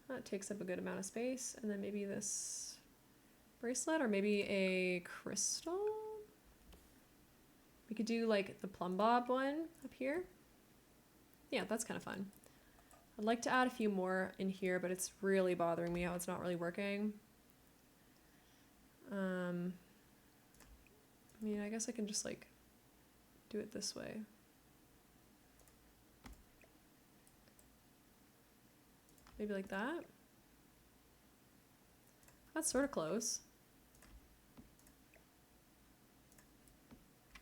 That takes up a good amount of space. And then maybe this bracelet, or maybe a crystal. We could do like the plumb bob one up here. Yeah, that's kind of fun. I'd like to add a few more in here, but it's really bothering me how it's not really working. I mean, I guess I can just like do it this way. Maybe like that. That's sort of close.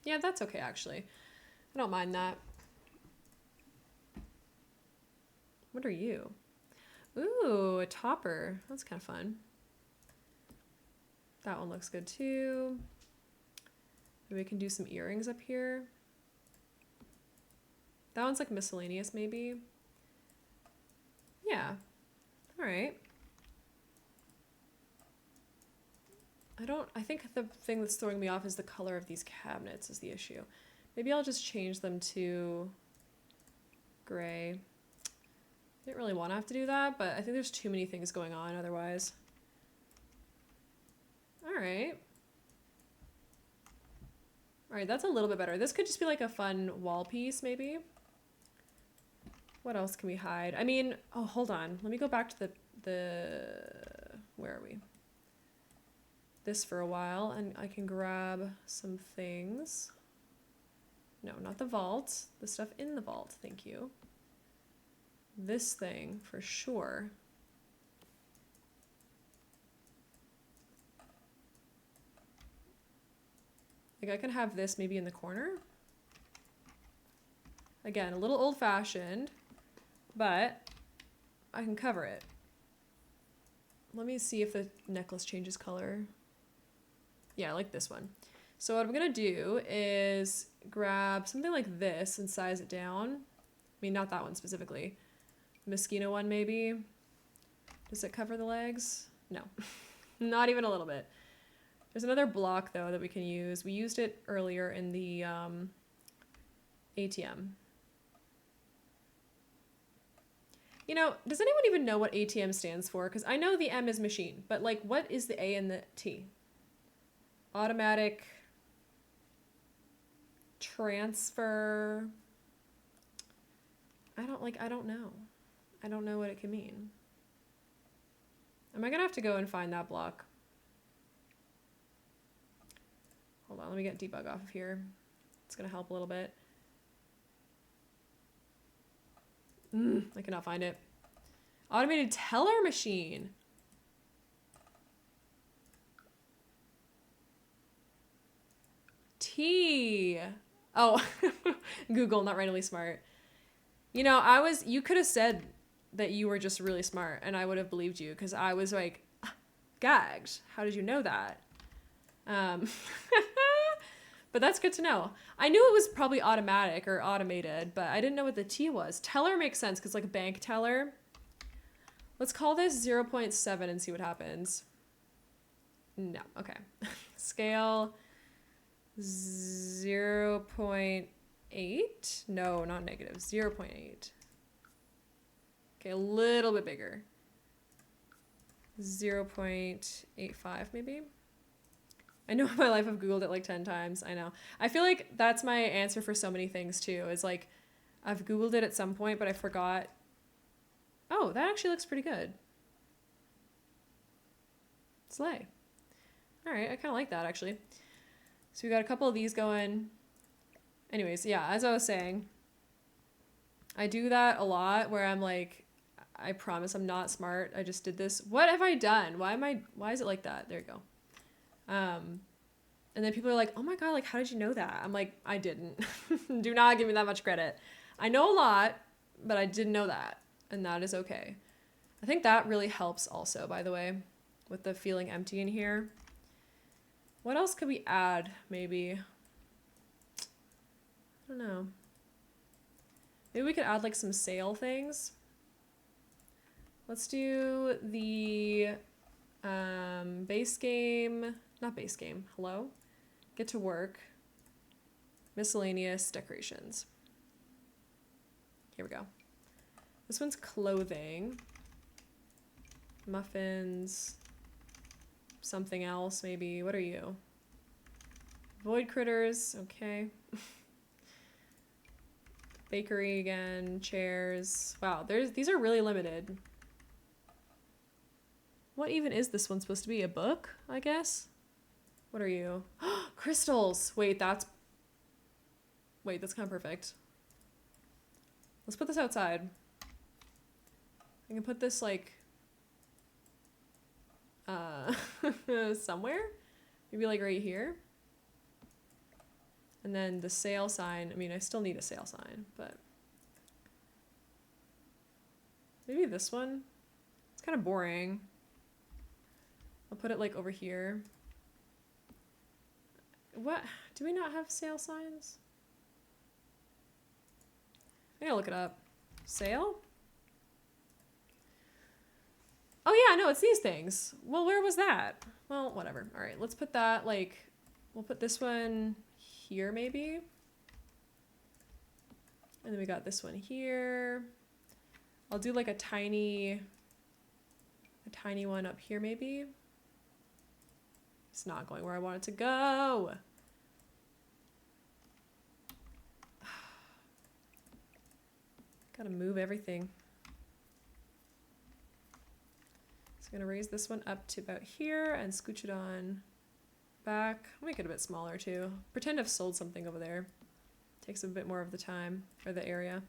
Yeah, that's okay actually. I don't mind that. What are you? Ooh, a topper. That's kind of fun. That one looks good too. Maybe we can do some earrings up here. That one's like miscellaneous maybe. Yeah. All right. I think the thing that's throwing me off is the color of these cabinets is the issue. Maybe I'll just change them to gray. Didn't really want to have to do that, but I think there's too many things going on otherwise. All right. All right, that's a little bit better. This could just be like a fun wall piece maybe. What else can we hide? I mean, oh, hold on. Let me go back to where are we? This for a while, and I can grab some things. No, not the vault. The stuff in the vault, thank you. This thing, for sure. Like I can have this maybe in the corner. Again, a little old-fashioned, but I can cover it. Let me see if the necklace changes color. Yeah, I like this one. So what I'm gonna do is grab something like this and size it down. I mean, not that one specifically. Moschino one maybe. Does it cover the legs? No, not even a little bit. There's another block though that we can use. We used it earlier in the ATM. You know, does anyone even know what ATM stands for? Because I know the M is machine, but like what is the A and the T? Automatic transfer. I don't know. I don't know what it can mean. Am I gonna have to go and find that block? Hold on, let me get debug off of here. It's gonna help a little bit. I cannot find it. Automated teller machine. T. Oh, Google, not randomly smart. You know, you could have said that you were just really smart and I would have believed you because I was like, gagged. How did you know that? But that's good to know. I knew it was probably automatic or automated, but I didn't know what the T was. Teller makes sense because like a bank teller. Let's call this 0.7 and see what happens. No, okay. Scale 0.8. No, not negative. 0.8. Okay, a little bit bigger. 0.85 maybe. I know in my life I've Googled it like 10 times. I know. I feel like that's my answer for so many things too. Is like, I've Googled it at some point, but I forgot. Oh, that actually looks pretty good. Slay. All right, I kind of like that actually. So we got a couple of these going. Anyways, yeah, as I was saying, I do that a lot where I'm like, I promise I'm not smart. I just did this. What have I done? Why is it like that? There you go. And then people are like, oh my God, like, how did you know that? I'm like, I didn't. Do not give me that much credit. I know a lot, but I didn't know that. And that is okay. I think that really helps also, by the way. with the feeling empty in here. What else could we add, maybe? I don't know. Maybe we could add like some sail things. Let's do the base game, not base game, hello? Get to work. Miscellaneous decorations. Here we go. This one's clothing. Muffins. Something else, maybe. What are you? Void critters. Okay. Bakery again. Chairs. Wow, these are really limited. What even is this one supposed to be? A book, I guess? What are you? Crystals! Wait, that's kind of perfect. Let's put this outside. I can put this, like, somewhere? Maybe, like, right here? And then the sale sign. I mean, I still need a sale sign, but... maybe this one? It's kind of boring. I'll put it, like, over here. What? Do we not have sale signs? I gotta look it up. Sale? Oh yeah, no, it's these things. Well, where was that? Well, whatever. All right, let's put that, like, we'll put this one here maybe. And then we got this one here. I'll do like a tiny one up here maybe. It's not going where I want it to go. Gotta move everything. So I'm gonna raise this one up to about here and scooch it on back. I'll make it a bit smaller too. Pretend I've sold something over there. Takes a bit more of the time or the area.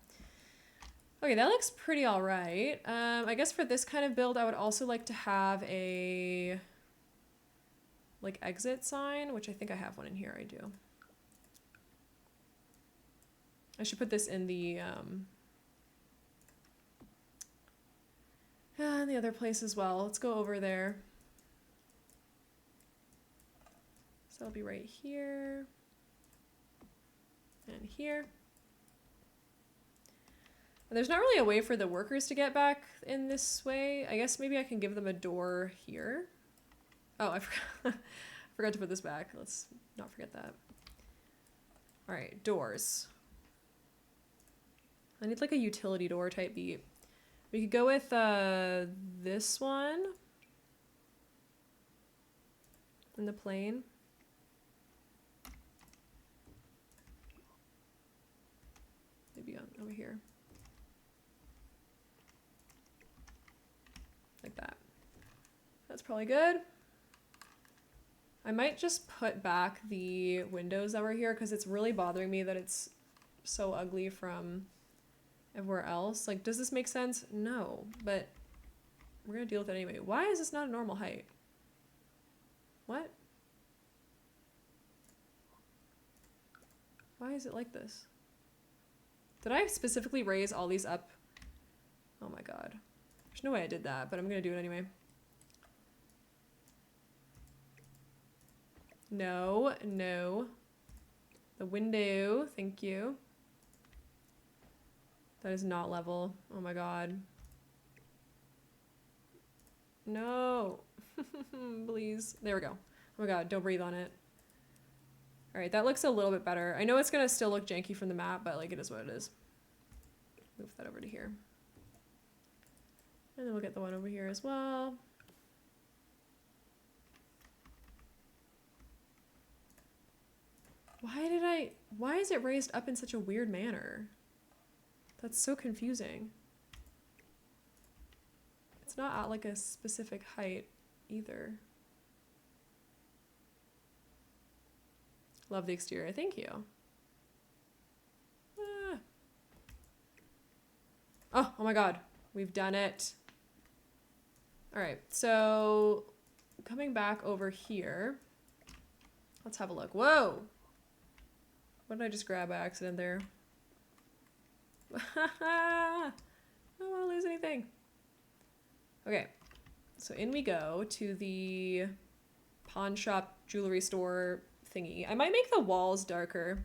Okay, that looks pretty all right. I guess for this kind of build, I would also like to have a like exit sign, which I think I have one in here. I do. I should put this in the other place as well. Let's go over there. So it'll be right here and here. And there's not really a way for the workers to get back in this way. I guess maybe I can give them a door here. Oh, I forgot to put this back. Let's not forget that. All right, doors. I need like a utility door type beat. We could go with this one in the plane. Maybe over here. Like that. That's probably good. I might just put back the windows that were here because it's really bothering me that it's so ugly from everywhere else. Like, does this make sense? No, but we're gonna deal with it anyway. Why is this not a normal height? What? Why is it like this? Did I specifically raise all these up? Oh my god. There's no way I did that, but I'm gonna do it anyway. No, no. The window, thank you. That is not level. Oh my god. No. Please. There we go. Oh my god, don't breathe on it. Alright, that looks a little bit better. I know it's gonna still look janky from the map, but like it is what it is. Move that over to here. And then we'll get the one over here as well. Why is it raised up in such a weird manner? That's so confusing. It's not at like a specific height either. Love the exterior, thank you. Ah. Oh my god, we've done it. All right, so coming back over here, let's have a look. Whoa! What did I just grab by accident there? I don't want to lose anything. Okay, So in we go to the pawn shop jewelry store thingy. I might make the walls darker.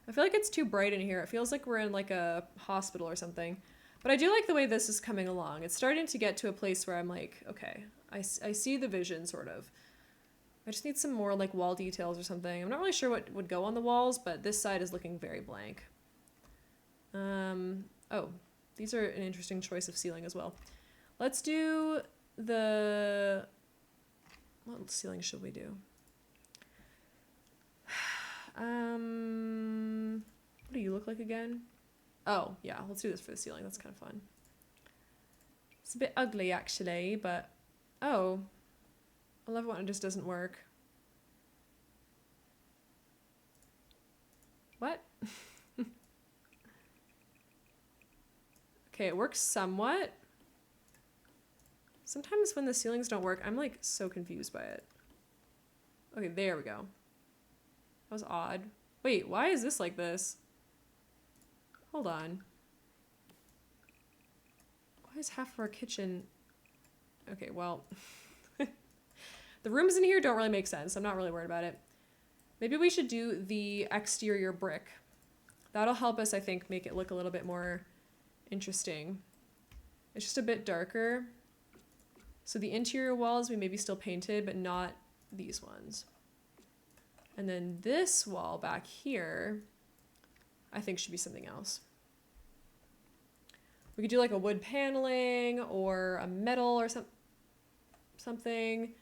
I feel like it's too bright in here. It feels like we're in like a hospital or something. But I do like the way this is coming along. It's starting to get to a place where I'm like, okay, I see the vision, sort of. I just need some more like wall details or something. I'm not really sure what would go on the walls, but this side is looking very blank. Oh, these are an interesting choice of ceiling as well. Let's do the... What ceiling should we do? What do you look like again? Oh, yeah, let's do this for the ceiling. That's kind of fun. It's a bit ugly, actually, but... Oh. I love it when it just doesn't work. What? Okay, it works somewhat. Sometimes when the ceilings don't work, I'm like so confused by it. Okay, there we go. That was odd. Wait, why is this like this? Hold on. Why is half of our kitchen... Okay, well... The rooms in here don't really make sense. I'm not really worried about it. Maybe we should do the exterior brick. That'll help us, I think, make it look a little bit more interesting. It's just a bit darker. So the interior walls we maybe still painted, but not these ones. And then this wall back here, I think should be something else. We could do like a wood paneling or a metal or something.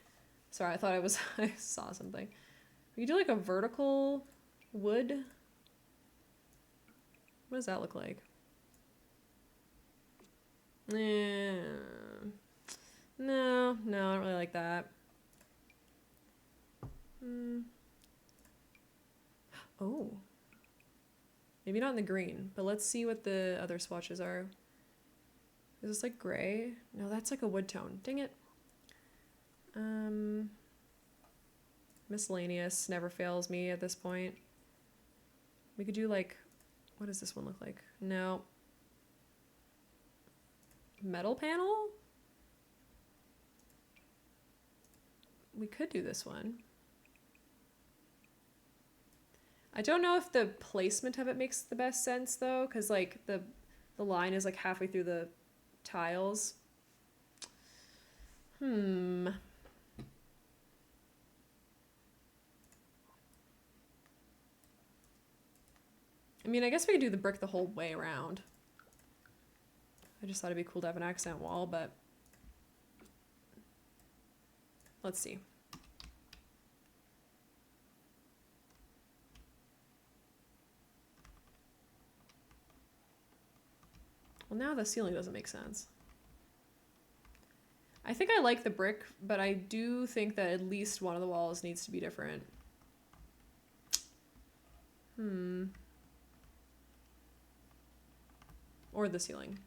Sorry, I thought I saw something. We could do like a vertical wood. What does that look like? No, I don't really like that. Oh. Maybe not in the green, but let's see what the other swatches are. Is this like gray? No, that's like a wood tone. Dang it. Miscellaneous never fails me at this point. We could do like, what does this one look like? No. Metal panel? We could do this one. I don't know if the placement of it makes the best sense though, because like the line is like halfway through the tiles. I mean, I guess we could do the brick the whole way around. I just thought it'd be cool to have an accent wall, but let's see. Well, now the ceiling doesn't make sense. I think I like the brick, but I do think that at least one of the walls needs to be different. Or the ceiling.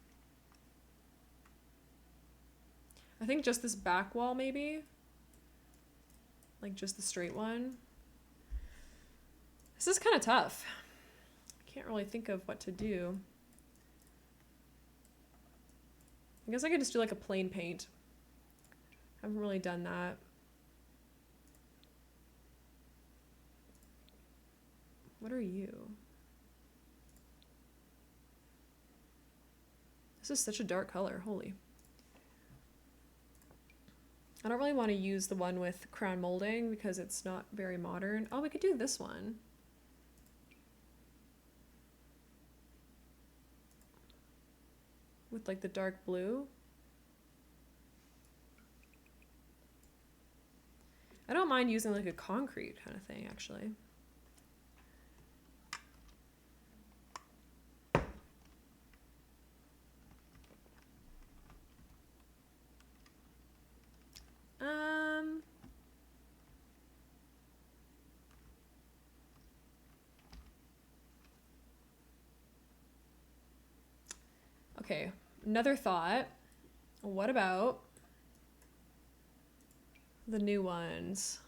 I think just this back wall, maybe? Like just the straight one. This is kind of tough. I can't really think of what to do. I guess I could just do like a plain paint. I haven't really done that. What are you? This is such a dark color, holy. I don't really want to use the one with crown molding because it's not very modern. Oh, we could do this one. With like the dark blue. I don't mind using like a concrete kind of thing, actually. Okay, another thought. What about the new ones?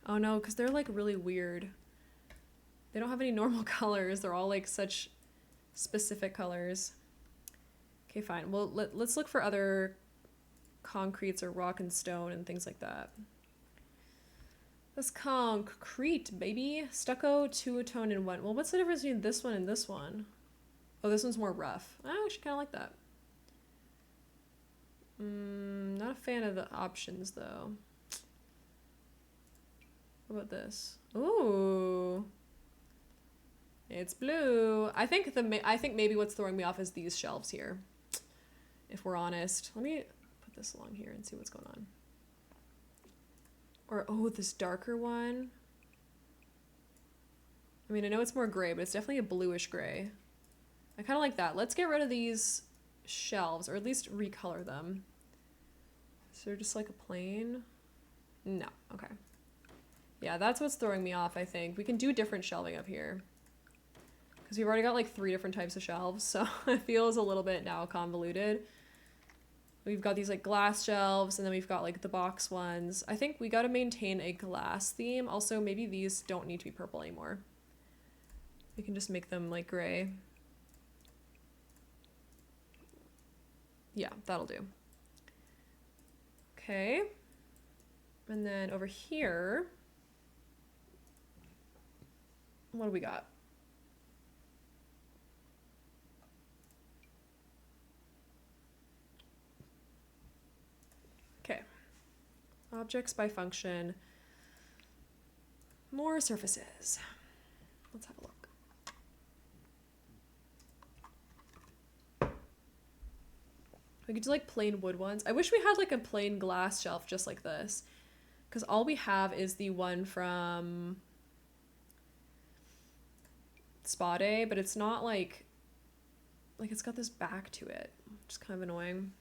Oh no, because they're like really weird. They don't have any normal colors. They're all like such specific colors. Okay, fine. Well, let's look for other concretes are rock and stone and things like that. That's concrete, baby. Stucco, two-tone, and one. Well, what's the difference between this one and this one? Oh, this one's more rough. I actually kind of like that. Not a fan of the options, though. What about this? Ooh. It's blue. I think maybe what's throwing me off is these shelves here. If we're honest. Let me put this along here and see what's going on. Or, oh, this darker one. I mean, I know it's more gray, but it's definitely a bluish gray. I kind of like that. Let's get rid of these shelves, or at least recolor them. Is there just like a plain? No. Okay. Yeah, that's what's throwing me off, I think. We can do different shelving up here. Because we've already got like 3 different types of shelves, so it feels a little bit now convoluted. We've got these like glass shelves, and then we've got like the box ones. I think we got to maintain a glass theme. Also, maybe these don't need to be purple anymore. We can just make them like gray. Yeah, that'll do. Okay. And then over here, what do we got? Okay. Objects by function. More surfaces. Let's have a look. We could do like plain wood ones. I wish we had like a plain glass shelf just like this. Because all we have is the one from Spa Day, but it's not like it's got this back to it. Which is kind of annoying.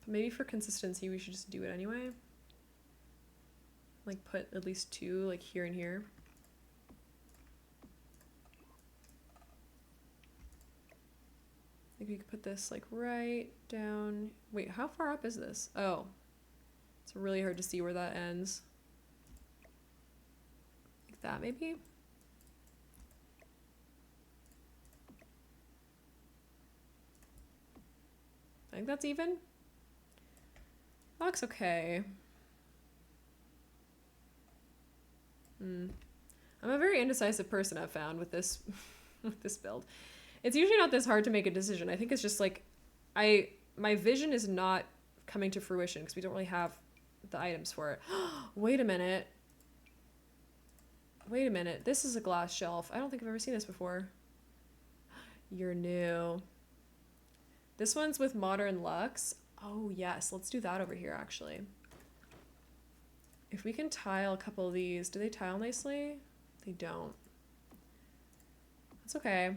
But maybe for consistency we should just do it anyway. Like put at least 2 like here and here. We could put this like right down. Wait, how far up is this? Oh, it's really hard to see where that ends. Like that maybe? I think that's even. That looks okay. I'm a very indecisive person, I've found with this with this build. It's usually not this hard to make a decision. I think it's just like, my vision is not coming to fruition because we don't really have the items for it. Wait a minute. Wait a minute. This is a glass shelf. I don't think I've ever seen this before. You're new. This one's with Modern Luxe. Oh yes, let's do that over here actually. If we can tile a couple of these, do they tile nicely? They don't. That's okay.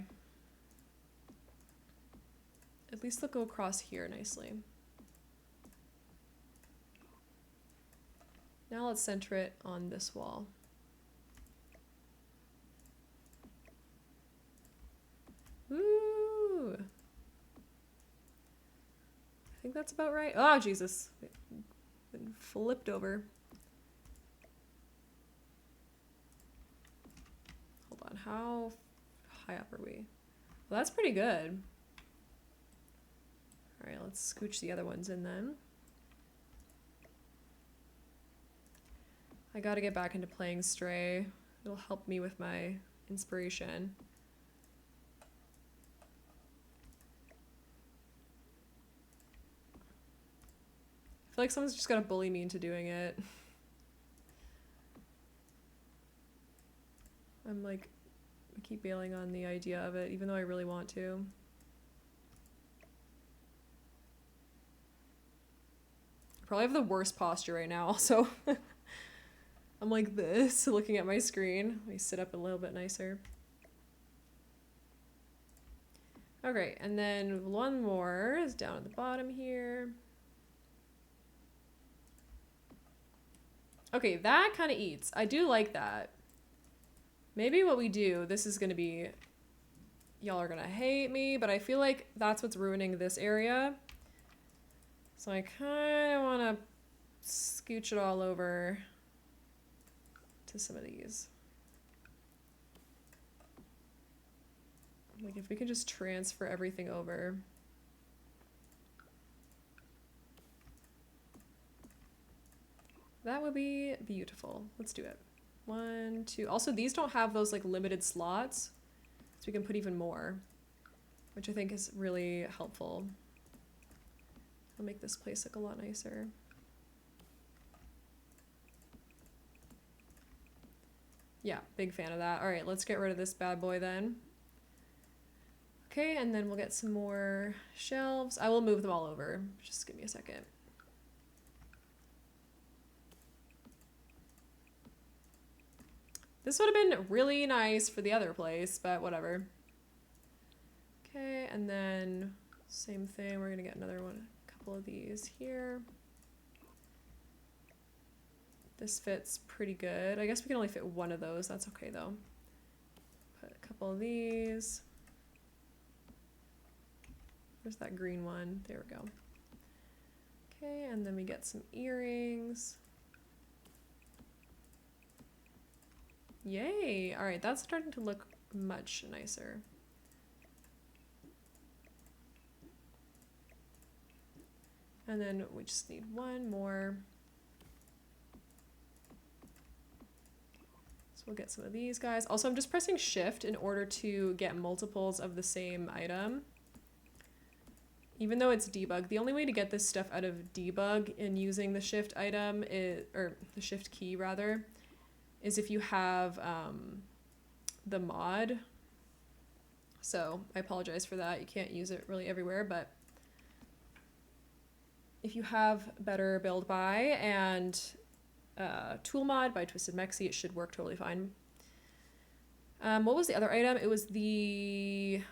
At least they'll go across here nicely. Now let's center it on this wall. Ooh. I think that's about right. Oh, Jesus. Been flipped over. Hold on. How high up are we? Well, that's pretty good. All right, let's scooch the other ones in then. I gotta get back into playing Stray. It'll help me with my inspiration. I feel like someone's just gotta bully me into doing it. I'm like, I keep bailing on the idea of it, even though I really want to. I probably have the worst posture right now, also. I'm like this, looking at my screen. Let me sit up a little bit nicer. Okay, and then one more is down at the bottom here. Okay, that kind of eats. I do like that. Maybe what we do, this is gonna be, y'all are gonna hate me, but I feel like that's what's ruining this area. So I kind of want to scooch it all over to some of these. Like if we could just transfer everything over. That would be beautiful. Let's do it. 1, 2. Also, these don't have those like limited slots, so we can put even more, which I think is really helpful. It'll make this place look a lot nicer. Yeah, big fan of that. All right, let's get rid of this bad boy then. Okay, and then we'll get some more shelves. I will move them all over. Just give me a second. This would have been really nice for the other place, but whatever. Okay, and then same thing. We're gonna get another one, a couple of these here. This fits pretty good. I guess we can only fit one of those. That's okay though. Put a couple of these. Where's that green one? There we go. Okay, and then we get some earrings. Yay! All right, that's starting to look much nicer. And then we just need one more. So we'll get some of these guys. Also, I'm just pressing shift in order to get multiples of the same item. Even though it's debug, the only way to get this stuff out of debug in using the shift item is, or the shift key rather, is if you have the mod. So I apologize for that. You can't use it really everywhere, but if you have better build by and tool mod by Twisted Mexi, it should work totally fine. What was the other item? It was the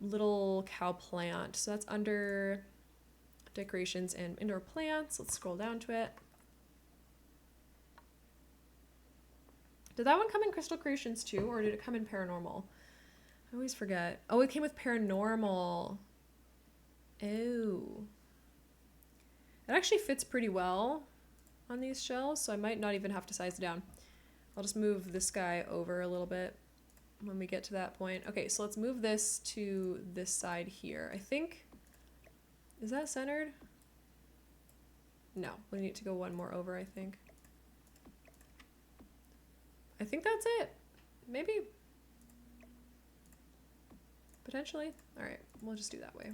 little cow plant. So that's under decorations and indoor plants. Let's scroll down to it. Did that one come in Crystal Creations too, or did it come in Paranormal? I always forget. Oh, it came with Paranormal. Oh. It actually fits pretty well on these shelves, so I might not even have to size it down. I'll just move this guy over a little bit when we get to that point. Okay, so let's move this to this side here. I think, is that centered? No, we need to go one more over, I think. I think that's it. Maybe. Potentially. All right, we'll just do that way.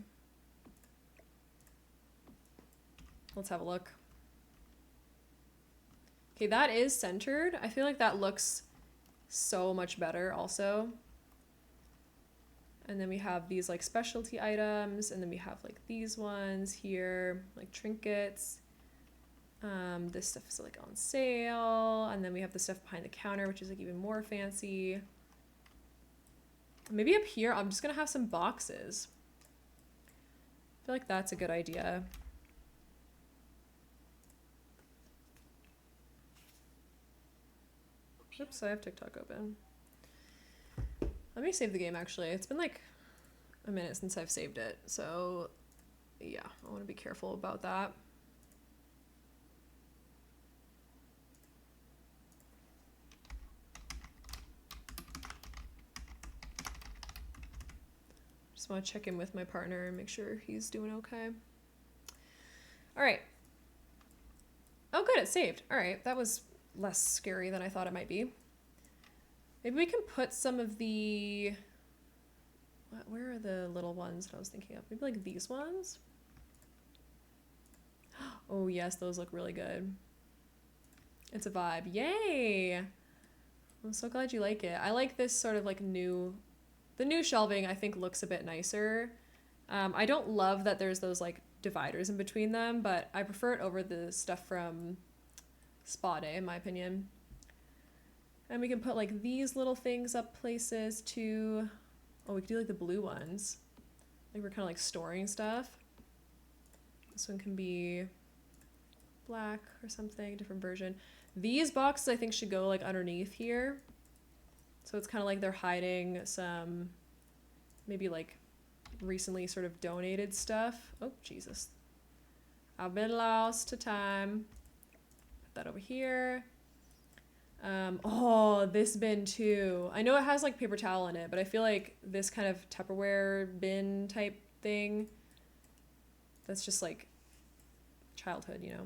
Let's have a look. Okay, that is centered. I feel like that looks so much better also. And then we have these like specialty items, and then we have like these ones here, like trinkets. This stuff is like on sale, and then we have the stuff behind the counter, which is like even more fancy. Maybe up here, I'm just gonna have some boxes. I feel like that's a good idea. Oops, I have TikTok open. Let me save the game actually. It's been like a minute since I've saved it, so yeah, I want to be careful about that. Just want to check in with my partner and make sure he's doing okay. All right. Oh, good, it saved. All right, that was less scary than I thought it might be. Maybe we can put some of the, where are the little ones that I was thinking of? Maybe like these ones? Oh yes, those look really good. It's a vibe. Yay! I'm so glad you like it. I like this sort of like the new shelving I think looks a bit nicer. I don't love that there's those like dividers in between them, but I prefer it over the stuff from Spa Day in my opinion. And we can put like these little things up places too. Oh, we could do like the blue ones. Like we're kind of like storing stuff. This one can be black or something, different version. These boxes I think should go like underneath here. So it's kind of like they're hiding some maybe like recently sort of donated stuff. Oh, Jesus. I've been lost to time. Put that over here. Oh, this bin too. I know it has like paper towel in it, but I feel like this kind of Tupperware bin type thing, that's just like childhood, you know?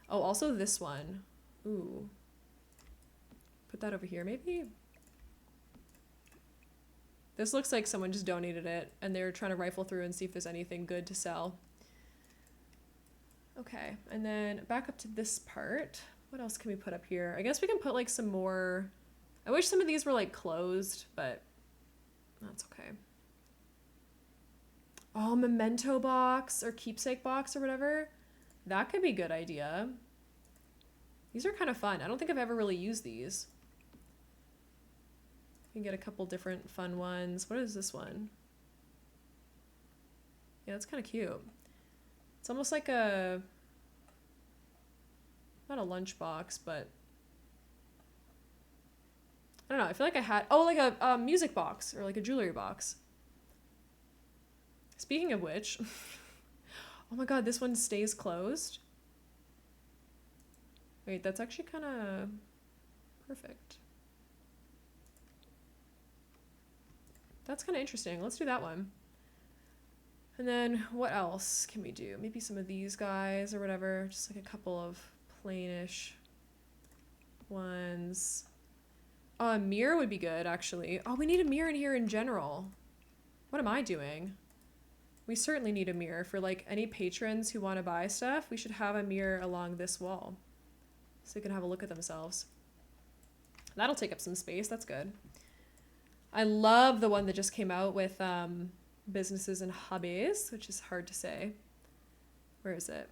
Oh, also this one. Ooh. Put that over here, maybe? This looks like someone just donated it and they're trying to rifle through and see if there's anything good to sell. Okay, and then back up to this part. What else can we put up here? I guess we can put like some more... I wish some of these were like closed, but that's okay. Oh, memento box or keepsake box or whatever. That could be a good idea. These are kind of fun. I don't think I've ever really used these. You can get a couple different fun ones. What is this one? Yeah, it's kind of cute. It's almost like a... not a lunchbox, but... I don't know. I feel like I had... oh, like a music box or like a jewelry box. Speaking of which... oh my god, this one stays closed. Wait, that's actually kind of perfect. That's kind of interesting. Let's do that one. And then what else can we do? Maybe some of these guys or whatever. Just like a couple of plainish ones. Oh, a mirror would be good, actually. Oh, we need a mirror in here in general. What am I doing? We certainly need a mirror for like any patrons who want to buy stuff. We should have a mirror along this wall so they can have a look at themselves. That'll take up some space. That's good. I love the one that just came out with businesses and hobbies, which is hard to say. Where is it?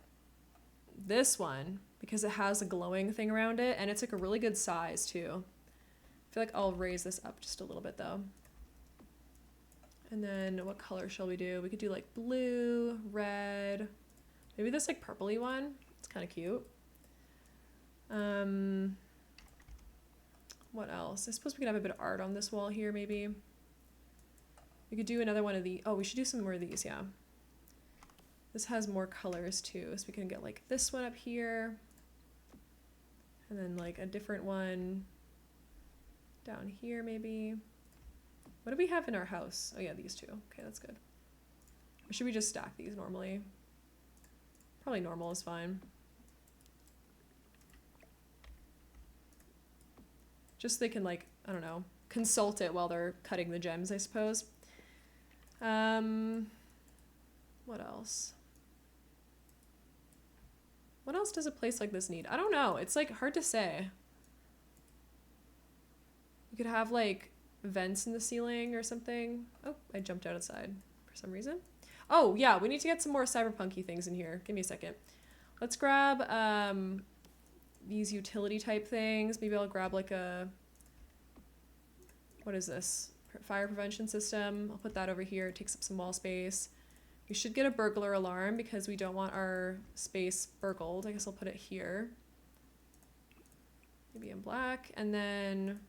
This one, because it has a glowing thing around it and it's like a really good size too. I feel like I'll raise this up just a little bit though. And then what color shall we do? We could do like blue, red, maybe this like purpley one. It's kind of cute. What else? I suppose we could have a bit of art on this wall here, maybe. We could do another one of the... oh, we should do some more of these, yeah. This has more colors too, so we can get like this one up here. And then like a different one down here, maybe. What do we have in our house? Oh yeah, these two. Okay, that's good. Or should we just stack these normally? Probably normal is fine. Just so they can like, I don't know, consult it while they're cutting the gems, I suppose. What else? What else does a place like this need? I don't know. It's like hard to say. You could have like vents in the ceiling or something. Oh, I jumped outside for some reason. Oh yeah, we need to get some more cyberpunk-y things in here. Give me a second. Let's grab these utility type things. Maybe I'll grab like a, what is this? Fire prevention system. I'll put that over here. It takes up some wall space. We should get a burglar alarm because we don't want our space burgled. I guess I'll put it here. Maybe in black. And then,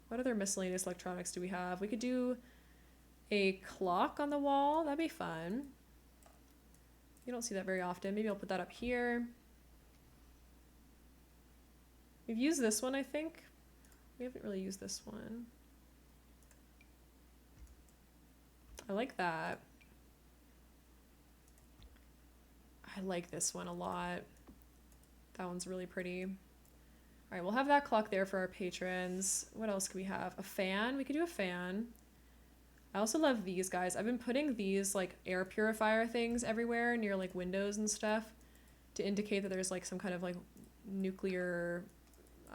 what other miscellaneous electronics do we have? We could do a clock on the wall. That'd be fun. You don't see that very often. Maybe I'll put that up here. We've used this one, I think. We haven't really used this one. I like that. I like this one a lot. That one's really pretty. All right, we'll have that clock there for our patrons. What else can we have? A fan? We could do a fan. I also love these guys. I've been putting these like air purifier things everywhere near like windows and stuff to indicate that there's like some kind of like nuclear,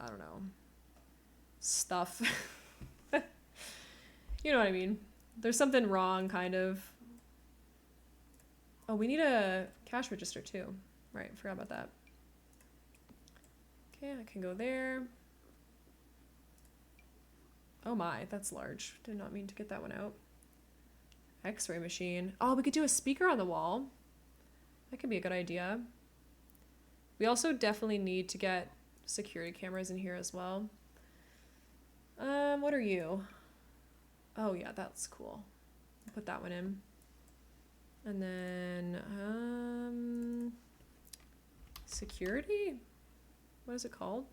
I don't know, stuff. You know what I mean? There's something wrong, kind of. Oh, we need a cash register too. Right, forgot about that. Okay, I can go there. Oh my, that's large. Did not mean to get that one out. X-ray machine. Oh, we could do a speaker on the wall. That could be a good idea. We also definitely need to get security cameras in here as well. What are you? Oh yeah, that's cool. Put that one in. And then, security? What is it called?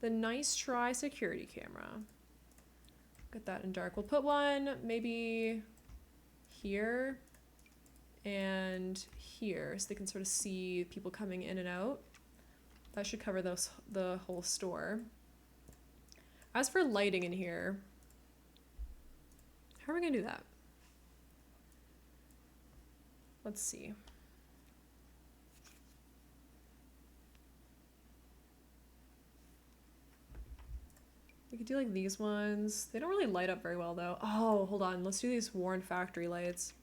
The Nice Try security camera. Get that in dark. We'll put one maybe here and here so they can sort of see people coming in and out. That should cover the whole store. As for lighting in here, how are we gonna do that? Let's see. We could do like these ones. They don't really light up very well though. Oh, hold on. Let's do these Warren factory lights.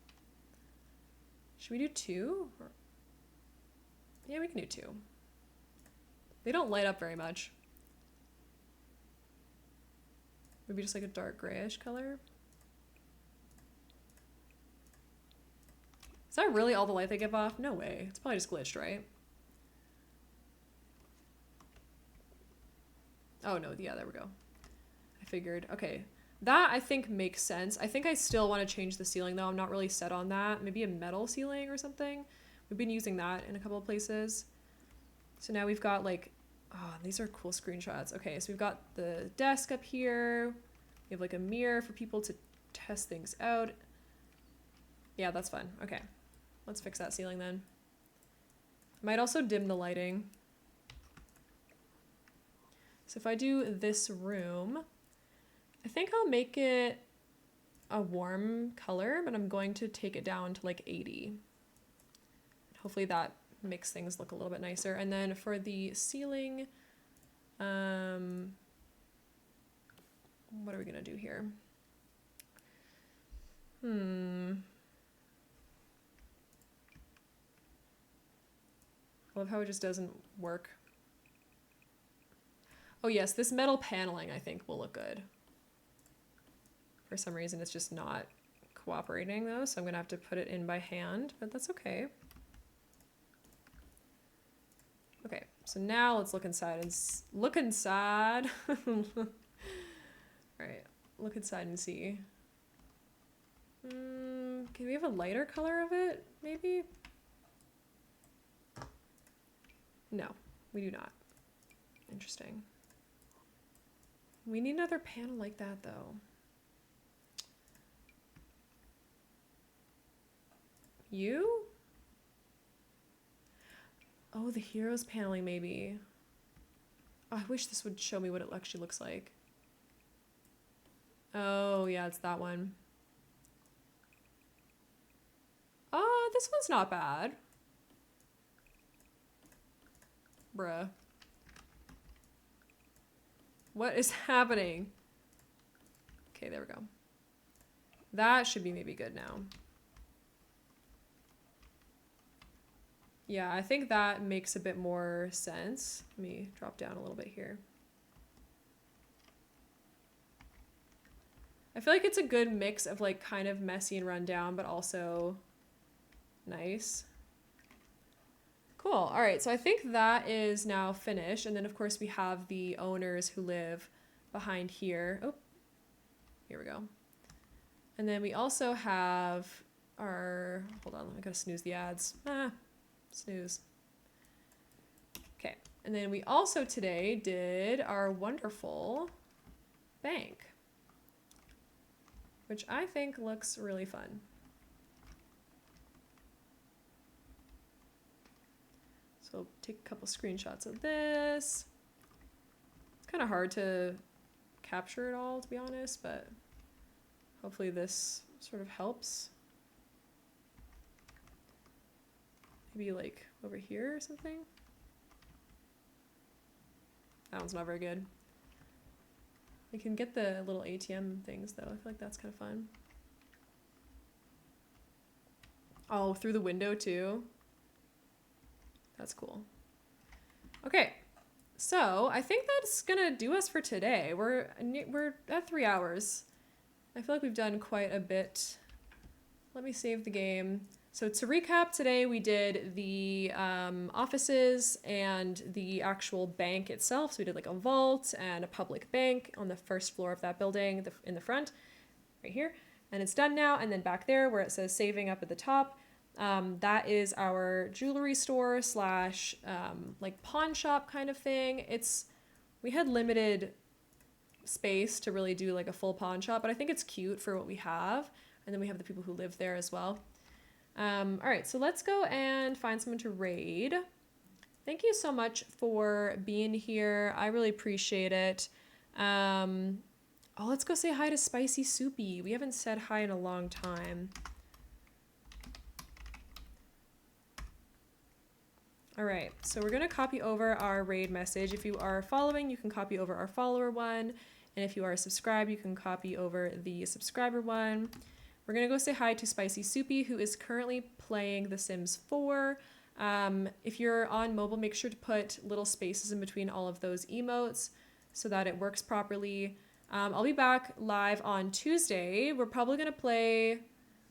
Should we do 2? Yeah, we can do 2. They don't light up very much. Maybe just like a dark grayish color. Is that really all the light they give off? No way. It's probably just glitched, right? Oh no, yeah, there we go. I figured. Okay. That I think makes sense. I think I still want to change the ceiling though. I'm not really set on that. Maybe a metal ceiling or something. We've been using that in a couple of places. So now we've got like, oh, these are cool screenshots. Okay, so we've got the desk up here. We have like a mirror for people to test things out. Yeah, that's fun. Okay, let's fix that ceiling then. Might also dim the lighting. So if I do this room, I think I'll make it a warm color, but I'm going to take it down to like 80. Hopefully that makes things look a little bit nicer. And then for the ceiling, what are we gonna do here? I love how it just doesn't work. Oh yes, this metal paneling I think will look good. For some reason it's just not cooperating though, so I'm gonna have to put it in by hand, but that's okay. Okay, so now let's look inside and look inside. Alright, look inside and see. Can we have a lighter color of it, maybe? No, we do not. Interesting. We need another panel like that though. You? Oh, the heroes paneling maybe. Oh, I wish this would show me what it actually looks like. Oh, yeah, it's that one. Oh, this one's not bad. Bruh. What is happening? Okay, there we go. That should be maybe good now. Yeah, I think that makes a bit more sense. Let me drop down a little bit here. I feel like it's a good mix of like kind of messy and run down, but also nice. Cool. All right, so I think that is now finished. And then of course we have the owners who live behind here. Oh, here we go. And then we also have our, hold on, I gotta snooze the ads. Snooze. Okay, and then we also today did our wonderful bank, which I think looks really fun. So I'll take a couple screenshots of this. It's kind of hard to capture it all, to be honest, but hopefully this sort of helps. Maybe like over here or something. That one's not very good. We can get the little ATM things though. I feel like that's kind of fun. Oh, through the window too. That's cool. Okay, so I think that's gonna do us for today. We're at 3 hours. I feel like we've done quite a bit. Let me save the game. So to recap, today we did the offices and the actual bank itself. So we did like a vault and a public bank on the first floor of that building in the front, right here. And it's done now. And then back there where it says saving up at the top, That is our jewelry store slash like pawn shop kind of thing. We had limited space to really do like a full pawn shop, but I think it's cute for what we have. And then we have the people who live there as well. All right, so let's go and find someone to raid. Thank you so much for being here. I really appreciate it. Oh, let's go say hi to Spicy Soupy. We haven't said hi in a long time. All right, so we're gonna copy over our raid message. If you are following, you can copy over our follower one. And if you are subscribed, you can copy over the subscriber one. We're gonna go say hi to Spicy Soupy, who is currently playing The Sims 4. If you're on mobile, make sure to put little spaces in between all of those emotes so that it works properly. I'll be back live on Tuesday. We're probably gonna play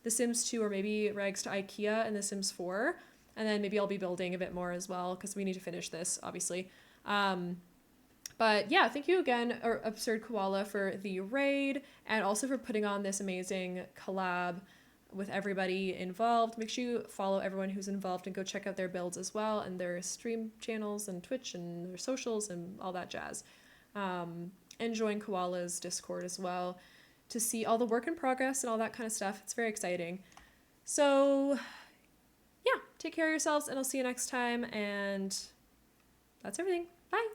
The Sims 2 or maybe Rags to IKEA and The Sims 4. And then maybe I'll be building a bit more as well because we need to finish this, obviously. But yeah, thank you again, Absurd Koala, for the raid and also for putting on this amazing collab with everybody involved. Make sure you follow everyone who's involved and go check out their builds as well and their stream channels and Twitch and their socials and all that jazz. And join Koala's Discord as well to see all the work in progress and all that kind of stuff. It's very exciting. So yeah, take care of yourselves and I'll see you next time. And that's everything. Bye.